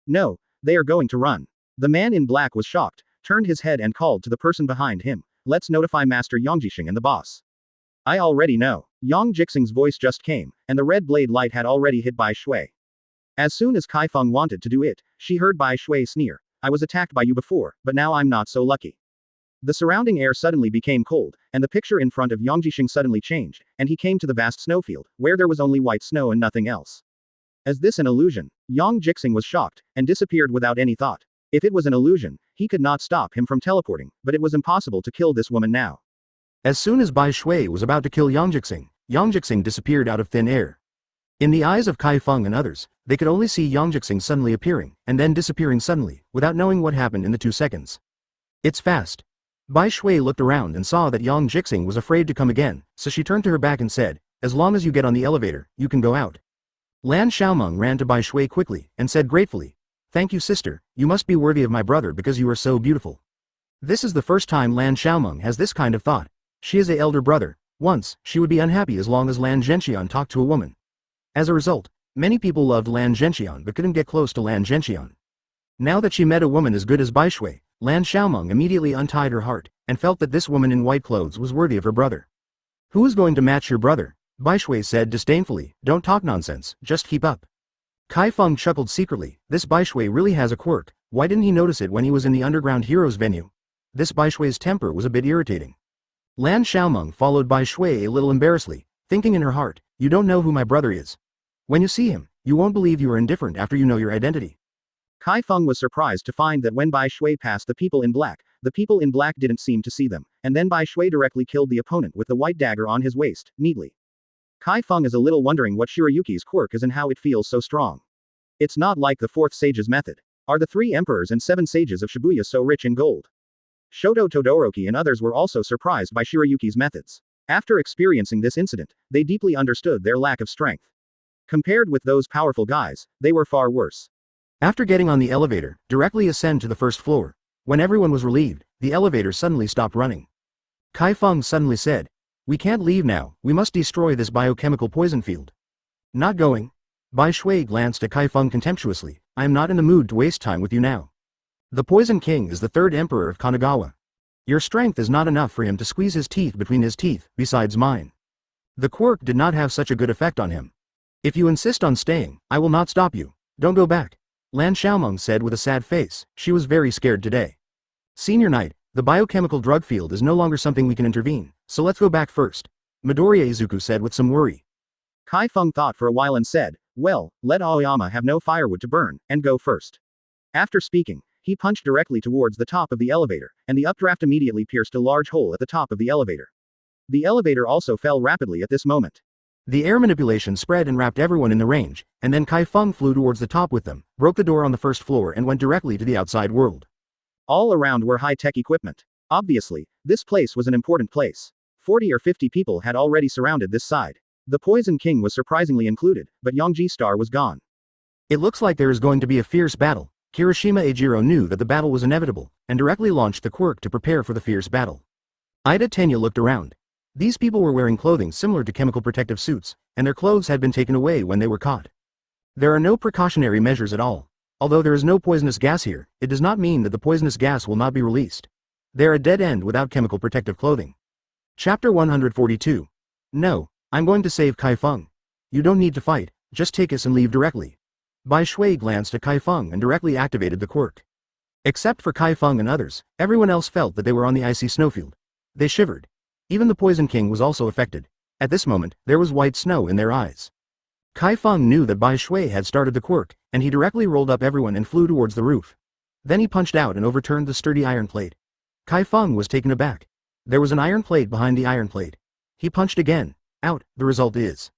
No, they are going to run. The man in black was shocked, turned his head and called to the person behind him. Let's notify Master Yongjixing and the boss. I already know. Yongjixing's voice just came, and the red blade light had already hit Bai Shui. As soon as Chi Feng wanted to do it, she heard Bai Shui sneer. I was attacked by you before, but now I'm not so lucky. The surrounding air suddenly became cold, and the picture in front of Yongjixing suddenly changed, and he came to the vast snowfield, where there was only white snow and nothing else. Is this an illusion? Yongjixing was shocked, and disappeared without any thought. If it was an illusion, he could not stop him from teleporting, but it was impossible to kill this woman now. As soon as Bai Shui was about to kill Yongjixing disappeared out of thin air. In the eyes of Chi Feng and others, they could only see Yongjixing suddenly appearing, and then disappearing suddenly, without knowing what happened in the 2 seconds. It's fast. Bai Shui looked around and saw that Yongjixing was afraid to come again, so she turned to her back and said, as long as you get on the elevator, you can go out. Lan Xiaoming ran to Bai Shui quickly, and said gratefully, Thank you sister, you must be worthy of my brother because you are so beautiful. This is the first time Lan Xiaomeng has this kind of thought. She is a elder brother. Once, she would be unhappy as long as Lan Zhenxian talked to a woman. As a result, many people loved Lan Zhenxian but couldn't get close to Lan Zhenxian. Now that she met a woman as good as Bai Shui, Lan Xiaomeng immediately untied her heart, and felt that this woman in white clothes was worthy of her brother. Who is going to match your brother? Bai Shui said disdainfully, don't talk nonsense, just keep up. Chi Feng chuckled secretly, this Bai Shui really has a quirk, why didn't he notice it when he was in the Underground Heroes venue? This Bai Shui's temper was a bit irritating. Lan Xiaomeng followed Bai Shui a little embarrassedly, thinking in her heart, you don't know who my brother is. When you see him, you won't believe you are indifferent after you know your identity. Chi Feng was surprised to find that when Bai Shui passed the people in black didn't seem to see them, and then Bai Shui directly killed the opponent with the white dagger on his waist, neatly. Chi Feng is a little wondering what Shirayuki's quirk is and how it feels so strong. It's not like the fourth sage's method. Are the 3 emperors and 7 sages of Shibuya so rich in gold? Shoto Todoroki and others were also surprised by Shirayuki's methods. After experiencing this incident, they deeply understood their lack of strength. Compared with those powerful guys, they were far worse. After getting on the elevator, directly ascend to the first floor. When everyone was relieved, the elevator suddenly stopped running. Chi Feng suddenly said, we can't leave now, we must destroy this biochemical poison field. Not going. Bai Shui glanced at Chi Feng contemptuously, I am not in the mood to waste time with you now. The Poison King is the 3rd emperor of Kanagawa. Your strength is not enough for him to squeeze his teeth between his teeth, besides mine. The quirk did not have such a good effect on him. If you insist on staying, I will not stop you. Don't go back. Lan Xiaomeng said with a sad face, she was very scared today. Senior Knight, the biochemical drug field is no longer something we can intervene, so let's go back first. Midoriya Izuku said with some worry. Chi Feng thought for a while and said, well, let Aoyama have no firewood to burn, and go first. After speaking, he punched directly towards the top of the elevator, and the updraft immediately pierced a large hole at the top of the elevator. The elevator also fell rapidly at this moment. The air manipulation spread and wrapped everyone in the range, and then Chi Feng flew towards the top with them, broke the door on the first floor and went directly to the outside world. All around were high-tech equipment. Obviously, this place was an important place. 40 or 50 people had already surrounded this side. The Poison King was surprisingly included, but Yongji Star was gone. It looks like there is going to be a fierce battle. Kirishima Eijiro knew that the battle was inevitable, and directly launched the quirk to prepare for the fierce battle. Ida Tenya looked around. These people were wearing clothing similar to chemical protective suits, and their clothes had been taken away when they were caught. There are no precautionary measures at all. Although there is no poisonous gas here, it does not mean that the poisonous gas will not be released. They are a dead end without chemical protective clothing. Chapter 142. No, I'm going to save Chi Feng. You don't need to fight, just take us and leave directly. Bai Shui glanced at Chi Feng and directly activated the quirk. Except for Chi Feng and others, everyone else felt that they were on the icy snowfield. They shivered. Even the Poison King was also affected. At this moment, there was white snow in their eyes. Chi Feng knew that Bai Shui had started the quirk, and he directly rolled up everyone and flew towards the roof. Then he punched out and overturned the sturdy iron plate. Chi Feng was taken aback. There was an iron plate behind the iron plate. He punched again. Out, the result is.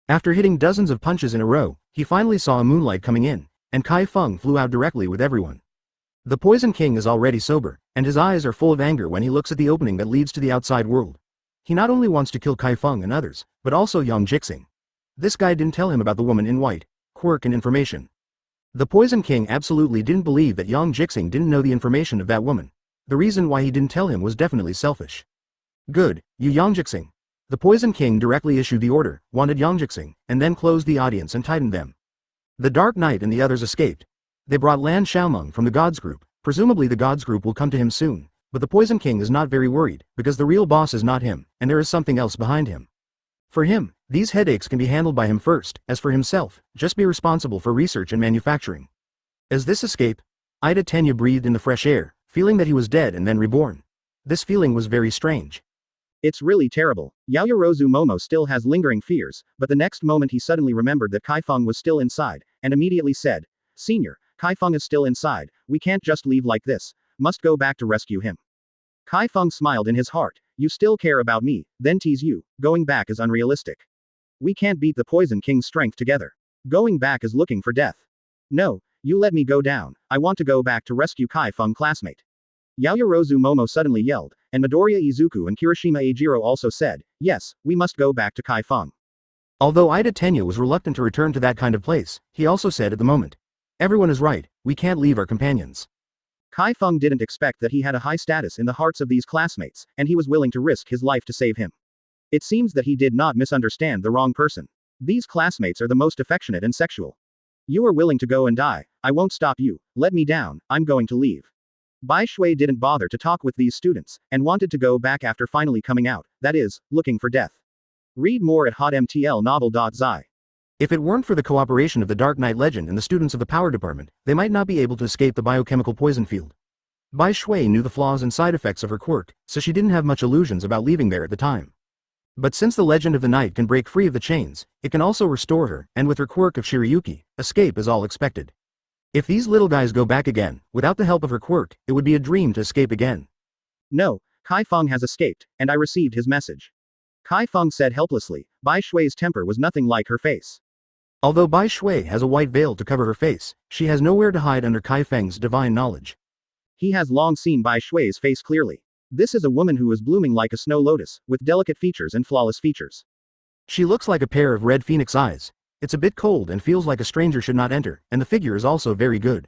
After hitting dozens of punches in a row, he finally saw a moonlight coming in, and Chi Feng flew out directly with everyone. The Poison King is already sober, and his eyes are full of anger when he looks at the opening that leads to the outside world. He not only wants to kill Chi Feng and others, but also Yang Jixing. This guy didn't tell him about the woman in white, quirk and information. The Poison King absolutely didn't believe that Yang Jixing didn't know the information of that woman. The reason why he didn't tell him was definitely selfish. Good, you Yang Jixing. The Poison King directly issued the order, wanted Yang Jixing, and then closed the audience and tightened them. The Dark Knight and the others escaped. They brought Lan Xiaomeng from the Gods Group. Presumably the Gods Group will come to him soon, but the Poison King is not very worried, because the real boss is not him, and there is something else behind him. For him, these headaches can be handled by him first. As for himself, just be responsible for research and manufacturing. As this escape, Ida Tenya breathed in the fresh air, feeling that he was dead and then reborn. This feeling was very strange. It's really terrible. Yaoyorozu Momo still has lingering fears, but the next moment he suddenly remembered that Chi Feng was still inside, and immediately said, Senior, Chi Feng is still inside, we can't just leave like this, must go back to rescue him. Chi Feng smiled in his heart, you still care about me, then tease you, going back is unrealistic. We can't beat the Poison King's strength together. Going back is looking for death. No, you let me go down, I want to go back to rescue Chi Feng classmate. Yaoyorozu Momo suddenly yelled, and Midoriya Izuku and Kirishima Eijiro also said, yes, we must go back to Chi Feng. Although Ida Tenya was reluctant to return to that kind of place, he also said at the moment. Everyone is right, we can't leave our companions. Chi Feng didn't expect that he had a high status in the hearts of these classmates, and he was willing to risk his life to save him. It seems that he did not misunderstand the wrong person. These classmates are the most affectionate and sexual. You are willing to go and die, I won't stop you, let me down, I'm going to leave. Bai Shui didn't bother to talk with these students, and wanted to go back after finally coming out, that is, looking for death. Read more at hotmtlnovel.zi. If it weren't for the cooperation of the Dark Knight Legend and the students of the Power Department, they might not be able to escape the biochemical poison field. Bai Shui knew the flaws and side effects of her quirk, so she didn't have much illusions about leaving there at the time. But since the Legend of the Night can break free of the chains, it can also restore her, and with her quirk of Shirayuki, escape is all expected. If these little guys go back again, without the help of her quirk, it would be a dream to escape again. No, Chi Feng has escaped, and I received his message. Chi Feng said helplessly. Bai Shui's temper was nothing like her face. Although Bai Shui has a white veil to cover her face, she has nowhere to hide under Chi Feng's divine knowledge. He has long seen Bai Shui's face clearly. This is a woman who is blooming like a snow lotus, with delicate features and flawless features. She looks like a pair of red phoenix eyes. It's a bit cold and feels like a stranger should not enter, and the figure is also very good.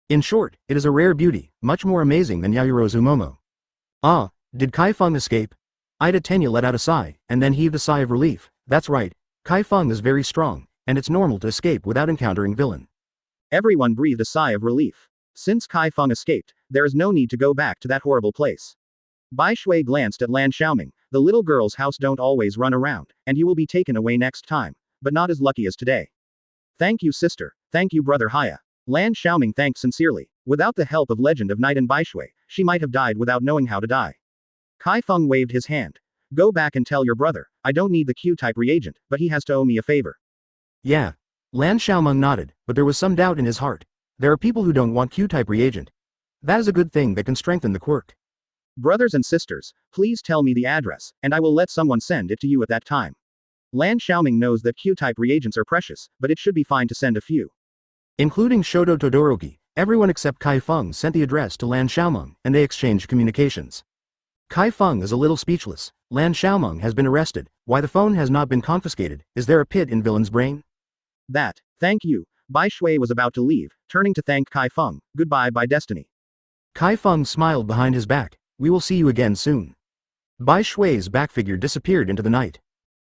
In short, it is a rare beauty, much more amazing than Yayorozu Momo. Ah, did Chi Feng escape? Ida Tenya let out a sigh, and then heaved a sigh of relief. That's right, Chi Feng is very strong, and it's normal to escape without encountering villain. Everyone breathed a sigh of relief. Since Chi Feng escaped, there is no need to go back to that horrible place. Bai Shui glanced at Lan Xiaoming. The little girl's house don't always run around, and you will be taken away next time, but not as lucky as today. Thank you sister, thank you brother Haya. Lan Xiaoming thanked sincerely. Without the help of Legend of Night and Bai Shui, she might have died without knowing how to die. Chi Feng waved his hand. Go back and tell your brother, I don't need the Q-type reagent, but he has to owe me a favor. Yeah. Lan Xiaoming nodded, but there was some doubt in his heart. There are people who don't want Q-type reagent. That is a good thing that can strengthen the quirk. Brothers and sisters, please tell me the address, and I will let someone send it to you at that time. Lan Xiaoming knows that Q-type reagents are precious, but it should be fine to send a few. Including Shoto Todoroki, everyone except Chi Feng sent the address to Lan Xiaoming, and they exchanged communications. Chi Feng is a little speechless. Lan Xiaoming has been arrested. Why the phone has not been confiscated? Is there a pit in villain's brain? Thank you. Bai Shui was about to leave, turning to thank Chi Feng. Goodbye by destiny. Chi Feng smiled behind his back. We will see you again soon. Bai Shui's back figure disappeared into the night.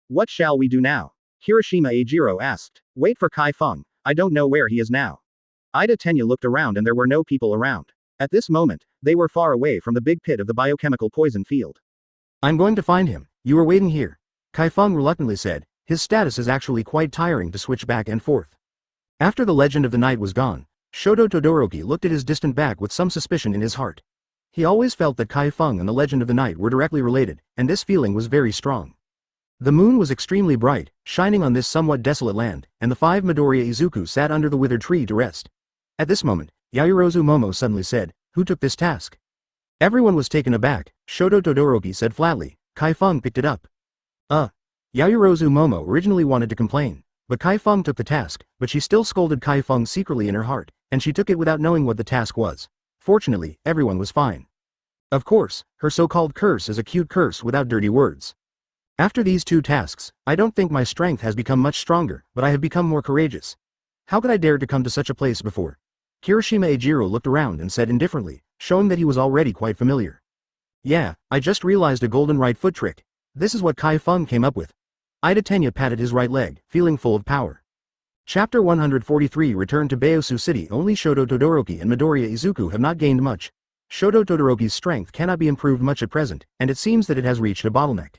What shall we do now? Hiroshima Eijiro asked. Wait for Chi Feng. I don't know where he is now. Ida Tenya looked around and there were no people around. At this moment, they were far away from the big pit of the biochemical poison field. I'm going to find him. You are waiting here. Chi Feng reluctantly said. His status is actually quite tiring to switch back and forth. After the Legend of the Night was gone, Shoto Todoroki looked at his distant back with some suspicion in his heart. He always felt that Chi Feng and the Legend of the Night were directly related, and this feeling was very strong. The moon was extremely bright, shining on this somewhat desolate land, and the 5 Midoriya Izuku sat under the withered tree to rest. At this moment, Yayorozu Momo suddenly said, Who took this task? Everyone was taken aback. Shoto Todoroki said flatly, Chi Feng picked it up. Yayorozu Momo originally wanted to complain, but Chi Feng took the task, but she still scolded Chi Feng secretly in her heart, and she took it without knowing what the task was. Fortunately, everyone was fine. Of course, her so-called curse is a cute curse without dirty words. After these 2 tasks, I don't think my strength has become much stronger, but I have become more courageous. How could I dare to come to such a place before? Hiroshima Eijiro looked around and said indifferently, showing that he was already quite familiar. Yeah, I just realized a golden right foot trick. This is what Chi Feng came up with. Ida Tenya patted his right leg, feeling full of power. Chapter 143 Return to Baosu City. Only Shoto Todoroki and Midoriya Izuku have not gained much. Shoto Todoroki's strength cannot be improved much at present, and it seems that it has reached a bottleneck.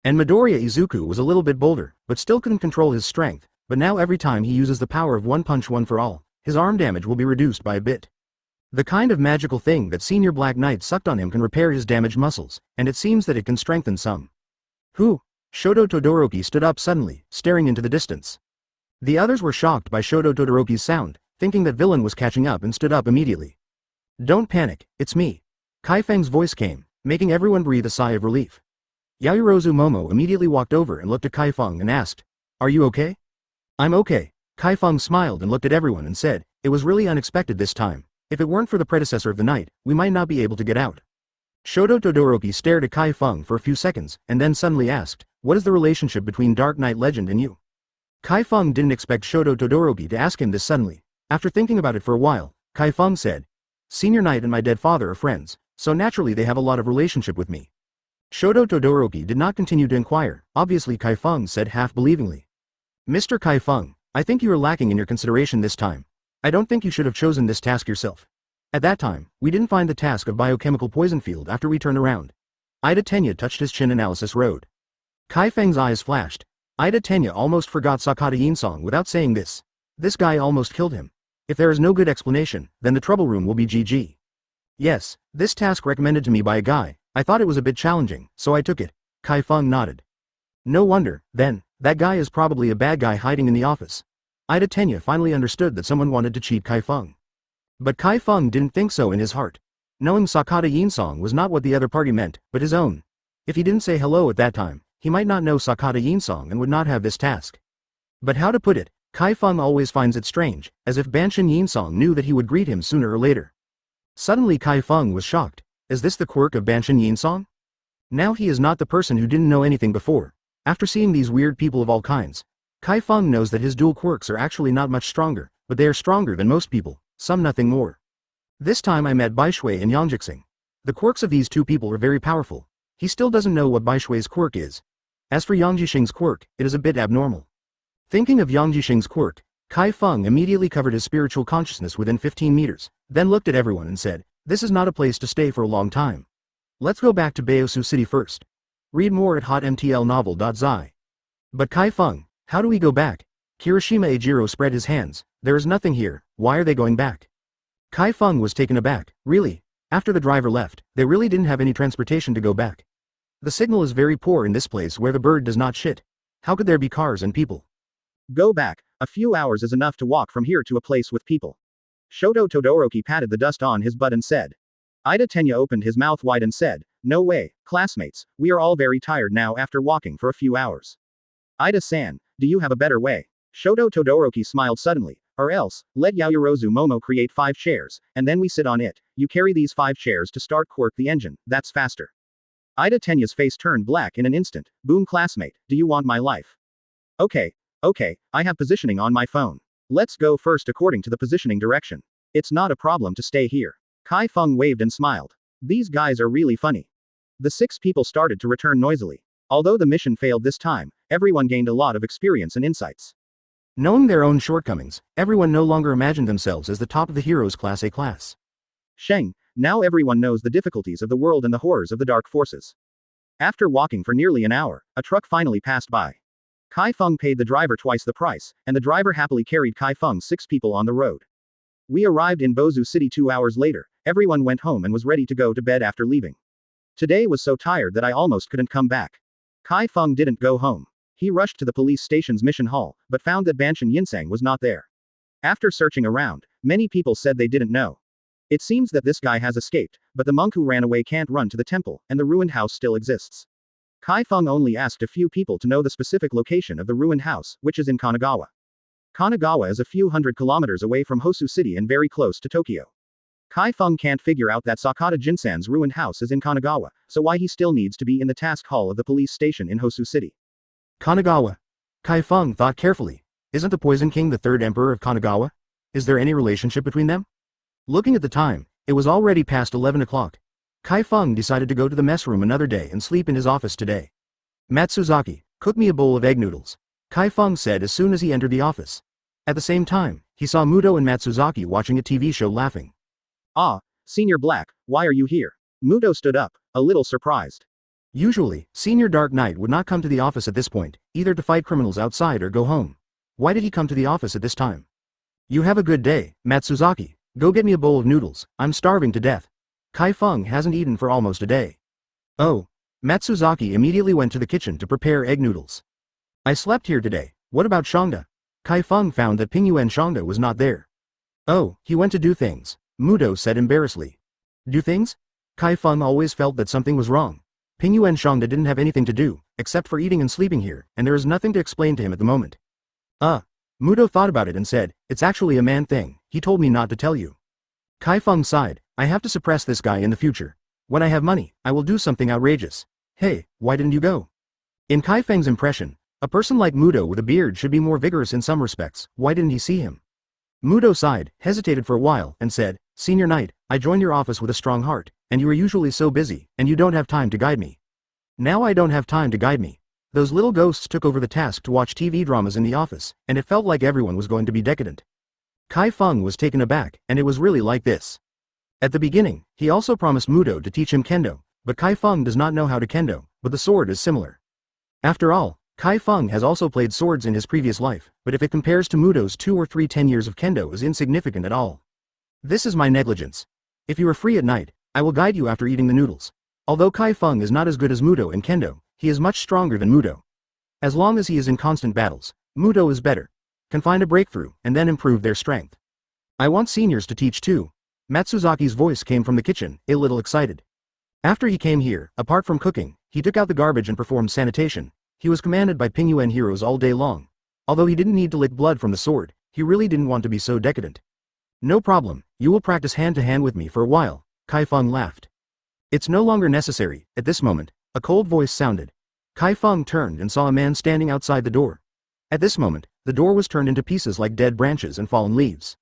And Midoriya Izuku was a little bit bolder, but still couldn't control his strength, but now every time he uses the power of one punch one for all, his arm damage will be reduced by a bit. The kind of magical thing that Senior Black Knight sucked on him can repair his damaged muscles, and it seems that it can strengthen some. Who? Shoto Todoroki stood up suddenly, staring into the distance. The others were shocked by Shoto Todoroki's sound, thinking that villain was catching up and stood up immediately. Don't panic, it's me. Chi Feng's voice came, making everyone breathe a sigh of relief. Yayorozu Momo immediately walked over and looked at Chi Feng and asked, Are you okay? I'm okay. Chi Feng smiled and looked at everyone and said, It was really unexpected this time. If it weren't for the predecessor of the night, we might not be able to get out. Shoto Todoroki stared at Chi Feng for a few seconds, and then suddenly asked, What is the relationship between Dark Knight Legend and you? Chi Feng didn't expect Shoto Todoroki to ask him this suddenly. After thinking about it for a while, Chi Feng said, Senior Knight and my dead father are friends, so naturally they have a lot of relationship with me. Shoto Todoroki did not continue to inquire, obviously Chi Feng said half-believingly. Mr. Chi Feng, I think you are lacking in your consideration this time. I don't think you should have chosen this task yourself. At that time, we didn't find the task of biochemical poison field after we turned around. Ida Tenya touched his chin. Analysis road. Kai Feng's eyes flashed. Ida Tenya almost forgot Sakata Yinsong without saying this. This guy almost killed him. If there is no good explanation, then the trouble room will be GG. Yes, this task recommended to me by a guy. I thought it was a bit challenging, so I took it. Kai Feng nodded. No wonder, then, that guy is probably a bad guy hiding in the office. Ida Tenya finally understood that someone wanted to cheat Kai Feng. But Kai Feng didn't think so in his heart. Knowing Sakata Yinsong was not what the other party meant, but his own. If he didn't say hello at that time, he might not know Sakata Yinsong and would not have this task. But how to put it, Kai Feng always finds it strange, as if Banshin Yinsong knew that he would greet him sooner or later. Suddenly Kai Feng was shocked. Is this the quirk of Banshin Yinsong? Now he is not the person who didn't know anything before. After seeing these weird people of all kinds, Kai Feng knows that his dual quirks are actually not much stronger, but they are stronger than most people, some nothing more. This time I met Bai Shui and Yang Jixing. The quirks of these two people are very powerful. He still doesn't know what Bai Shui's quirk is. As for Yang Jixing's quirk, it is a bit abnormal. Thinking of Yang Jixing's quirk, Kai Feng immediately covered his spiritual consciousness within 15 meters, then looked at everyone and said, this is not a place to stay for a long time. Let's go back to Baosu City first. Read more at hotmtlnovel.zi. But Kai Feng, how do we go back? Kirishima Ejiro spread his hands. There is nothing here, why are they going back? Kai Feng was taken aback. Really? After the driver left, they really didn't have any transportation to go back. The signal is very poor in this place where the bird does not shit. How could there be cars and people? Go back, a few hours is enough to walk from here to a place with people. Shoto Todoroki patted the dust on his butt and said. Ida Tenya opened his mouth wide and said, no way, classmates, we are all very tired now after walking for a few hours. Ida-san, do you have a better way? Shoto Todoroki smiled suddenly, or else, let Yaoyorozu Momo create 5 chairs, and then we sit on it. You carry these 5 chairs to start Quirk the engine, that's faster. Ida Tenya's face turned black in an instant. Boom classmate, do you want my life? Okay, I have positioning on my phone. Let's go first according to the positioning direction. It's not a problem to stay here. Kai Feng waved and smiled. These guys are really funny. The 6 people started to return noisily. Although the mission failed this time, everyone gained a lot of experience and insights. Knowing their own shortcomings, everyone no longer imagined themselves as the top of the heroes class A class. Sheng, now everyone knows the difficulties of the world and the horrors of the dark forces. After walking for nearly an hour, a truck finally passed by. Kai Feng paid the driver twice the price, and the driver happily carried Kai Feng's 6 people on the road. We arrived in Bozu City 2 hours later. Everyone went home and was ready to go to bed after leaving. Today was so tired that I almost couldn't come back. Kai Feng didn't go home. He rushed to the police station's mission hall, but found that Banshin Yinsang was not there. After searching around, many people said they didn't know. It seems that this guy has escaped, but the monk who ran away can't run to the temple, and the ruined house still exists. Kai Feng only asked a few people to know the specific location of the ruined house, which is in Kanagawa. Kanagawa is a few hundred kilometers away from Hosu City and very close to Tokyo. Kai Feng can't figure out that Sakata Jinsan's ruined house is in Kanagawa, so why he still needs to be in the task hall of the police station in Hosu City. Kanagawa. Kai Feng thought carefully. Isn't the Poison King the 3rd emperor of Kanagawa? Is there any relationship between them? Looking at the time, it was already past 11 o'clock. Kai Feng decided to go to the mess room another day and sleep in his office today. Matsuzaki, cook me a bowl of egg noodles. Kai Feng said as soon as he entered the office. At the same time, he saw Muto and Matsuzaki watching a TV show laughing. Ah, Senior Black, why are you here? Muto stood up, a little surprised. Usually, Senior Dark Knight would not come to the office at this point, either to fight criminals outside or go home. Why did he come to the office at this time? You have a good day, Matsuzaki. Go get me a bowl of noodles, I'm starving to death. Kai Feng hasn't eaten for almost a day. Oh. Matsuzaki immediately went to the kitchen to prepare egg noodles. I slept here today, what about Shangda? Kai Feng found that Pingyuan Shangda was not there. Oh, he went to do things, Muto said embarrassedly. Do things? Kai Feng always felt that something was wrong. Pingyuan Shangda didn't have anything to do, except for eating and sleeping here, and there is nothing to explain to him at the moment. Muto thought about it and said, it's actually a man thing, he told me not to tell you. Kai Feng sighed, I have to suppress this guy in the future. When I have money, I will do something outrageous. Hey, why didn't you go? In Kai Feng's impression, a person like Muto with a beard should be more vigorous in some respects, why didn't he see him? Mudo sighed, hesitated for a while, and said, Senior Knight, I joined your office with a strong heart, and you are usually so busy, and you don't have time to guide me. Now I don't have time to guide me. Those little ghosts took over the task to watch TV dramas in the office, and it felt like everyone was going to be decadent. Chi Feng was taken aback, and it was really like this. At the beginning, he also promised Mudo to teach him kendo, but Chi Feng does not know how to kendo, but the sword is similar. After all, Chi Feng has also played swords in his previous life, but if it compares to Mudo's 2 or 3 10 years of kendo is insignificant at all. This is my negligence. If you are free at night, I will guide you after eating the noodles. Although Chi Feng is not as good as Mudo in kendo, he is much stronger than Mudo. As long as he is in constant battles, Mudo is better. Can find a breakthrough, and then improve their strength. I want seniors to teach too. Matsuzaki's voice came from the kitchen, a little excited. After he came here, apart from cooking, he took out the garbage and performed sanitation. He was commanded by Pingyuan heroes all day long. Although he didn't need to lick blood from the sword, he really didn't want to be so decadent. No problem, you will practice hand-to-hand with me for a while, Chi Feng laughed. It's no longer necessary. At this moment, a cold voice sounded. Chi Feng turned and saw a man standing outside the door. At this moment, the door was turned into pieces like dead branches and fallen leaves.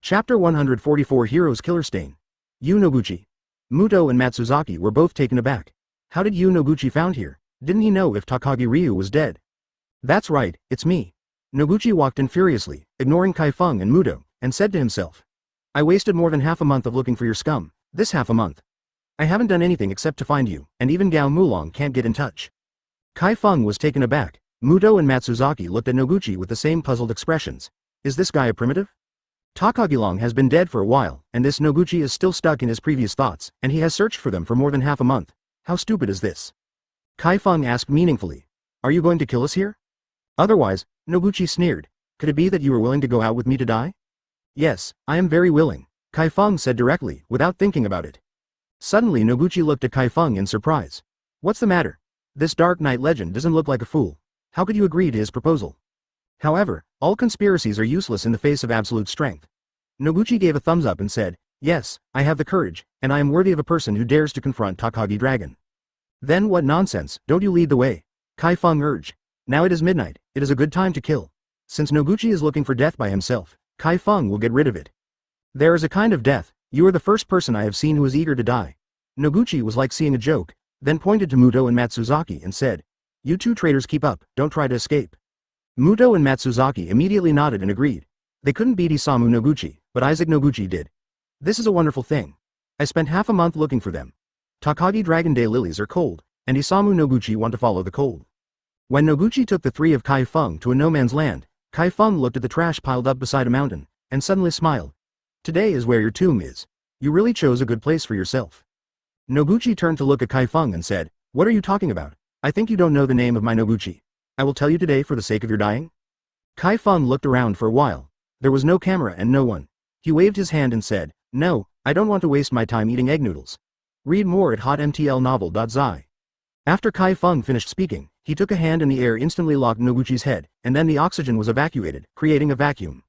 Chapter 144 Hero's Killer Stain. Yu Noguchi. Muto and Matsuzaki were both taken aback. How did Yu Noguchi found here? Didn't he know if Takagi Ryu was dead? That's right, it's me. Noguchi walked in furiously, ignoring Chi Feng and Muto, and said to himself. I wasted more than half a month of looking for your scum, this half a month. I haven't done anything except to find you, and even Gao Mulong can't get in touch. Chi Feng was taken aback. Muto and Matsuzaki looked at Noguchi with the same puzzled expressions. Is this guy a primitive? Takagi-long has been dead for a while, and this Noguchi is still stuck in his previous thoughts, and he has searched for them for more than half a month. How stupid is this? Chi Feng asked meaningfully. Are you going to kill us here? Otherwise, Noguchi sneered. Could it be that you are willing to go out with me to die? Yes, I am very willing, Chi Feng said directly, without thinking about it. Suddenly Noguchi looked at Chi Feng in surprise. What's the matter? This Dark Knight legend doesn't look like a fool. How could you agree to his proposal? However, all conspiracies are useless in the face of absolute strength. Noguchi gave a thumbs up and said, Yes, I have the courage, and I am worthy of a person who dares to confront Takagi Dragon. Then what nonsense, don't you lead the way? Chi Feng urged. Now it is midnight, it is a good time to kill. Since Noguchi is looking for death by himself, Chi Feng will get rid of it. There is a kind of death, you are the first person I have seen who is eager to die. Noguchi was like seeing a joke, then pointed to Muto and Matsuzaki and said, You two traitors keep up, don't try to escape. Muto and Matsuzaki immediately nodded and agreed. They couldn't beat Isamu Noguchi, but Isaac Noguchi did. This is a wonderful thing. I spent half a month looking for them. Takagi Dragon Day lilies are cold, and Isamu Noguchi want to follow the cold. When Noguchi took the three of Chi Feng to a no-man's land, Chi Feng looked at the trash piled up beside a mountain, and suddenly smiled. Today is where your tomb is. You really chose a good place for yourself. Noguchi turned to look at Chi Feng and said, What are you talking about? I think you don't know the name of my Noguchi. I will tell you today for the sake of your dying. Chi Feng looked around for a while. There was no camera and no one. He waved his hand and said, No, I don't want to waste my time eating egg noodles. Read more at hotmtlnovel.zi. After Chi Feng finished speaking, he took a hand and the air instantly locked Noguchi's head, and then the oxygen was evacuated, creating a vacuum.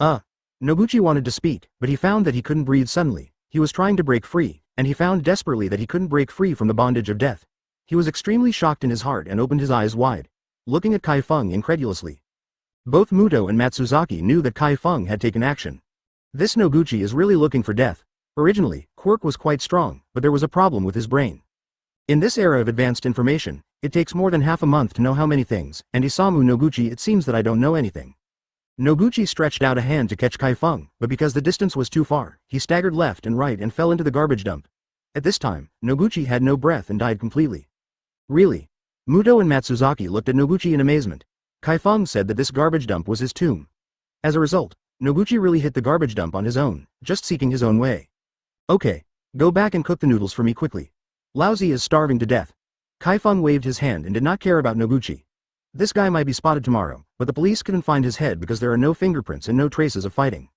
Noguchi wanted to speak, but he found that he couldn't breathe suddenly. He was trying to break free, and he found desperately that he couldn't break free from the bondage of death. He was extremely shocked in his heart and opened his eyes wide, looking at Chi Feng incredulously. Both Muto and Matsuzaki knew that Chi Feng had taken action. This Noguchi is really looking for death. Originally, Quirk was quite strong, but there was a problem with his brain. In this era of advanced information, it takes more than half a month to know how many things, and Isamu Noguchi it seems that I don't know anything. Noguchi stretched out a hand to catch Chi Feng, but because the distance was too far, he staggered left and right and fell into the garbage dump. At this time, Noguchi had no breath and died completely. Really? Muto and Matsuzaki looked at Noguchi in amazement. Chi Feng said that this garbage dump was his tomb. As a result, Noguchi really hit the garbage dump on his own, just seeking his own way. Okay, go back and cook the noodles for me quickly. Laozi is starving to death. Chi Feng waved his hand and did not care about Noguchi. This guy might be spotted tomorrow, but the police couldn't find his head because there are no fingerprints and no traces of fighting.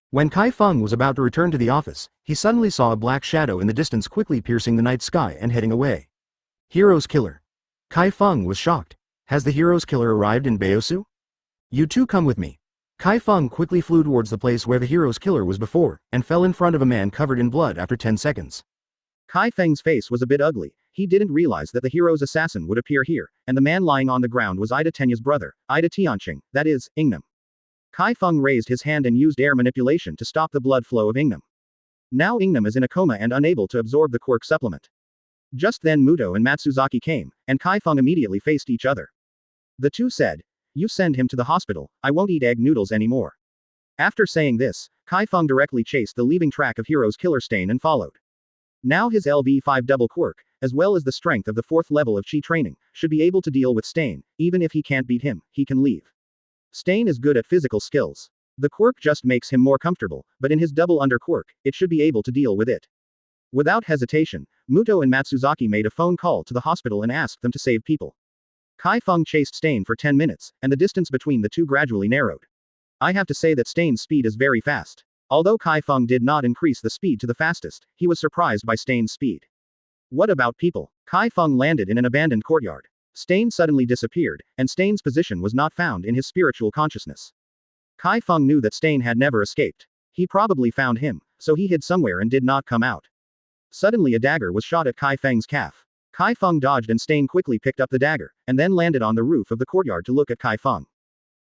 When Chi Feng was about to return to the office, he suddenly saw a black shadow in the distance quickly piercing the night sky and heading away. Hero's killer. Chi Feng was shocked. Has the hero's killer arrived in Baosu? You two come with me. Chi Feng quickly flew towards the place where the hero's killer was before, and fell in front of a man covered in blood after 10 seconds. Chi Feng's face was a bit ugly. He didn't realize that the hero's assassin would appear here, and the man lying on the ground was Ida Tenya's brother, Ida Tianqing, that is, Ingnam. Chi Feng raised his hand and used air manipulation to stop the blood flow of Ingnam. Now Ingnam is in a coma and unable to absorb the Quirk supplement. Just then Muto and Matsuzaki came, and Chi Feng immediately faced each other. The two said, "You send him to the hospital, I won't eat egg noodles anymore." After saying this, Chi Feng directly chased the leaving track of Hero's killer Stain and followed. Now his LV5 double Quirk, as well as the strength of the 4th level of Chi training, should be able to deal with Stain. Even if he can't beat him, he can leave. Stain is good at physical skills. The Quirk just makes him more comfortable, but in his double under Quirk, it should be able to deal with it. Without hesitation, Muto and Matsuzaki made a phone call to the hospital and asked them to save people. Chi Feng chased Stain for 10 minutes, and the distance between the two gradually narrowed. I have to say that Stain's speed is very fast. Although Chi Feng did not increase the speed to the fastest, he was surprised by Stain's speed. What about people? Chi Feng landed in an abandoned courtyard. Stain suddenly disappeared, and Stain's position was not found in his spiritual consciousness. Chi Feng knew that Stain had never escaped. He probably found him, so he hid somewhere and did not come out. Suddenly a dagger was shot at Chi Feng's calf. Chi Feng dodged and Stain quickly picked up the dagger, and then landed on the roof of the courtyard to look at Chi Feng.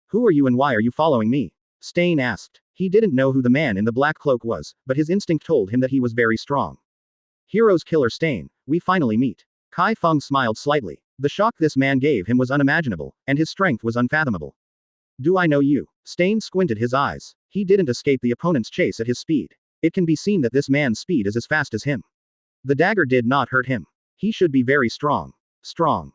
"Who are you and why are you following me?" Stain asked. He didn't know who the man in the black cloak was, but his instinct told him that he was very strong. "Hero's killer Stain, we finally meet." Chi Feng smiled slightly. The shock this man gave him was unimaginable, and his strength was unfathomable. "Do I know you?" Stain squinted his eyes. He didn't escape the opponent's chase at his speed. It can be seen that this man's speed is as fast as him. The dagger did not hurt him. He should be very strong. Strong.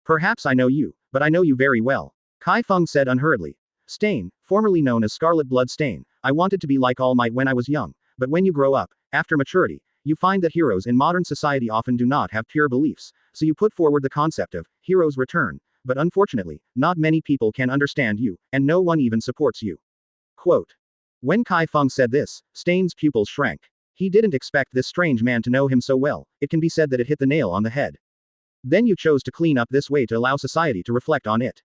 "Perhaps I know you, but I know you very well," Chi Feng said unhurriedly. "Stain, formerly known as Scarlet Blood Stain, I wanted to be like All Might when I was young, but when you grow up, after maturity, you find that heroes in modern society often do not have pure beliefs, so you put forward the concept of hero's return, but unfortunately, not many people can understand you, and no one even supports you." Quote. When Chi Feng said this, Stain's pupils shrank. He didn't expect this strange man to know him so well. It can be said that it hit the nail on the head. Then you chose to clean up this way to allow society to reflect on it.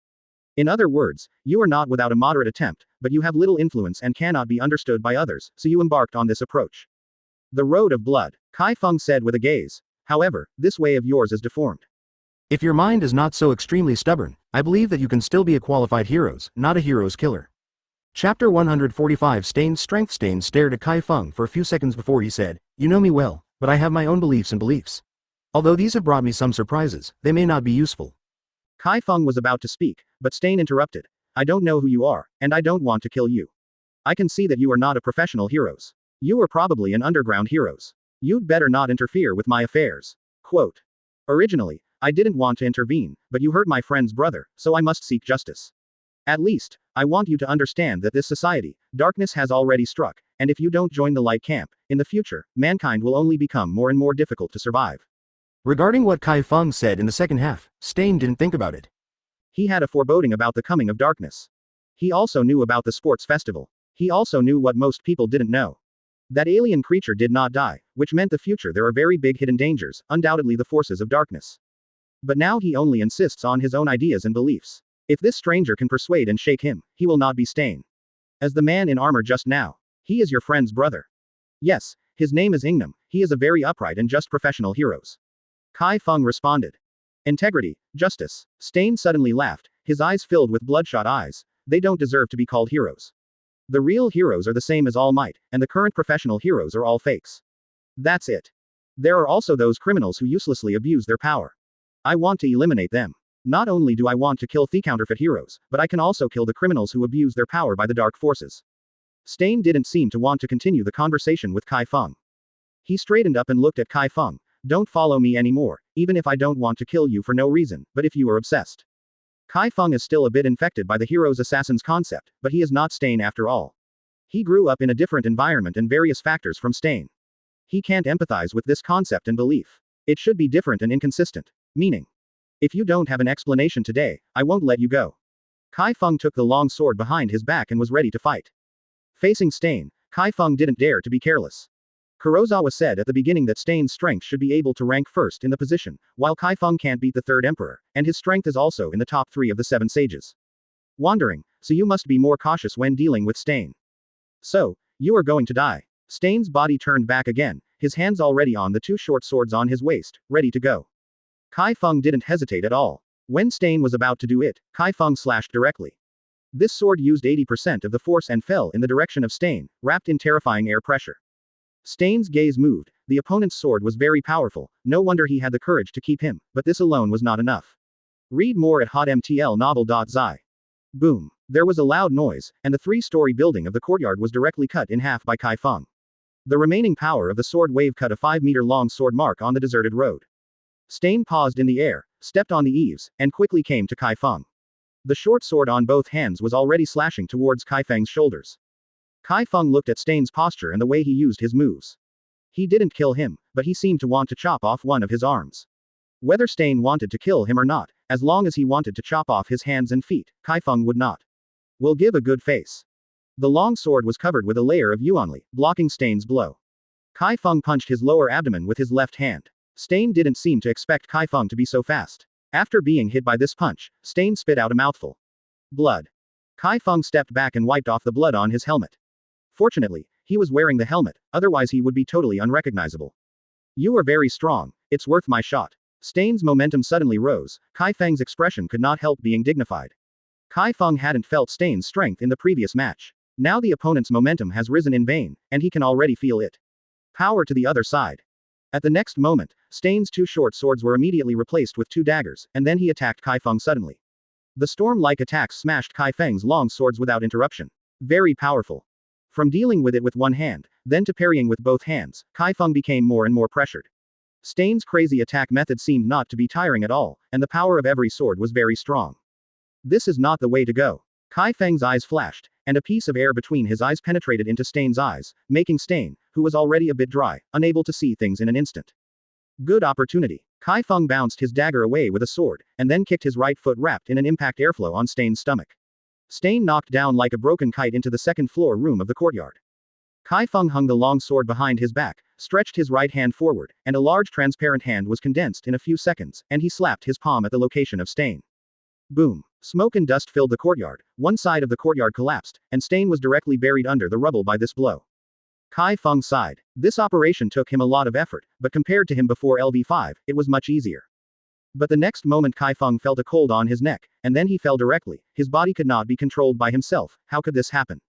In other words, you are not without a moderate attempt, but you have little influence and cannot be understood by others, so you embarked on this approach. The road of blood, Chi Feng said with a gaze. However, this way of yours is deformed. If your mind is not so extremely stubborn, I believe that you can still be a qualified hero, not a hero's killer. Chapter 145 Stain's strength. Stain stared at Chi Feng for a few seconds before he said, "You know me well, but I have my own beliefs and beliefs. Although these have brought me some surprises, they may not be useful." Chi Feng was about to speak, but Stain interrupted. "I don't know who you are, and I don't want to kill you. I can see that you are not a professional heroes. You are probably an underground heroes. You'd better not interfere with my affairs." Quote. Originally, I didn't want to intervene, but you hurt my friend's brother, so I must seek justice. At least, I want you to understand that this society, darkness has already struck, and if you don't join the light camp, in the future, mankind will only become more and more difficult to survive. Regarding what Chi Feng said in the second half, Stain didn't think about it. He had a foreboding about the coming of darkness. He also knew about the sports festival. He also knew what most people didn't know. That alien creature did not die, which meant the future there are very big hidden dangers, undoubtedly the forces of darkness. But now he only insists on his own ideas and beliefs. If this stranger can persuade and shake him, he will not be Stain. As the man in armor just now. He is your friend's brother. Yes, his name is Ingnam, he is a very upright and just professional heroes. Chi Feng responded. Integrity, justice. Stain suddenly laughed, his eyes filled with bloodshot eyes. They don't deserve to be called heroes. The real heroes are the same as All Might, and the current professional heroes are all fakes. That's it. There are also those criminals who uselessly abuse their power. I want to eliminate them. Not only do I want to kill the counterfeit heroes, but I can also kill the criminals who abuse their power by the dark forces. Stain didn't seem to want to continue the conversation with Chi Feng. He straightened up and looked at Chi Feng. Don't follow me anymore, even if I don't want to kill you for no reason, but if you are obsessed. Chi Feng is still a bit infected by the hero's assassin's concept, but he is not Stain after all. He grew up in a different environment and various factors from Stain. He can't empathize with this concept and belief. It should be different and inconsistent. Meaning. If you don't have an explanation today, I won't let you go. Chi Feng took the long sword behind his back and was ready to fight. Facing Stain, Chi Feng didn't dare to be careless. Kurosawa said at the beginning that Stain's strength should be able to rank first in the position, while Chi Feng can't beat the third emperor, and his strength is also in the top 3 of the 7 sages. Wandering, so you must be more cautious when dealing with Stain. So, you are going to die. Stain's body turned back again, his hands already on the 2 short swords on his waist, ready to go. Chi Feng didn't hesitate at all. When Stain was about to do it, Chi Feng slashed directly. This sword used 80% of the force and fell in the direction of Stain, wrapped in terrifying air pressure. Stain's gaze moved. The opponent's sword was very powerful, no wonder he had the courage to keep him, but this alone was not enough. Read more at hotmtlnovel.zi. Boom. There was a loud noise, and the three-story building of the courtyard was directly cut in half by Chi Feng. The remaining power of the sword wave cut a 5-meter-long sword mark on the deserted road. Stain paused in the air, stepped on the eaves, and quickly came to Chi Feng. The short sword on both hands was already slashing towards Chi Feng's shoulders. Chi Feng looked at Stain's posture and the way he used his moves. He didn't kill him, but he seemed to want to chop off one of his arms. Whether Stain wanted to kill him or not, as long as he wanted to chop off his hands and feet, Chi Feng would not. Will give a good face. The long sword was covered with a layer of yuanli, blocking Stain's blow. Chi Feng punched his lower abdomen with his left hand. Stain didn't seem to expect Chi Feng to be so fast. After being hit by this punch, Stain spit out a mouthful. Blood. Chi Feng stepped back and wiped off the blood on his helmet. Fortunately, he was wearing the helmet, otherwise he would be totally unrecognizable. You are very strong, it's worth my shot. Stain's momentum suddenly rose. Chi Feng's expression could not help being dignified. Chi Feng hadn't felt Stain's strength in the previous match. Now the opponent's momentum has risen in vain, and he can already feel it. Power to the other side. At the next moment, Stain's two short swords were immediately replaced with two daggers, and then he attacked Chi Feng suddenly. The storm-like attacks smashed Chi Feng's long swords without interruption. Very powerful. From dealing with it with one hand, then to parrying with both hands, Chi Feng became more and more pressured. Stain's crazy attack method seemed not to be tiring at all, and the power of every sword was very strong. This is not the way to go. Chi Feng's eyes flashed, and a piece of air between his eyes penetrated into Stain's eyes, making Stain, who was already a bit dry, unable to see things in an instant. Good opportunity. Chi Feng bounced his dagger away with a sword, and then kicked his right foot wrapped in an impact airflow on Stain's stomach. Stain knocked down like a broken kite into the second-floor room of the courtyard. Chi Feng hung the long sword behind his back, stretched his right hand forward, and a large transparent hand was condensed in a few seconds, and he slapped his palm at the location of Stain. Boom. Smoke and dust filled the courtyard, one side of the courtyard collapsed, and Stain was directly buried under the rubble by this blow. Chi Feng sighed. This operation took him a lot of effort, but compared to him before LV5, it was much easier. But the next moment Chi Feng felt a cold on his neck, and then he fell directly. His body could not be controlled by himself. How could this happen?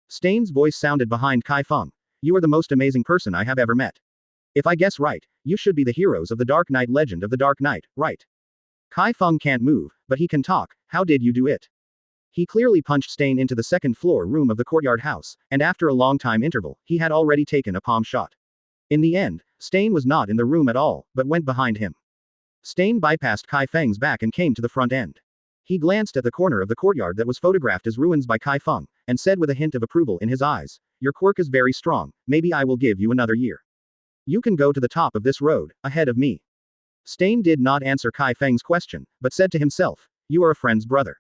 Stain's voice sounded behind Chi Feng. You are the most amazing person I have ever met. If I guess right, you should be the heroes of the Dark Knight legend of the Dark Knight, right? Chi Feng can't move, but he can talk. How did you do it? He clearly punched Stain into the second-floor room of the courtyard house, and after a long time interval, he had already taken a palm shot. In the end, Stain was not in the room at all, but went behind him. Stain bypassed Chi Feng's back and came to the front end. He glanced at the corner of the courtyard that was photographed as ruins by Chi Feng, and said with a hint of approval in his eyes, your quirk is very strong, maybe I will give you another year. You can go to the top of this road, ahead of me. Stain did not answer Chi Feng's question, but said to himself, you are a friend's brother.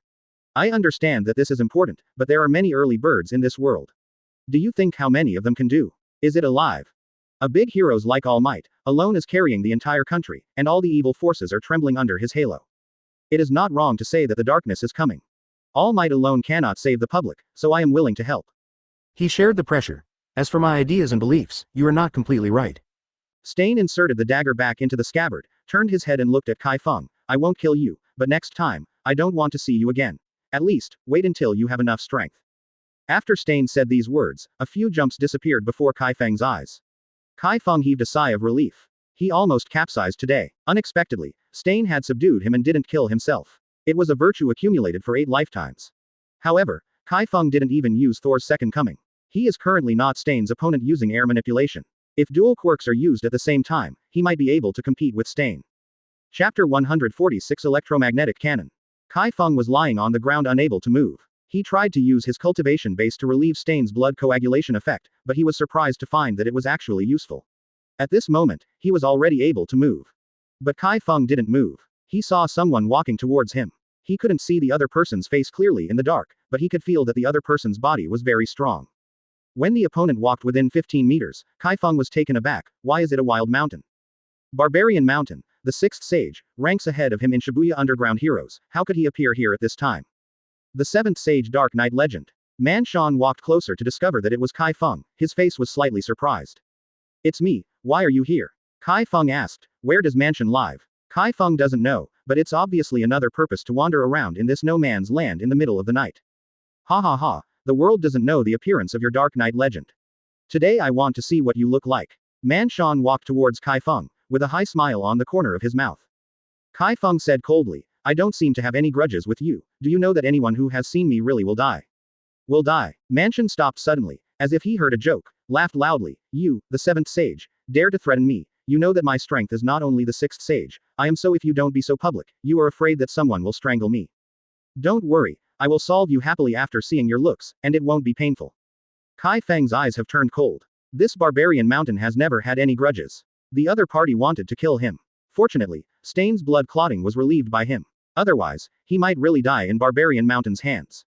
I understand that this is important, but there are many early birds in this world. Do you think how many of them can do? Is it alive? A big heroes like All Might, alone is carrying the entire country, and all the evil forces are trembling under his halo. It is not wrong to say that the darkness is coming. All Might alone cannot save the public, so I am willing to help. He shared the pressure. As for my ideas and beliefs, you are not completely right. Stain inserted the dagger back into the scabbard, turned his head and looked at Chi Feng. I won't kill you, but next time, I don't want to see you again. At least, wait until you have enough strength. After Stain said these words, a few jumps disappeared before Chi Feng's eyes. Chi Feng heaved a sigh of relief. He almost capsized today. Unexpectedly, Stain had subdued him and didn't kill himself. It was a virtue accumulated for 8 lifetimes. However, Chi Feng didn't even use Thor's second coming. He is currently not Stain's opponent using air manipulation. If dual quirks are used at the same time, he might be able to compete with Stain. Chapter 146 Electromagnetic Cannon. Chi Feng was lying on the ground unable to move. He tried to use his cultivation base to relieve Stain's blood coagulation effect, but he was surprised to find that it was actually useful. At this moment, he was already able to move. But Chi Feng didn't move. He saw someone walking towards him. He couldn't see the other person's face clearly in the dark, but he could feel that the other person's body was very strong. When the opponent walked within 15 meters, Chi Feng was taken aback. Why is it a wild mountain? Barbarian Mountain, the 6th sage, ranks ahead of him in Shibuya Underground Heroes. How could he appear here at this time? The 7th sage Dark Knight Legend. Man Shan walked closer to discover that it was Chi Feng. His face was slightly surprised. It's me, why are you here? Chi Feng asked. Where does Mansion live? Chi Feng doesn't know, but it's obviously another purpose to wander around in this no man's land in the middle of the night. Ha ha ha, the world doesn't know the appearance of your Dark Knight legend. Today I want to see what you look like. Man Shan walked towards Chi Feng, with a high smile on the corner of his mouth. Chi Feng said coldly, I don't seem to have any grudges with you. Do you know that anyone who has seen me really will die? Will die. Mansion stopped suddenly, as if he heard a joke, laughed loudly. You, the seventh sage, dare to threaten me. You know that my strength is not only the sixth sage. I am so if you don't be so public. You are afraid that someone will strangle me. Don't worry, I will solve you happily after seeing your looks, and it won't be painful. Chi Feng's eyes have turned cold. This barbarian mountain has never had any grudges. The other party wanted to kill him. Fortunately, Stain's blood clotting was relieved by him. Otherwise, he might really die in Barbarian Mountain's hands.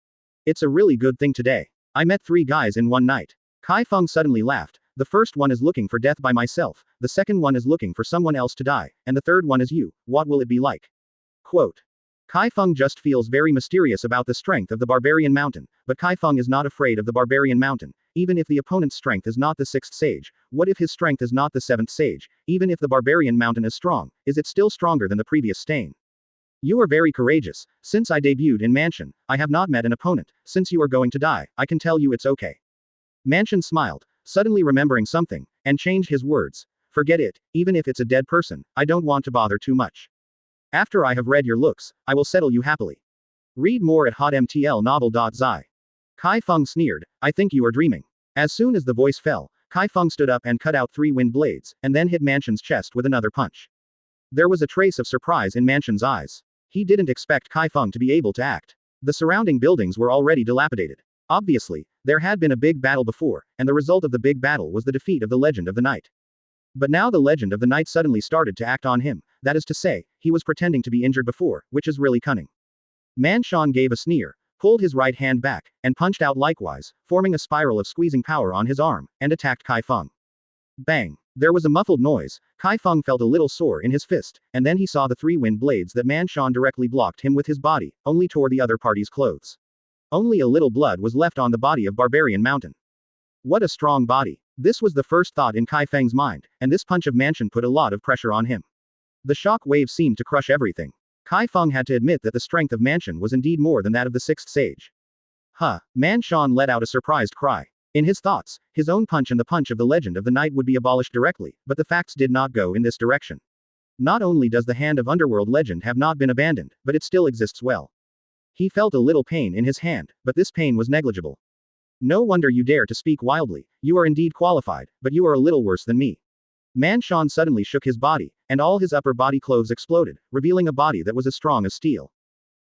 It's a really good thing today. I met 3 guys in one night. Chi Feng suddenly laughed. The first one is looking for death by myself, the second one is looking for someone else to die, and the third one is you. What will it be like? Quote. Chi Feng just feels very mysterious about the strength of the Barbarian Mountain, but Chi Feng is not afraid of the Barbarian Mountain, even if the opponent's strength is not the 6th sage. What if his strength is not the 7th sage? Even if the Barbarian Mountain is strong, is it still stronger than the previous Stain? You are very courageous. Since I debuted in Mansion, I have not met an opponent. Since you are going to die, I can tell you it's okay. Mansion smiled, suddenly remembering something, and changed his words. Forget it, even if it's a dead person, I don't want to bother too much. After I have read your looks, I will settle you happily. Read more at hotmtlnovel.zi. Chi Feng sneered, I think you are dreaming. As soon as the voice fell, Chi Feng stood up and cut out 3 wind blades, and then hit Mansion's chest with another punch. There was a trace of surprise in Mansion's eyes. He didn't expect Chi Feng to be able to act. The surrounding buildings were already dilapidated. Obviously, there had been a big battle before, and the result of the big battle was the defeat of the Legend of the Night. But now the Legend of the Night suddenly started to act on him, that is to say, he was pretending to be injured before, which is really cunning. Man Shan gave a sneer, pulled his right hand back, and punched out likewise, forming a spiral of squeezing power on his arm, and attacked Chi Feng. Bang! There was a muffled noise. Chi Feng felt a little sore in his fist, and then he saw the 3 wind blades that Man Shan directly blocked him with his body, only tore the other party's clothes. Only a little blood was left on the body of Barbarian Mountain. What a strong body. This was the first thought in Chi Feng's mind, and this punch of Mansion put a lot of pressure on him. The shock wave seemed to crush everything. Chi Feng had to admit that the strength of Mansion was indeed more than that of the 6th sage. Huh. Man Shan let out a surprised cry. In his thoughts, his own punch and the punch of the Legend of the Night would be abolished directly, but the facts did not go in this direction. Not only does the hand of Underworld Legend have not been abandoned, but it still exists well. He felt a little pain in his hand, but this pain was negligible. No wonder you dare to speak wildly. You are indeed qualified, but you are a little worse than me. Man Shan suddenly shook his body, and all his upper body clothes exploded, revealing a body that was as strong as steel.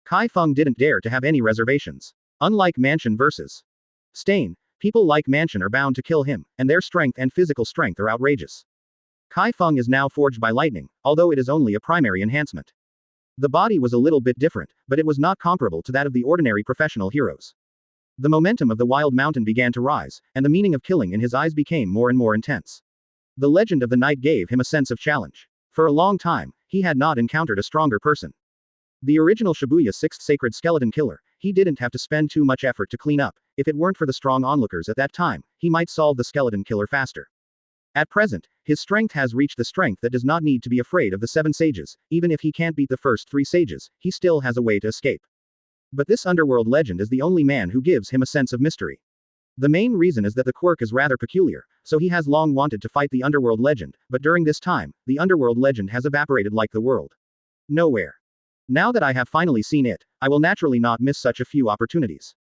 Chi Feng didn't dare to have any reservations. Unlike Mansion versus Stain, people like Mansion are bound to kill him, and their strength and physical strength are outrageous. Chi Feng is now forged by lightning, although it is only a primary enhancement. The body was a little bit different, but it was not comparable to that of the ordinary professional heroes. The momentum of the wild mountain began to rise, and the meaning of killing in his eyes became more and more intense. The Legend of the Night gave him a sense of challenge. For a long time, he had not encountered a stronger person. The original Shibuya 6th Sacred Skeleton Killer, he didn't have to spend too much effort to clean up. If it weren't for the strong onlookers at that time, he might solve the Skeleton Killer faster. At present, his strength has reached the strength that does not need to be afraid of the 7 sages. Even if he can't beat the first 3 sages, he still has a way to escape. But this underworld legend is the only man who gives him a sense of mystery. The main reason is that the Quirk is rather peculiar, so he has long wanted to fight the underworld legend, but during this time, the underworld legend has evaporated like the world. Nowhere. Now that I have finally seen it, I will naturally not miss such a few opportunities.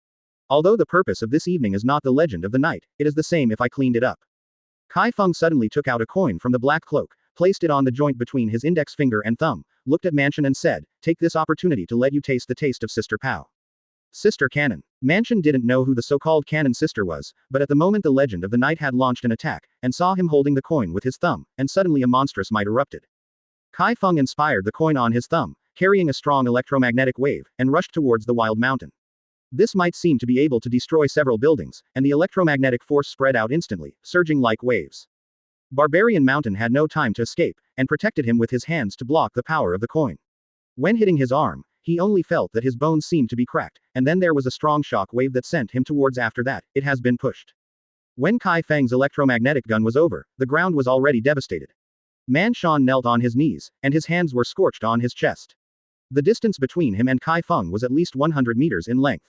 Although the purpose of this evening is not the Legend of the Night, it is the same if I cleaned it up. Chi Feng suddenly took out a coin from the black cloak, placed it on the joint between his index finger and thumb, looked at Mansion and said, "Take this opportunity to let you taste the taste of Sister Pao." Sister Cannon. Mansion didn't know who the so-called Cannon sister was, but at the moment the Legend of the Night had launched an attack, and saw him holding the coin with his thumb, and suddenly a monstrous might erupted. Chi Feng inspired the coin on his thumb, carrying a strong electromagnetic wave, and rushed towards the wild mountain. This might seem to be able to destroy several buildings, and the electromagnetic force spread out instantly, surging like waves. Barbarian Mountain had no time to escape, and protected him with his hands to block the power of the coin. When hitting his arm, he only felt that his bones seemed to be cracked, and then there was a strong shock wave that sent him towards. After that, it has been pushed. When Chi Feng's electromagnetic gun was over, the ground was already devastated. Man Shan knelt on his knees, and his hands were scorched on his chest. The distance between him and Chi Feng was at least 100 meters in length.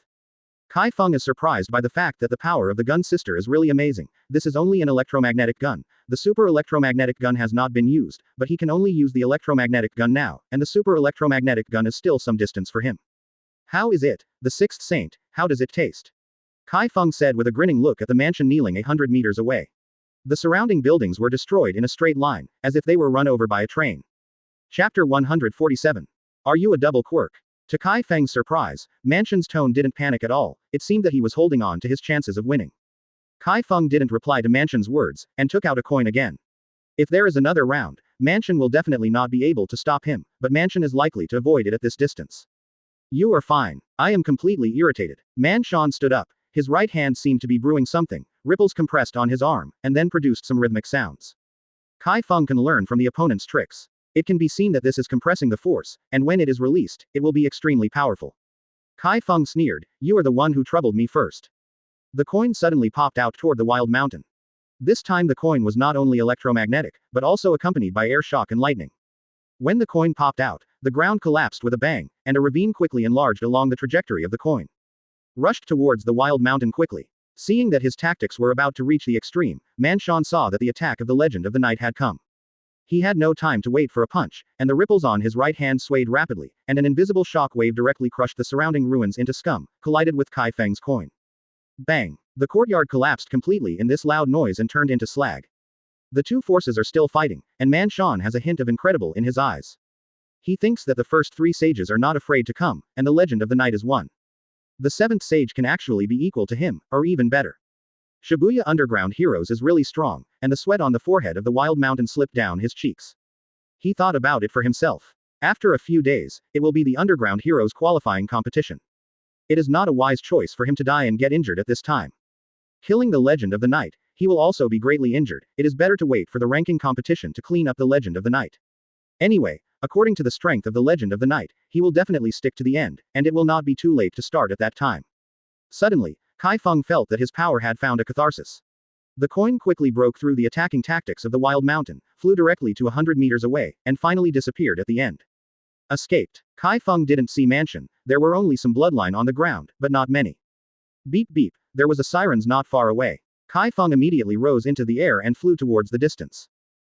Chi Feng is surprised by the fact that the power of the gun sister is really amazing. This is only an electromagnetic gun. The super electromagnetic gun has not been used, but he can only use the electromagnetic gun now, and the super electromagnetic gun is still some distance for him. How is it? The sixth saint, how does it taste? Chi Feng said with a grinning look at the mansion kneeling 100 meters away. The surrounding buildings were destroyed in a straight line, as if they were run over by a train. Chapter 147. Are you a double Quirk? To Chi Feng's surprise, Mansion's tone didn't panic at all, it seemed that he was holding on to his chances of winning. Chi Feng didn't reply to Mansion's words, and took out a coin again. If there is another round, Mansion will definitely not be able to stop him, but Mansion is likely to avoid it at this distance. You are fine. I am completely irritated. Mansion stood up. His right hand seemed to be brewing something, ripples compressed on his arm, and then produced some rhythmic sounds. Chi Feng can learn from the opponent's tricks. It can be seen that this is compressing the force, and when it is released, it will be extremely powerful. Chi Feng sneered, you are the one who troubled me first. The coin suddenly popped out toward the wild mountain. This time the coin was not only electromagnetic, but also accompanied by air shock and lightning. When the coin popped out, the ground collapsed with a bang, and a ravine quickly enlarged along the trajectory of the coin. Rushed towards the wild mountain quickly. Seeing that his tactics were about to reach the extreme, Mansion saw that the attack of the Legend of the Night had come. He had no time to wait for a punch, and the ripples on his right hand swayed rapidly, and an invisible shock wave directly crushed the surrounding ruins into scum, collided with Chi Feng's coin. Bang! The courtyard collapsed completely in this loud noise and turned into slag. The two forces are still fighting, and Mansion has a hint of incredible in his eyes. He thinks that the first three sages are not afraid to come, and the Legend of the Night is one. The seventh sage can actually be equal to him, or even better. Shibuya Underground Heroes is really strong, and the sweat on the forehead of the wild mountain slipped down his cheeks. He thought about it for himself. After a few days, it will be the Underground Heroes qualifying competition. It is not a wise choice for him to die and get injured at this time. Killing the Legend of the Night, he will also be greatly injured. It is better to wait for the ranking competition to clean up the Legend of the Night. Anyway, according to the strength of the Legend of the Night, he will definitely stick to the end, and it will not be too late to start at that time. Suddenly, Chi Feng felt that his power had found a catharsis. The coin quickly broke through the attacking tactics of the wild mountain, flew directly to 100 meters away, and finally disappeared at the end. Escaped. Chi Feng didn't see Mansion, there were only some bloodline on the ground, but not many. Beep beep, there was a sirens not far away. Chi Feng immediately rose into the air and flew towards the distance.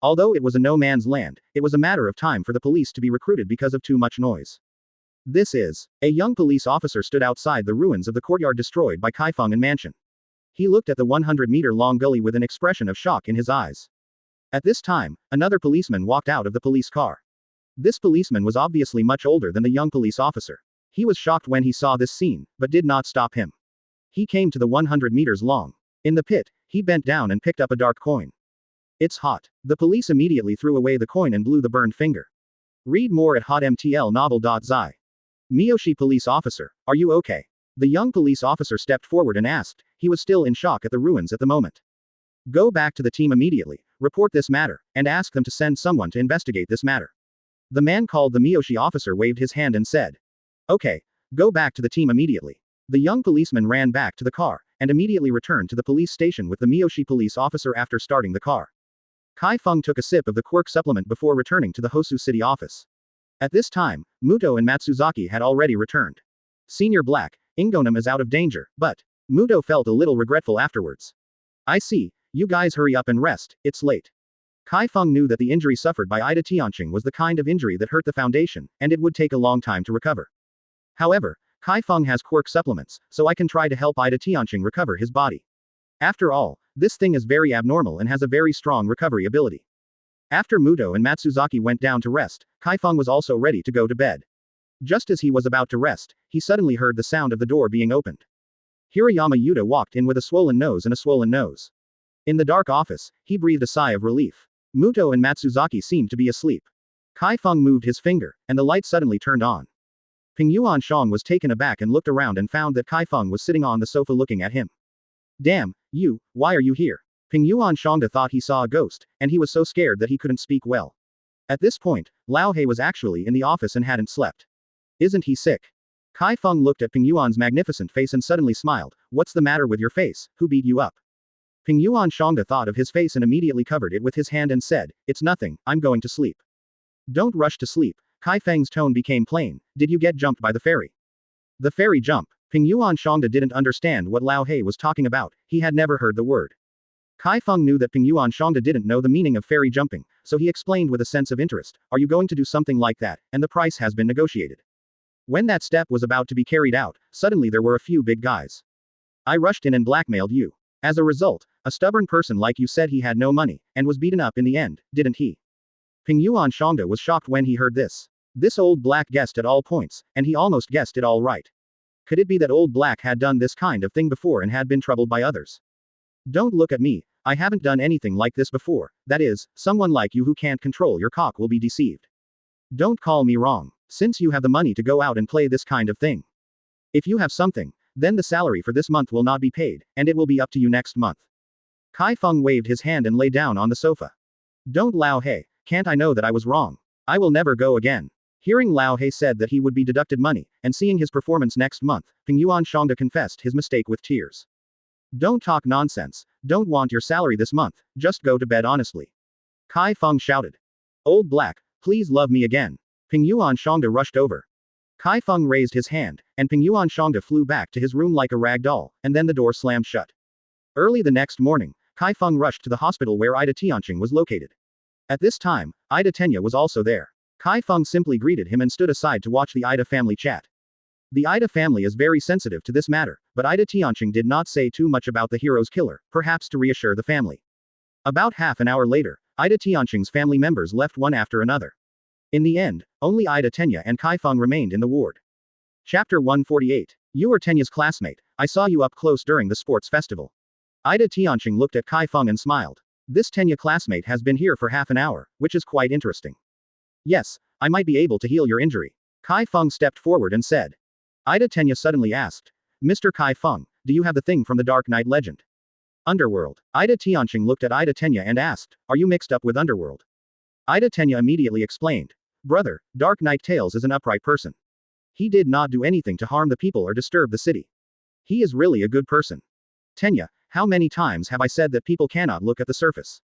Although it was a no man's land, it was a matter of time for the police to be recruited because of too much noise. This is. A young police officer stood outside the ruins of the courtyard destroyed by Chi Feng and Mansion. He looked at the 100-meter-long gully with an expression of shock in his eyes. At this time, another policeman walked out of the police car. This policeman was obviously much older than the young police officer. He was shocked when he saw this scene, but did not stop him. He came to the 100 meters long. In the pit, he bent down and picked up a dark coin. It's hot. The police immediately threw away the coin and blew the burned finger. Read more at hotmtlnovel.zi. Miyoshi police officer, are you okay? The young police officer stepped forward and asked. He was still in shock at the ruins at the moment. Go back to the team immediately, report this matter, and ask them to send someone to investigate this matter. The man called the Miyoshi officer waved his hand and said. Okay, go back to the team immediately. The young policeman ran back to the car, and immediately returned to the police station with the Miyoshi police officer after starting the car. Chi Feng took a sip of the Quirk supplement before returning to the Hosu City office. At this time, Muto and Matsuzaki had already returned. Senior Black, Ingonam is out of danger, but Muto felt a little regretful afterwards. I see, you guys hurry up and rest, it's late. Chi Feng knew that the injury suffered by Ida Tianqing was the kind of injury that hurt the foundation, and it would take a long time to recover. However, Chi Feng has Quirk supplements, so I can try to help Ida Tianqing recover his body. After all, this thing is very abnormal and has a very strong recovery ability. After Muto and Matsuzaki went down to rest, Chi Feng was also ready to go to bed. Just as he was about to rest, he suddenly heard the sound of the door being opened. Hirayama Yuta walked in with a swollen nose and a swollen nose. In the dark office, he breathed a sigh of relief. Muto and Matsuzaki seemed to be asleep. Chi Feng moved his finger, and the light suddenly turned on. Ping Yuanshang was taken aback and looked around and found that Chi Feng was sitting on the sofa looking at him. Damn, you, why are you here? Ping Yuanshang thought he saw a ghost, and he was so scared that he couldn't speak well. At this point, Lao He was actually in the office and hadn't slept. Isn't he sick? Chi Feng looked at Ping Yuan's magnificent face and suddenly smiled. What's the matter with your face? Who beat you up? Ping Yuanshang thought of his face and immediately covered it with his hand and said, It's nothing, I'm going to sleep. Don't rush to sleep. Chi Feng's tone became plain. Did you get jumped by the fairy? The fairy jump. Ping Yuan Shangda didn't understand what Lao He was talking about, he had never heard the word. Chi Feng knew that Ping Yuan Shangda didn't know the meaning of fairy jumping, so he explained with a sense of interest, are you going to do something like that, and the price has been negotiated. When that step was about to be carried out, suddenly there were a few big guys. I rushed in and blackmailed you. As a result, a stubborn person like you said he had no money, and was beaten up in the end, didn't he? Ping Yuan Shangda was shocked when he heard this. This old black guessed at all points, and he almost guessed it all right. Could it be that old black had done this kind of thing before and had been troubled by others? Don't look at me, I haven't done anything like this before, that is, someone like you who can't control your cock will be deceived. Don't call me wrong, since you have the money to go out and play this kind of thing. If you have something, then the salary for this month will not be paid, and it will be up to you next month. Chi Feng waved his hand and lay down on the sofa. Don't Lao He, can't I know that I was wrong? I will never go again. Hearing Lao He said that he would be deducted money, and seeing his performance next month, Ping Yuan Shangda confessed his mistake with tears. Don't talk nonsense, don't want your salary this month, just go to bed honestly. Chi Feng shouted. Old Black, please love me again. Ping Yuan Shangda rushed over. Chi Feng raised his hand, and Ping Yuan Shangda flew back to his room like a rag doll, and then the door slammed shut. Early the next morning, Chi Feng rushed to the hospital where Ida Tianqing was located. At this time, Ida Tenya was also there. Chi Feng simply greeted him and stood aside to watch the Ida family chat. The Ida family is very sensitive to this matter, but Ida Tianqing did not say too much about the hero's killer, perhaps to reassure the family. About half an hour later, Ida Tianqing's family members left one after another. In the end, only Ida Tenya and Chi Feng remained in the ward. Chapter 148. You were Tenya's classmate, I saw you up close during the sports festival. Ida Tianqing looked at Chi Feng and smiled. This Tenya classmate has been here for half an hour, which is quite interesting. Yes, I might be able to heal your injury. Chi Feng stepped forward and said. Ida Tenya suddenly asked. Mr. Chi Feng, do you have the thing from the Dark Knight legend? Underworld. Ida Tianqing looked at Ida Tenya and asked, are you mixed up with Underworld? Ida Tenya immediately explained. Brother, Dark Knight Tales is an upright person. He did not do anything to harm the people or disturb the city. He is really a good person. Tenya, how many times have I said that people cannot look at the surface?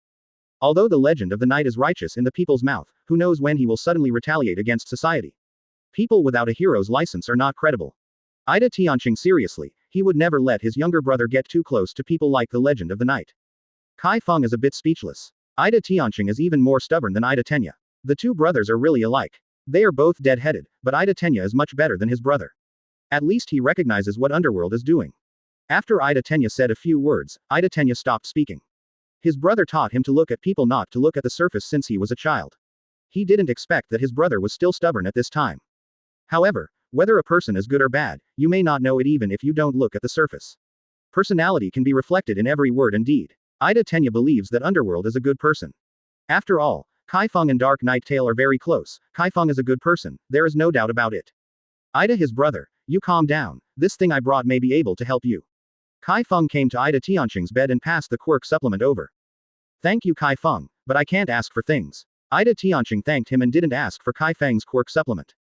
Although the legend of the knight is righteous in the people's mouth, who knows when he will suddenly retaliate against society? People without a hero's license are not credible. Ida Tianqing seriously, he would never let his younger brother get too close to people like the legend of the knight. Chi Feng is a bit speechless. Ida Tianqing is even more stubborn than Ida Tenya. The two brothers are really alike. They are both dead-headed, but Ida Tenya is much better than his brother. At least he recognizes what Underworld is doing. After Ida Tenya said a few words, Ida Tenya stopped speaking. His brother taught him to look at people, not to look at the surface, since he was a child. He didn't expect that his brother was still stubborn at this time. However, whether a person is good or bad, you may not know it even if you don't look at the surface. Personality can be reflected in every word and deed. Ida Tenya believes that Underworld is a good person. After all, Chi Feng and Dark Knight Tale are very close. Chi Feng is a good person, there is no doubt about it. Ida, his brother, you calm down, this thing I brought may be able to help you. Chi Feng came to Ida Tianqing's bed and passed the Quirk supplement over. Thank you Chi Feng, but I can't ask for things. Ida Tianqing thanked him and didn't ask for Chi Feng's Quirk supplement.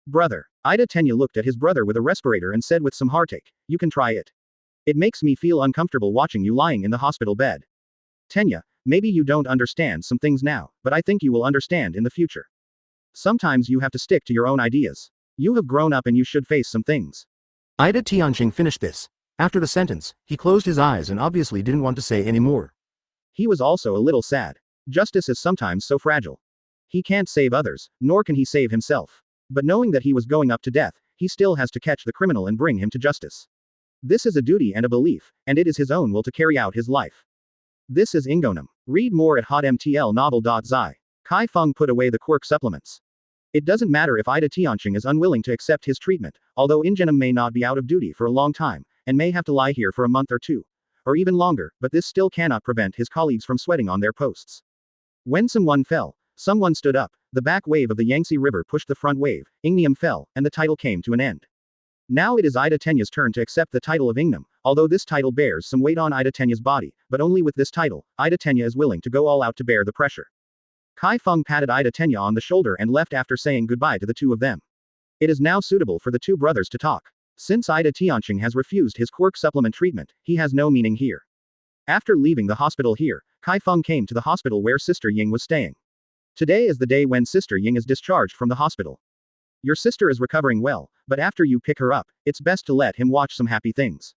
Brother. Ida Tenya looked at his brother with a respirator and said with some heartache, you can try it. It makes me feel uncomfortable watching you lying in the hospital bed. Tenya, maybe you don't understand some things now, but I think you will understand in the future. Sometimes you have to stick to your own ideas. You have grown up and you should face some things. Ida Tianqing finished this. After the sentence, he closed his eyes and obviously didn't want to say any more. He was also a little sad. Justice is sometimes so fragile. He can't save others, nor can he save himself. But knowing that he was going up to death, he still has to catch the criminal and bring him to justice. This is a duty and a belief, and it is his own will to carry out his life. This is Ingonum. Read more at hotmtlnovel.zi. Chi Feng put away the Quirk supplements. It doesn't matter if Ida Tianqing is unwilling to accept his treatment, although Ingenum may not be out of duty for a long time, and may have to lie here for a month or two. Or even longer, but this still cannot prevent his colleagues from sweating on their posts. When someone fell, someone stood up, the back wave of the Yangtze River pushed the front wave, Ingnium fell, and the title came to an end. Now it is Ida Tenya's turn to accept the title of Ingnum, although this title bears some weight on Ida Tenya's body, but only with this title, Ida Tenya is willing to go all out to bear the pressure. Chi Feng patted Ida Tenya on the shoulder and left after saying goodbye to the two of them. It is now suitable for the two brothers to talk. Since Ida Tianqing has refused his Quirk supplement treatment, he has no meaning here. After leaving the hospital here, Chi Feng came to the hospital where Sister Ying was staying. Today is the day when Sister Ying is discharged from the hospital. Your sister is recovering well, but after you pick her up, it's best to let him watch some happy things.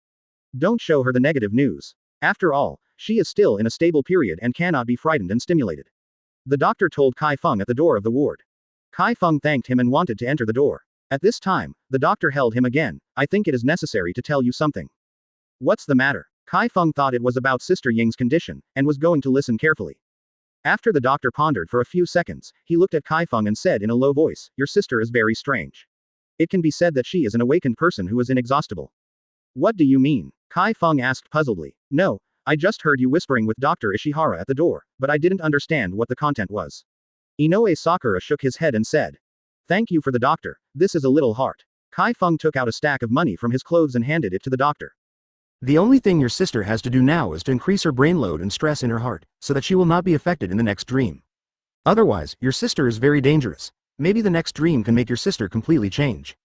Don't show her the negative news. After all, she is still in a stable period and cannot be frightened and stimulated. The doctor told Chi Feng at the door of the ward. Chi Feng thanked him and wanted to enter the door. At this time, the doctor held him again. I think it is necessary to tell you something. What's the matter? Chi Feng thought it was about Sister Ying's condition, and was going to listen carefully. After the doctor pondered for a few seconds, he looked at Chi Feng and said in a low voice, Your sister is very strange. It can be said that she is an awakened person who is inexhaustible. What do you mean? Chi Feng asked puzzledly. No, I just heard you whispering with Dr. Ishihara at the door, but I didn't understand what the content was. Inoue Sakura shook his head and said. Thank you for the doctor, this is a little heart. Chi Feng took out a stack of money from his clothes and handed it to the doctor. The only thing your sister has to do now is to increase her brain load and stress in her heart, so that she will not be affected in the next dream. Otherwise, your sister is very dangerous. Maybe the next dream can make your sister completely change.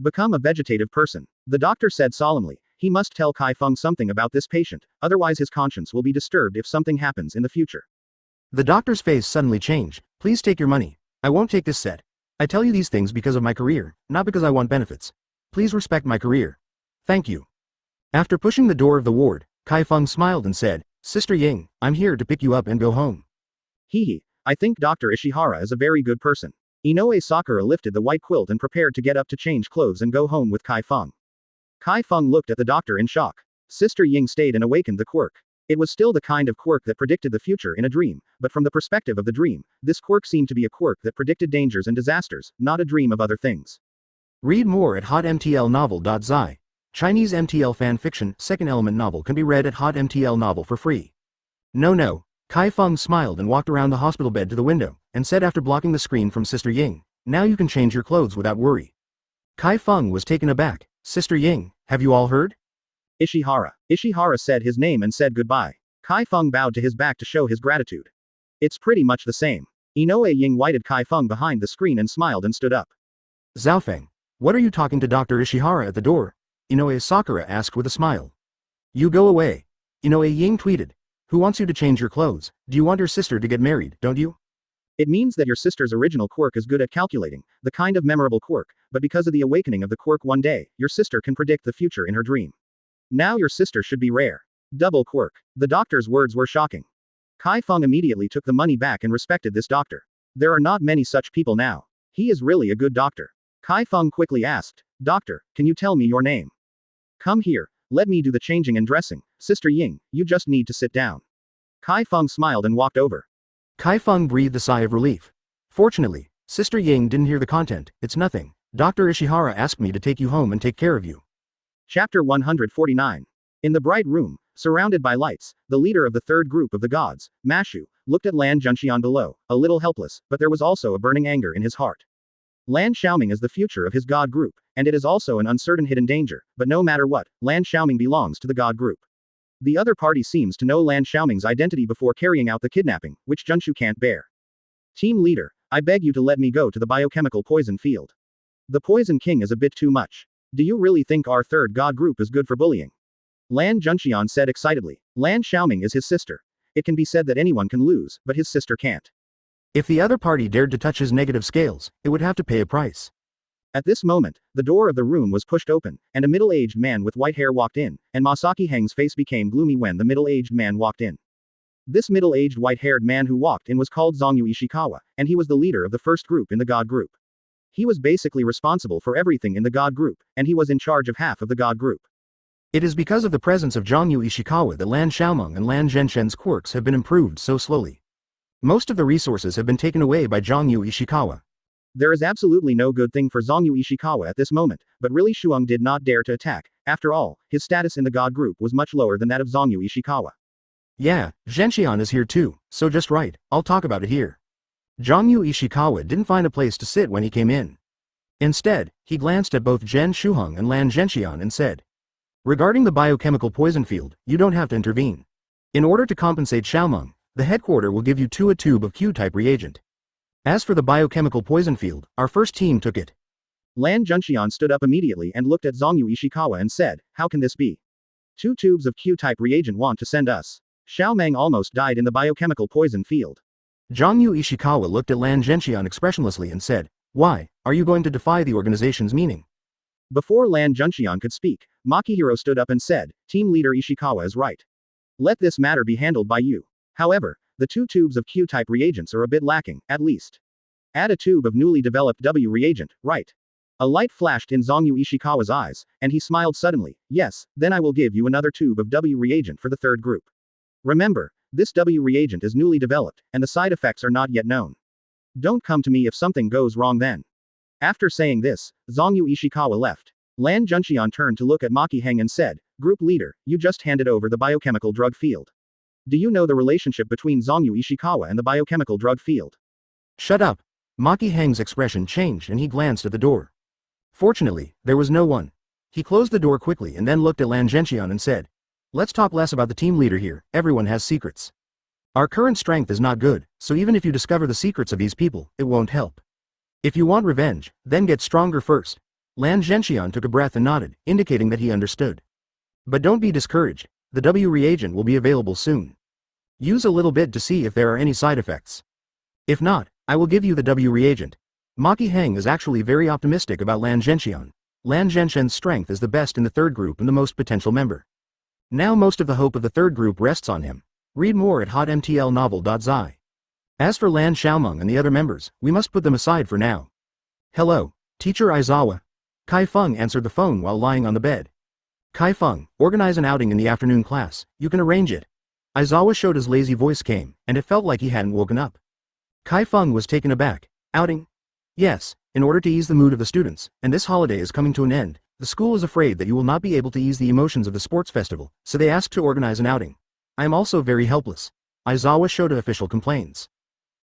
Become a vegetative person. The doctor said solemnly. He must tell Chi Feng something about this patient, otherwise his conscience will be disturbed if something happens in the future. The doctor's face suddenly changed. Please take your money. I won't take this set. I tell you these things because of my career, not because I want benefits. Please respect my career. Thank you. After pushing the door of the ward, Chi Feng smiled and said, Sister Ying, I'm here to pick you up and go home. Hee. I think Dr. Ishihara is a very good person. Inoue Sakura lifted the white quilt and prepared to get up to change clothes and go home with Chi Feng. Chi Feng looked at the doctor in shock. Sister Ying stayed and awakened the quirk. It was still the kind of quirk that predicted the future in a dream, but from the perspective of the dream, this quirk seemed to be a quirk that predicted dangers and disasters, not a dream of other things. Read more at hotmtlnovel.zi. Chinese MTL fan fiction, second element novel can be read at hotmtl novel for free. No. Chi Feng smiled and walked around the hospital bed to the window, and said after blocking the screen from Sister Ying, now you can change your clothes without worry. Chi Feng was taken aback. Sister Ying, have you all heard? Ishihara. Ishihara said his name and said goodbye. Chi Feng bowed to his back to show his gratitude. It's pretty much the same. Inoue Ying waited Chi Feng behind the screen and smiled and stood up. Zhaofeng, what are you talking to Dr. Ishihara at the door? Inoue Sakura asked with a smile. You go away. Inoue Ying tweeted. Who wants you to change your clothes? Do you want your sister to get married, don't you? It means that your sister's original quirk is good at calculating, the kind of memorable quirk, but because of the awakening of the quirk one day, your sister can predict the future in her dream. Now your sister should be rare. Double quirk. The doctor's words were shocking. Chi Feng immediately took the money back and respected this doctor. There are not many such people now. He is really a good doctor. Chi Feng quickly asked, Doctor, can you tell me your name? Come here, let me do the changing and dressing. Sister Ying, you just need to sit down. Chi Feng smiled and walked over. Chi Feng breathed a sigh of relief. Fortunately, Sister Ying didn't hear the content. It's nothing. Dr. Ishihara asked me to take you home and take care of you. Chapter 149. In the bright room, surrounded by lights, the leader of the third group of the gods, Mashu, looked at Lan Junxian below, a little helpless, but there was also a burning anger in his heart. Lan Xiaoming is the future of his god group, and it is also an uncertain hidden danger, but no matter what, Lan Xiaoming belongs to the god group. The other party seems to know Lan Xiaoming's identity before carrying out the kidnapping, which Junshu can't bear. Team leader, I beg you to let me go to the biochemical poison field. The Poison King is a bit too much. Do you really think our third god group is good for bullying? Lan Junxian said excitedly. Lan Xiaoming is his sister. It can be said that anyone can lose, but his sister can't. If the other party dared to touch his negative scales, it would have to pay a price. At this moment, the door of the room was pushed open, and a middle-aged man with white hair walked in, and Masaki Heng's face became gloomy when the middle-aged man walked in. This middle-aged white-haired man who walked in was called Zongyu Ishikawa, and he was the leader of the first group in the God group. He was basically responsible for everything in the God group, and he was in charge of half of the God group. It is because of the presence of Zongyu Ishikawa that Lan Xiaoming and Lan Zhenshen's quirks have been improved so slowly. Most of the resources have been taken away by Zongyu Ishikawa. There is absolutely no good thing for Zongyu Ishikawa at this moment, but really Shuang did not dare to attack. After all, his status in the God group was much lower than that of Zongyu Ishikawa. Yeah, Zhenshian is here too, so just right, I'll talk about it here. Zongyu Ishikawa didn't find a place to sit when he came in. Instead, he glanced at both Zhen Shuheng and Lan Zhenshian and said, regarding the biochemical poison field, you don't have to intervene. In order to compensate Xiaomeng, the headquarter will give you a tube of Q-type reagent. As for the biochemical poison field, our first team took it. Lan Junxian stood up immediately and looked at Zongyu Ishikawa and said, how can this be? 2 tubes of Q-type reagent want to send us. Xiaomeng almost died in the biochemical poison field. Zongyu Ishikawa looked at Lan Zhenshian expressionlessly and said, Why, are you going to defy the organization's meaning? Before Lan Junxian could speak, Makihiro stood up and said, Team leader Ishikawa is right. Let this matter be handled by you. However, the 2 tubes of Q-type reagents are a bit lacking, at least. Add a tube of newly developed W reagent, right? A light flashed in Zongyu Ishikawa's eyes, and he smiled suddenly. Yes, then I will give you another tube of W reagent for the third group. Remember, this W reagent is newly developed, and the side effects are not yet known. Don't come to me if something goes wrong then. After saying this, Zongyu Ishikawa left. Lan Junxian turned to look at Maki Heng and said, Group leader, you just handed over the biochemical drug field. Do you know the relationship between Zongyu Ishikawa and the biochemical drug field? Shut up. Maki Heng's expression changed and he glanced at the door. Fortunately, there was no one. He closed the door quickly and then looked at Lan Junxian and said, Let's talk less about the team leader here, everyone has secrets. Our current strength is not good, so even if you discover the secrets of these people, it won't help. If you want revenge, then get stronger first. Lan Junxian took a breath and nodded, indicating that he understood. But don't be discouraged, the W reagent will be available soon. Use a little bit to see if there are any side effects. If not, I will give you the W reagent. Maki Heng is actually very optimistic about Lan Junxian. Lan Junxian's strength is the best in the third group and the most potential member. Now most of the hope of the third group rests on him. Read more at hotmtlnovel.zi. As for Lan Xiaomeng and the other members, we must put them aside for now. Hello, Teacher Aizawa. Chi Feng answered the phone while lying on the bed. Chi Feng, organize an outing in the afternoon class, you can arrange it. Aizawa Shota's lazy voice came, and it felt like he hadn't woken up. Chi Feng was taken aback. Outing? Yes, in order to ease the mood of the students, and this holiday is coming to an end, the school is afraid that you will not be able to ease the emotions of the sports festival, so they asked to organize an outing. I am also very helpless. Aizawa Shota official complains.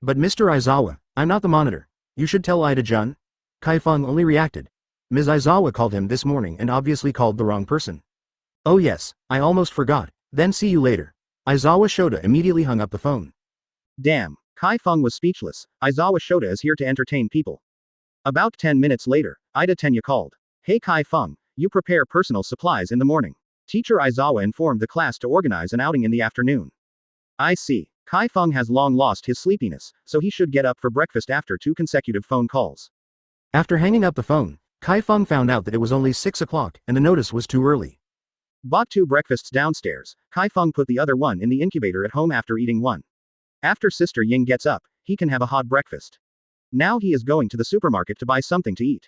But Mr. Aizawa, I'm not the monitor. You should tell Ida-jun. Chi Feng only reacted. Ms. Aizawa called him this morning and obviously called the wrong person. Oh yes, I almost forgot, then see you later. Aizawa Shota immediately hung up the phone. Damn, Chi Feng was speechless. Aizawa Shota is here to entertain people. About 10 minutes later, Ida Tenya called. Hey Chi Feng, you prepare personal supplies in the morning. Teacher Aizawa informed the class to organize an outing in the afternoon. I see. Chi Feng has long lost his sleepiness, so he should get up for breakfast after 2 consecutive phone calls. After hanging up the phone, Chi Feng found out that it was only 6 o'clock and the notice was too early. Bought 2 breakfasts downstairs, Chi Feng put the other one in the incubator at home after eating one. After Sister Ying gets up, he can have a hot breakfast. Now he is going to the supermarket to buy something to eat.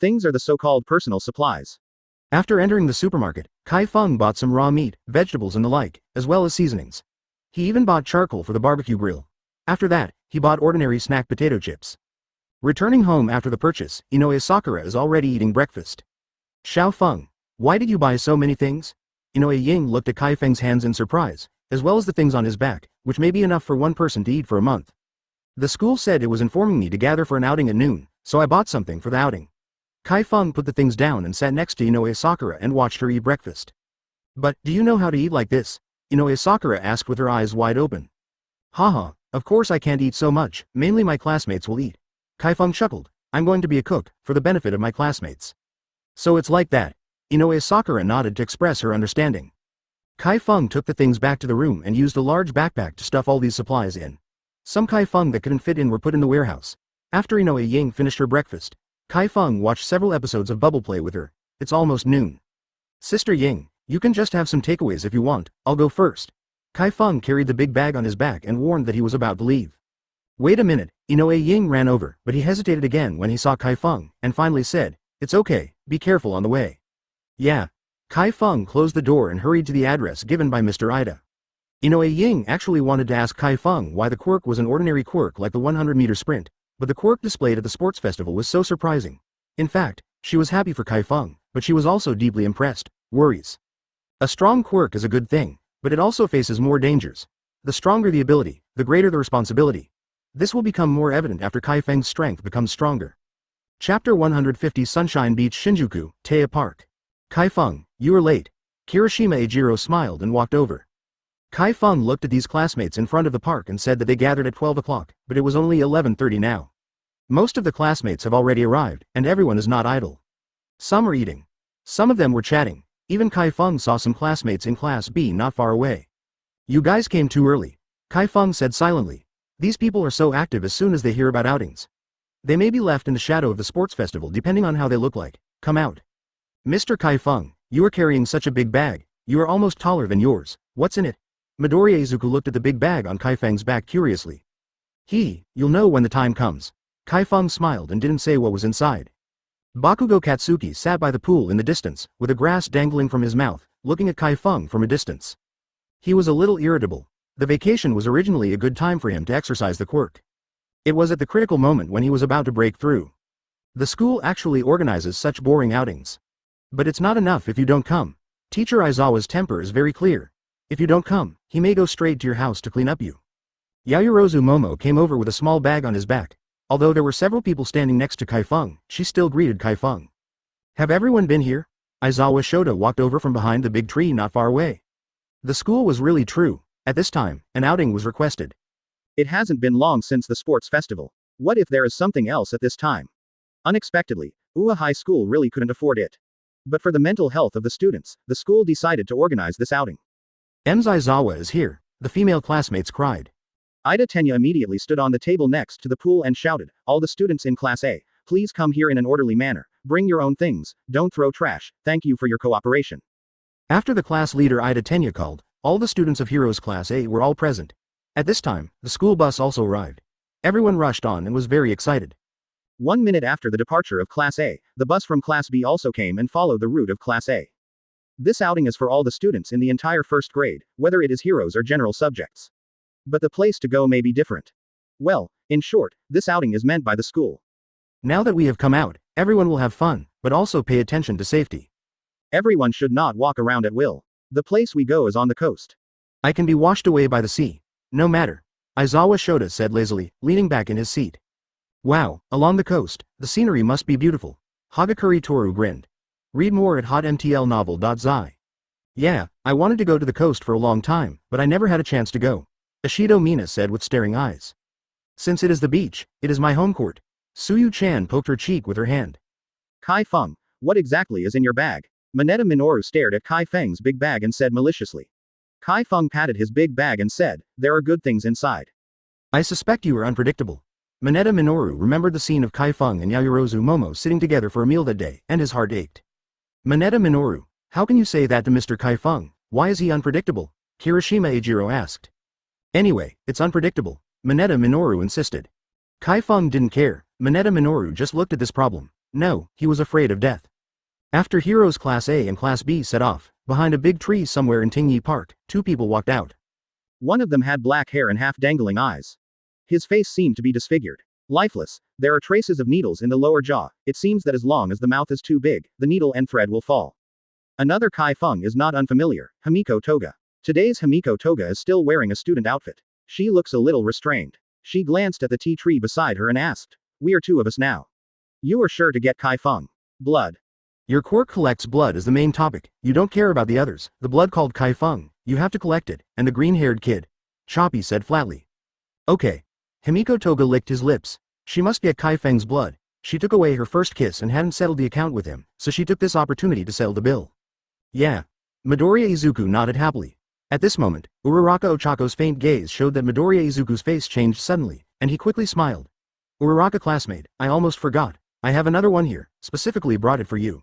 Things are the so-called personal supplies. After entering the supermarket, Chi Feng bought some raw meat, vegetables and the like, as well as seasonings. He even bought charcoal for the barbecue grill. After that, he bought ordinary snack potato chips. Returning home after the purchase, Inoue Sakura is already eating breakfast. Xiao Feng, why did you buy so many things? Inoue Ying looked at Chi Feng's hands in surprise, as well as the things on his back, which may be enough for one person to eat for a month. The school said it was informing me to gather for an outing at noon, so I bought something for the outing. Chi Feng put the things down and sat next to Inoue Sakura and watched her eat breakfast. But, do you know how to eat like this? Inoue Sakura asked with her eyes wide open. Haha, of course I can't eat so much, mainly my classmates will eat. Chi Feng chuckled, I'm going to be a cook, for the benefit of my classmates. So it's like that. Inoue Sakura nodded to express her understanding. Chi Feng took the things back to the room and used a large backpack to stuff all these supplies in. Some Chi Feng that couldn't fit in were put in the warehouse. After Inoue Ying finished her breakfast, Chi Feng watched several episodes of Bubble Play with her. It's almost noon. Sister Ying, you can just have some takeaways if you want, I'll go first. Chi Feng carried the big bag on his back and warned that he was about to leave. Wait a minute, Inoue Ying ran over, but he hesitated again when he saw Chi Feng, and finally said, It's okay, be careful on the way. Yeah. Chi Feng closed the door and hurried to the address given by Mr. Ida. Inoue Ying actually wanted to ask Chi Feng why the quirk was an ordinary quirk like the 100-meter sprint, but the quirk displayed at the sports festival was so surprising. In fact, she was happy for Chi Feng, but she was also deeply impressed. Worries. A strong quirk is a good thing, but it also faces more dangers. The stronger the ability, the greater the responsibility. This will become more evident after Chi Feng's strength becomes stronger. Chapter 150 Sunshine Beach Shinjuku, Teiya Park. Chi Feng, you are late. Kirishima Ejiro smiled and walked over. Chi Feng looked at these classmates in front of the park and said that they gathered at 12 o'clock, but it was only 11:30 now. Most of the classmates have already arrived, and everyone is not idle. Some are eating. Some of them were chatting. Even Chi Feng saw some classmates in Class B not far away. You guys came too early. Chi Feng said silently. These people are so active as soon as they hear about outings. They may be left in the shadow of the sports festival depending on how they look like. Come out. Mr. Chi Feng, you are carrying such a big bag. You are almost taller than yours. What's in it? Midoriya Izuku looked at the big bag on Chi Feng's back curiously. You'll know when the time comes. Chi Feng smiled and didn't say what was inside. Bakugo Katsuki sat by the pool in the distance, with a grass dangling from his mouth, looking at Chi Feng from a distance. He was a little irritable. The vacation was originally a good time for him to exercise the quirk. It was at the critical moment when he was about to break through. The school actually organizes such boring outings. But it's not enough if you don't come. Teacher Aizawa's temper is very clear. If you don't come, he may go straight to your house to clean up you. Yaoyorozu Momo came over with a small bag on his back. Although there were several people standing next to Chi Feng, she still greeted Chi Feng. Have everyone been here? Aizawa Shota walked over from behind the big tree not far away. The school was really true. At this time, an outing was requested. It hasn't been long since the sports festival. What if there is something else at this time? Unexpectedly, Ua High School really couldn't afford it. But for the mental health of the students, the school decided to organize this outing. Ms. Aizawa is here, the female classmates cried. Ida Tenya immediately stood on the table next to the pool and shouted, all the students in Class A, please come here in an orderly manner, bring your own things, don't throw trash, thank you for your cooperation. After the class leader Ida Tenya called, all the students of Heroes Class A were all present. At this time, the school bus also arrived. Everyone rushed on and was very excited. 1 minute after the departure of Class A, the bus from Class B also came and followed the route of Class A. This outing is for all the students in the entire first grade, whether it is heroes or general subjects. But the place to go may be different. Well, in short, this outing is meant by the school. Now that we have come out, everyone will have fun, but also pay attention to safety. Everyone should not walk around at will. The place we go is on the coast. I can be washed away by the sea. No matter. Aizawa Shota said lazily, leaning back in his seat. Wow, along the coast, the scenery must be beautiful. Hagakure Toru grinned. Read more at hotmtlnovel.zi. Yeah, I wanted to go to the coast for a long time, but I never had a chance to go. Ashido Mina said with staring eyes. Since it is the beach, it is my home court. Suyu-chan poked her cheek with her hand. Chi Feng, what exactly is in your bag? Mineta Minoru stared at Chi Feng's big bag and said maliciously. Chi Feng patted his big bag and said, there are good things inside. I suspect you are unpredictable. Mineta Minoru remembered the scene of Chi Feng and Yaoyorozu Momo sitting together for a meal that day, and his heart ached. Mineta Minoru, how can you say that to Mr. Chi Feng? Why is he unpredictable? Kirishima Ejiro asked. Anyway, it's unpredictable, Mineta Minoru insisted. Chi Feng didn't care. Mineta Minoru just looked at this problem. No, he was afraid of death. After Heroes Class A and Class B set off, behind a big tree somewhere in Tingyi Park, two people walked out. One of them had black hair and half-dangling eyes. His face seemed to be disfigured. Lifeless, there are traces of needles in the lower jaw. It seems that as long as the mouth is too big, the needle and thread will fall. Another Chi Feng is not unfamiliar, Himiko Toga. Today's Himiko Toga is still wearing a student outfit. She looks a little restrained. She glanced at the tea tree beside her and asked, we are two of us now. You are sure to get Chi Feng. Blood. Your quirk collects blood as the main topic. You don't care about the others. The blood called Chi Feng. You have to collect it, and the green-haired kid. Choppy said flatly. Okay. Himiko Toga licked his lips. She must get Chi Feng's blood. She took away her first kiss and hadn't settled the account with him, so she took this opportunity to settle the bill. Yeah. Midoriya Izuku nodded happily. At this moment, Uraraka Ochako's faint gaze showed that Midoriya Izuku's face changed suddenly, and he quickly smiled. Uraraka classmate, I almost forgot. I have another one here, specifically brought it for you.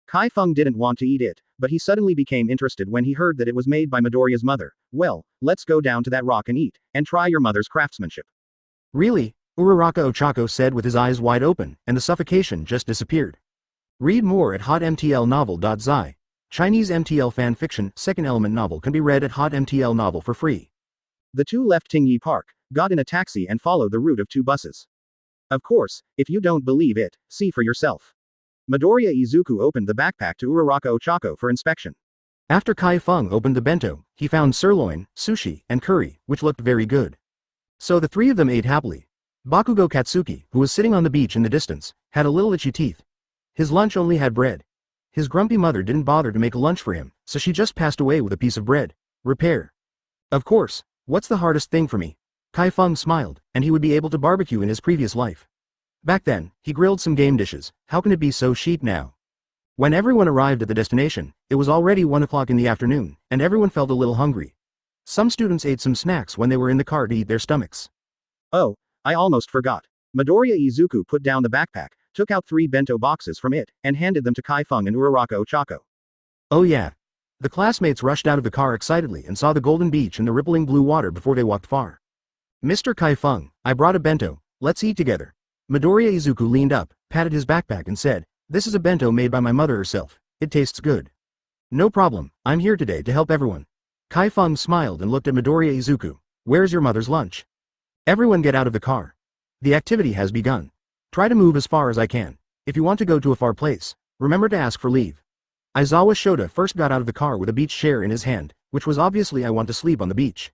Chi Feng didn't want to eat it, but he suddenly became interested when he heard that it was made by Midoriya's mother. Well, let's go down to that rock and eat, and try your mother's craftsmanship. Really? Uraraka Ochako said with his eyes wide open, and the suffocation just disappeared. Read more at hotmtlnovel.zi. Chinese MTL fan fiction, second element novel can be read at hotmtl novel for free. The two left Tingyi Park, got in a taxi and followed the route of two buses. Of course, if you don't believe it, see for yourself. Midoriya Izuku opened the backpack to Uraraka Ochako for inspection. After Chi Feng opened the bento, he found sirloin, sushi, and curry, which looked very good. So the three of them ate happily. Bakugo Katsuki, who was sitting on the beach in the distance, had a little itchy teeth. His lunch only had bread. His grumpy mother didn't bother to make a lunch for him, so she just passed away with a piece of bread. Repair. Of course, what's the hardest thing for me? Chi Feng smiled, and he would be able to barbecue in his previous life. Back then, he grilled some game dishes. How can it be so cheap now? When everyone arrived at the destination, it was already 1 o'clock in the afternoon, and everyone felt a little hungry. Some students ate some snacks when they were in the car to eat their stomachs. Oh, I almost forgot. Midoriya Izuku put down the backpack, took out 3 bento boxes from it, and handed them to Chi Feng and Uraraka Ochako. Oh yeah. The classmates rushed out of the car excitedly and saw the golden beach and the rippling blue water before they walked far. Mr. Chi Feng, I brought a bento, let's eat together. Midoriya Izuku leaned up, patted his backpack and said, this is a bento made by my mother herself, it tastes good. No problem, I'm here today to help everyone. Chi Feng smiled and looked at Midoriya Izuku, where's your mother's lunch? Everyone get out of the car. The activity has begun. Try to move as far as I can. If you want to go to a far place, remember to ask for leave. Aizawa Shota first got out of the car with a beach chair in his hand, which was obviously I want to sleep on the beach.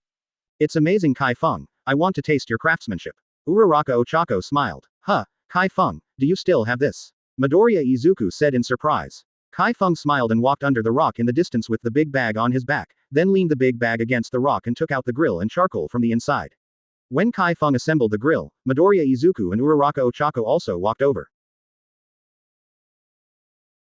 It's amazing Chi Feng, I want to taste your craftsmanship. Uraraka Ochako smiled. Huh, Chi Feng, do you still have this? Midoriya Izuku said in surprise. Chi Feng smiled and walked under the rock in the distance with the big bag on his back, then leaned the big bag against the rock and took out the grill and charcoal from the inside. When Chi Feng assembled the grill, Midoriya Izuku and Uraraka Ochako also walked over.